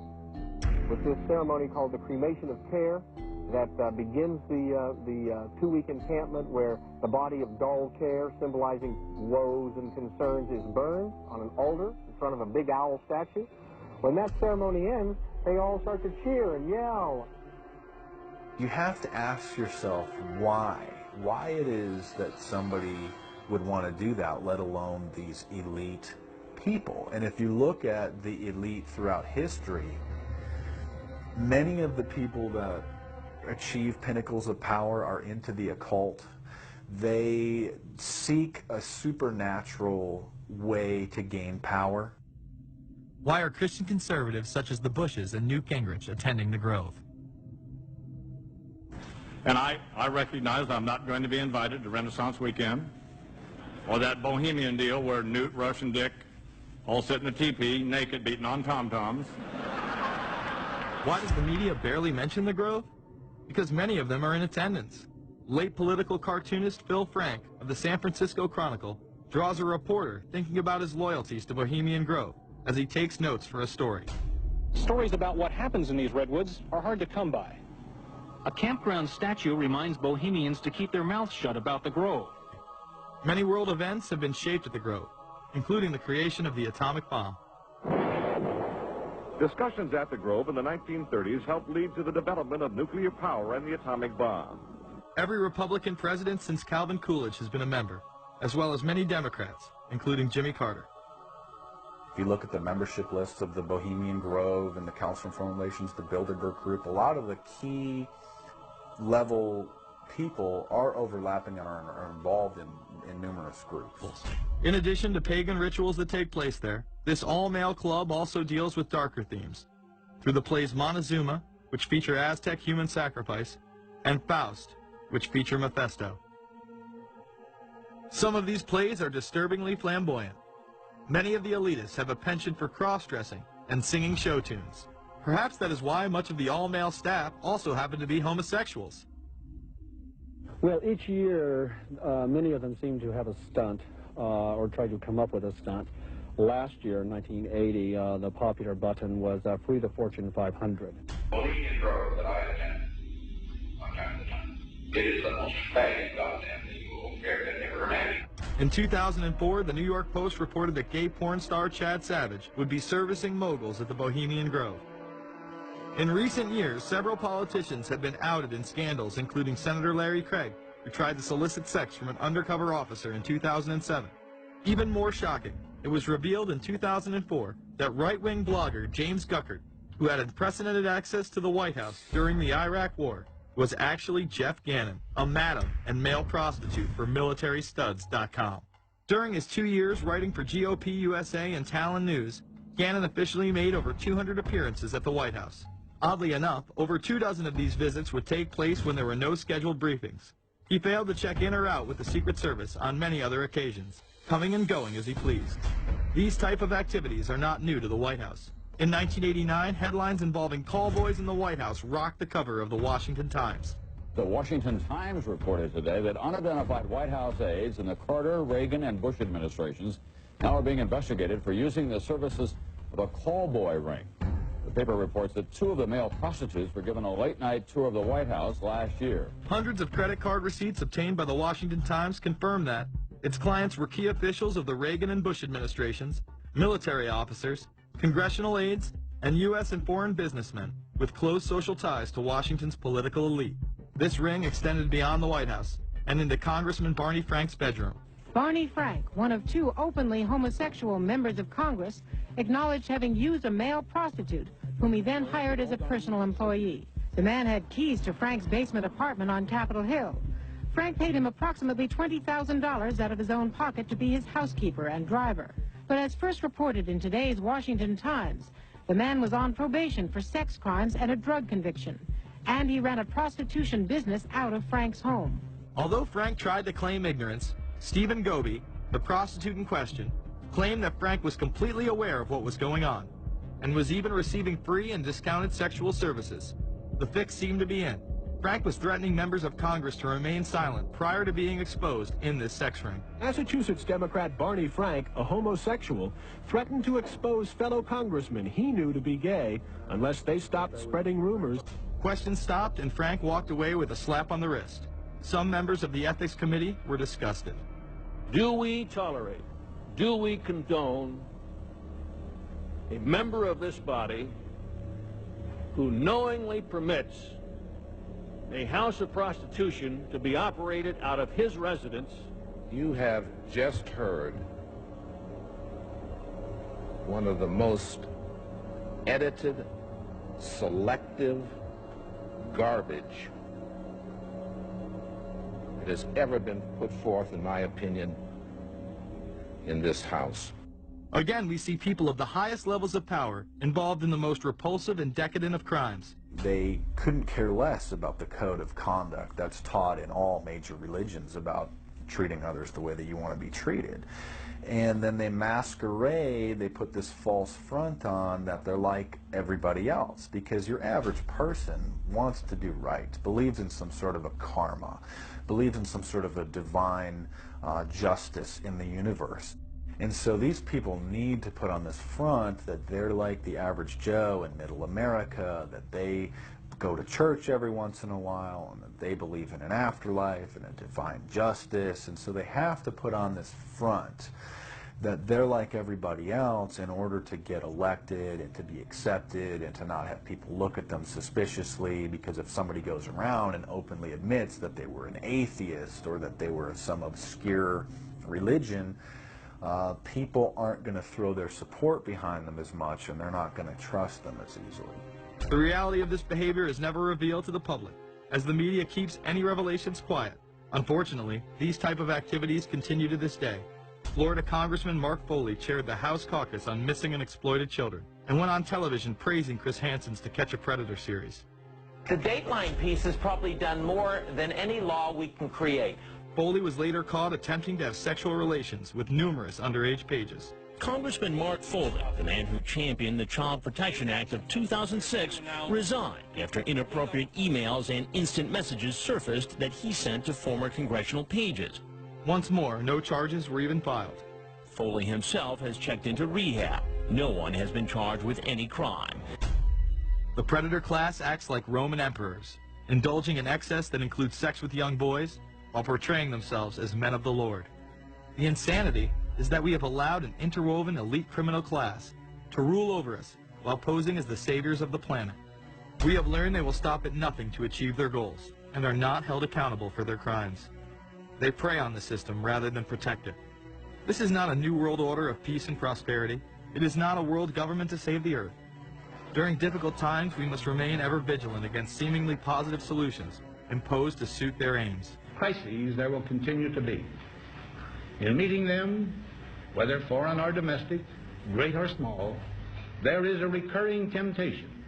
Speaker 25: With this ceremony called the cremation of care, that begins the 2-week encampment where the body of dull care, symbolizing woes and concerns, is burned on an altar in front of a big owl statue. When that ceremony ends, they all start to cheer and yell.
Speaker 18: You have to ask yourself why it is that somebody would want to do that, let alone these elite people. And if you look at the elite throughout history, many of the people that achieve pinnacles of power are into the occult. They seek a supernatural way to gain power.
Speaker 2: Why are Christian conservatives such as the Bushes and Newt Gingrich attending the Grove?
Speaker 10: And I recognize I'm not going to be invited to Renaissance Weekend or that Bohemian deal where Newt, Rush, and Dick all sit in a teepee naked beating on tom-toms.
Speaker 2: Why does the media barely mention the Grove? Because many of them are in attendance. Late political cartoonist Phil Frank of the San Francisco Chronicle draws a reporter thinking about his loyalties to Bohemian Grove as he takes notes for a story.
Speaker 26: Stories about what happens in these redwoods are hard to come by. A campground statue reminds Bohemians to keep their mouths shut about the Grove.
Speaker 2: Many world events have been shaped at the Grove, including the creation of the atomic bomb.
Speaker 27: Discussions at the Grove in the 1930s helped lead to the development of nuclear power and the atomic bomb.
Speaker 2: Every Republican president since Calvin Coolidge has been a member, as well as many Democrats, including Jimmy Carter.
Speaker 18: If you look at the membership lists of the Bohemian Grove and the Council on Foreign Relations, the Bilderberg Group, a lot of the key level people are overlapping and are involved in numerous groups.
Speaker 2: In addition to pagan rituals that take place there, this all-male club also deals with darker themes through the plays Montezuma, which feature Aztec human sacrifice, and Faust, which feature Mephisto. Some of these plays are disturbingly flamboyant. Many of the elitists have a penchant for cross-dressing and singing show tunes. Perhaps that is why much of the all-male staff also happen to be homosexuals.
Speaker 1: Well, each year, many of them seem to have a stunt or try to come up with a stunt. Last year, in 1980, the popular button was Free the Fortune 500.
Speaker 3: Bohemian Grove that I attend one time at a time. It is the most faggot goddamn thing you will ever imagine.
Speaker 2: In 2004, the New York Post reported that gay porn star Chad Savage would be servicing moguls at the Bohemian Grove. In recent years, several politicians have been outed in scandals, including Senator Larry Craig, who tried to solicit sex from an undercover officer in 2007. Even more shocking, it was revealed in 2004 that right-wing blogger James Guckert, who had unprecedented access to the White House during the Iraq War, was actually Jeff Gannon, a madam and male prostitute for MilitaryStuds.com. During his 2 years writing for GOP USA and Talon News, Gannon officially made over 200 appearances at the White House. Oddly enough, over 24 of these visits would take place when there were no scheduled briefings. He failed to check in or out with the Secret Service on many other occasions, coming and going as he pleased. These type of activities are not new to the White House. In 1989, headlines involving call boys in the White House rocked the cover of the Washington Times.
Speaker 21: The Washington Times reported today that unidentified White House aides in the Carter, Reagan, and Bush administrations now are being investigated for using the services of a call boy ring. The paper reports that 2 of the male prostitutes were given a late-night tour of the White House last year.
Speaker 2: Hundreds of credit card receipts obtained by the Washington Times confirm that its clients were key officials of the Reagan and Bush administrations, military officers, congressional aides, and U.S. and foreign businessmen with close social ties to Washington's political elite. This ring extended beyond the White House and into Congressman Barney Frank's bedroom.
Speaker 8: Barney Frank, one of 2 openly homosexual members of Congress, acknowledged having used a male prostitute, whom he then hired as a personal employee. The man had keys to Frank's basement apartment on Capitol Hill. Frank paid him approximately $20,000 out of his own pocket to be his housekeeper and driver. But as first reported in today's Washington Times, the man was on probation for sex crimes and a drug conviction, and he ran a prostitution business out of Frank's home.
Speaker 2: Although Frank tried to claim ignorance, Stephen Goby, the prostitute in question, claimed that Frank was completely aware of what was going on, and was even receiving free and discounted sexual services. The fix seemed to be in. Frank was threatening members of Congress to remain silent prior to being exposed in this sex ring.
Speaker 11: Massachusetts Democrat Barney Frank, a homosexual, threatened to expose fellow congressmen he knew to be gay unless they stopped spreading rumors.
Speaker 2: Questions stopped, and Frank walked away with a slap on the wrist. Some members of the Ethics Committee were disgusted.
Speaker 19: Do we tolerate, do we condone a member of this body who knowingly permits a house of prostitution to be operated out of his residence?
Speaker 22: You have just heard one of the most edited, selective garbage that has ever been put forth, in my opinion, in this House.
Speaker 2: Again, we see people of the highest levels of power involved in the most repulsive and decadent of crimes.
Speaker 18: They couldn't care less about the code of conduct that's taught in all major religions about treating others the way that you want to be treated. And then they masquerade, they put this false front on that they're like everybody else, because your average person wants to do right, believes in some sort of a karma, believes in some sort of a divine justice in the universe. And so these people need to put on this front that they're like the average Joe in middle America, that they go to church every once in a while, and that they believe in an afterlife and a divine justice. And so they have to put on this front that they're like everybody else in order to get elected and to be accepted and to not have people look at them suspiciously, because if somebody goes around and openly admits that they were an atheist or that they were some obscure religion, people aren't going to throw their support behind them as much, and they're not going to trust them as easily.
Speaker 2: The reality of this behavior is never revealed to the public. as the media keeps any revelations quiet. Unfortunately, these type of activities continue to this day. Florida Congressman Mark Foley chaired the House caucus on missing and exploited children and went on television praising Chris Hansen's To Catch a Predator series.
Speaker 4: The Dateline piece has probably done more than any law we can create.
Speaker 2: Foley was later caught attempting to have sexual relations with numerous underage pages.
Speaker 7: Congressman Mark Foley, the man who championed the Child Protection Act of 2006, resigned after inappropriate emails and instant messages surfaced that he sent to former congressional pages.
Speaker 2: Once more, no charges were even filed.
Speaker 7: Foley himself has checked into rehab. No one has been charged with any crime.
Speaker 2: The predator class acts like Roman emperors, indulging in excess that includes sex with young boys while portraying themselves as men of the Lord. The insanity is that we have allowed an interwoven elite criminal class to rule over us while posing as the saviors of the planet. We have learned they will stop at nothing to achieve their goals and are not held accountable for their crimes. They prey on the system rather than protect it. This is not a new world order of peace and prosperity. It is not a world government to save the earth. During difficult times, we must remain ever vigilant against seemingly positive solutions imposed to suit their aims.
Speaker 10: Crises there will continue to be. In meeting them, whether foreign or domestic, great or small, there is a recurring temptation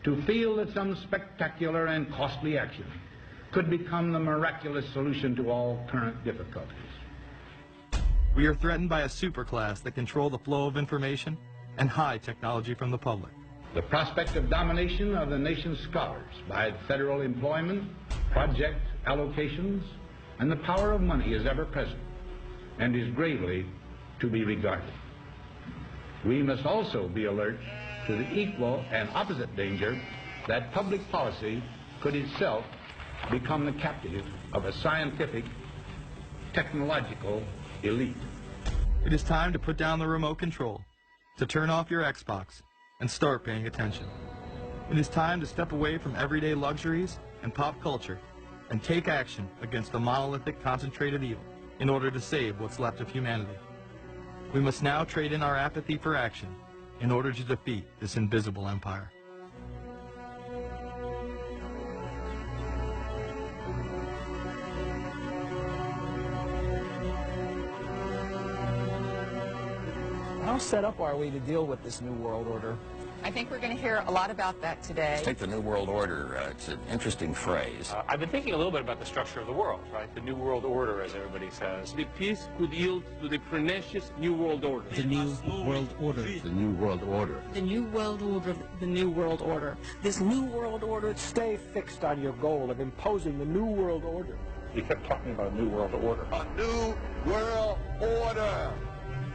Speaker 10: to feel that some spectacular and costly action could become the miraculous solution to all current difficulties.
Speaker 2: We are threatened by a superclass that control the flow of information and hide technology from the public.
Speaker 10: The prospect of domination of the nation's scholars by federal employment, project allocations, and the power of money is ever present and is gravely to be regarded. We must also be alert to the equal and opposite danger that public policy could itself become the captive of a scientific, technological elite.
Speaker 2: It is time to put down the remote control, to turn off your Xbox, and start paying attention. It is time to step away from everyday luxuries and pop culture and take action against the monolithic concentrated evil in order to save what's left of humanity. We must now trade in our apathy for action in order to defeat this invisible empire.
Speaker 9: How set up are we to deal with this new world order?
Speaker 12: I think we're going to hear a lot about that today.
Speaker 13: I think the New World Order, it's an interesting phrase.
Speaker 14: I've been thinking a little bit about the structure of the world, right? The New World Order, as everybody says.
Speaker 23: The peace could yield to the pernicious New World Order.
Speaker 28: The New World Order.
Speaker 13: The New World Order.
Speaker 28: The New World Order.
Speaker 12: The New World Order.
Speaker 28: This New World Order.
Speaker 11: Stay fixed on your goal of imposing the New World Order.
Speaker 14: You kept talking about a New World Order.
Speaker 29: A New World Order.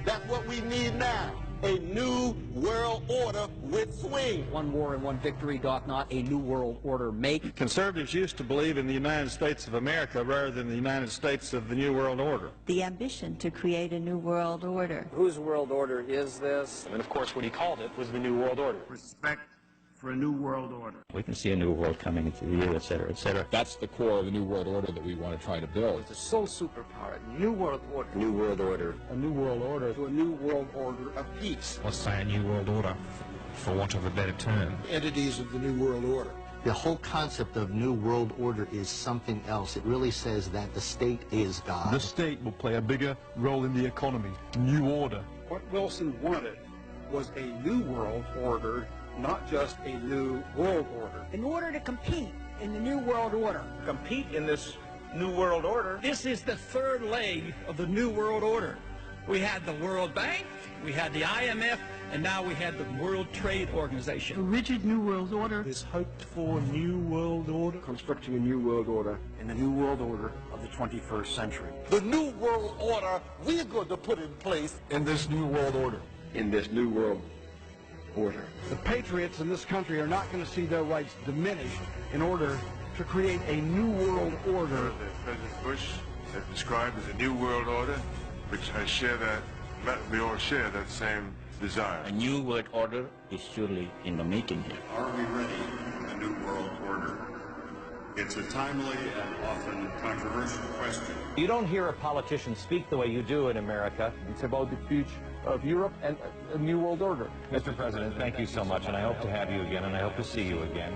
Speaker 29: That's what we need now. A new world order with swing.
Speaker 30: One war and one victory doth not a new world order make.
Speaker 31: Conservatives used to believe in the United States of America rather than the United States of the New World Order.
Speaker 32: The ambition to create a new world order.
Speaker 26: Whose world order is this?
Speaker 14: And of course what he called it was the New World Order.
Speaker 29: Respect for a new world order.
Speaker 6: We can see a new world coming into view, et cetera, et cetera.
Speaker 21: That's the core of the New World Order that we want to try to build.
Speaker 9: It's a sole superpower, new world order.
Speaker 21: New World Order.
Speaker 11: A new world order.
Speaker 29: To a new world order of peace.
Speaker 14: Let's say a New World Order, for want of a better term.
Speaker 29: Entities of the new world order.
Speaker 33: The whole concept of New World Order is something else. It really says that the state is God.
Speaker 34: The state will play a bigger role in the economy. New order.
Speaker 35: What Wilson wanted was a new world order, not just a new world order.
Speaker 28: In order to compete in the New World Order.
Speaker 35: Compete in this new world order.
Speaker 30: This is the third leg of the New World Order. We had the World Bank, we had the IMF, and now we had the World Trade Organization.
Speaker 28: A rigid New World Order.
Speaker 34: This hoped for New World Order.
Speaker 11: Constructing a new world order in the new world order of the 21st century.
Speaker 29: The new world order we're going to put in place
Speaker 34: in this new world order.
Speaker 35: In this new world order.
Speaker 11: The patriots in this country are not going to see their rights diminished in order to create a new world order.
Speaker 36: President Bush has described as a new world order, which we all share that same desire.
Speaker 6: A new world order is surely in the making here.
Speaker 37: Are we ready for the new world order? It's a timely and often controversial question.
Speaker 4: You don't hear a politician speak the way you do in America.
Speaker 11: It's about the future of Europe and a new world order.
Speaker 4: Mr. President, thank you so much, and I hope to have you again, and I hope to see you again.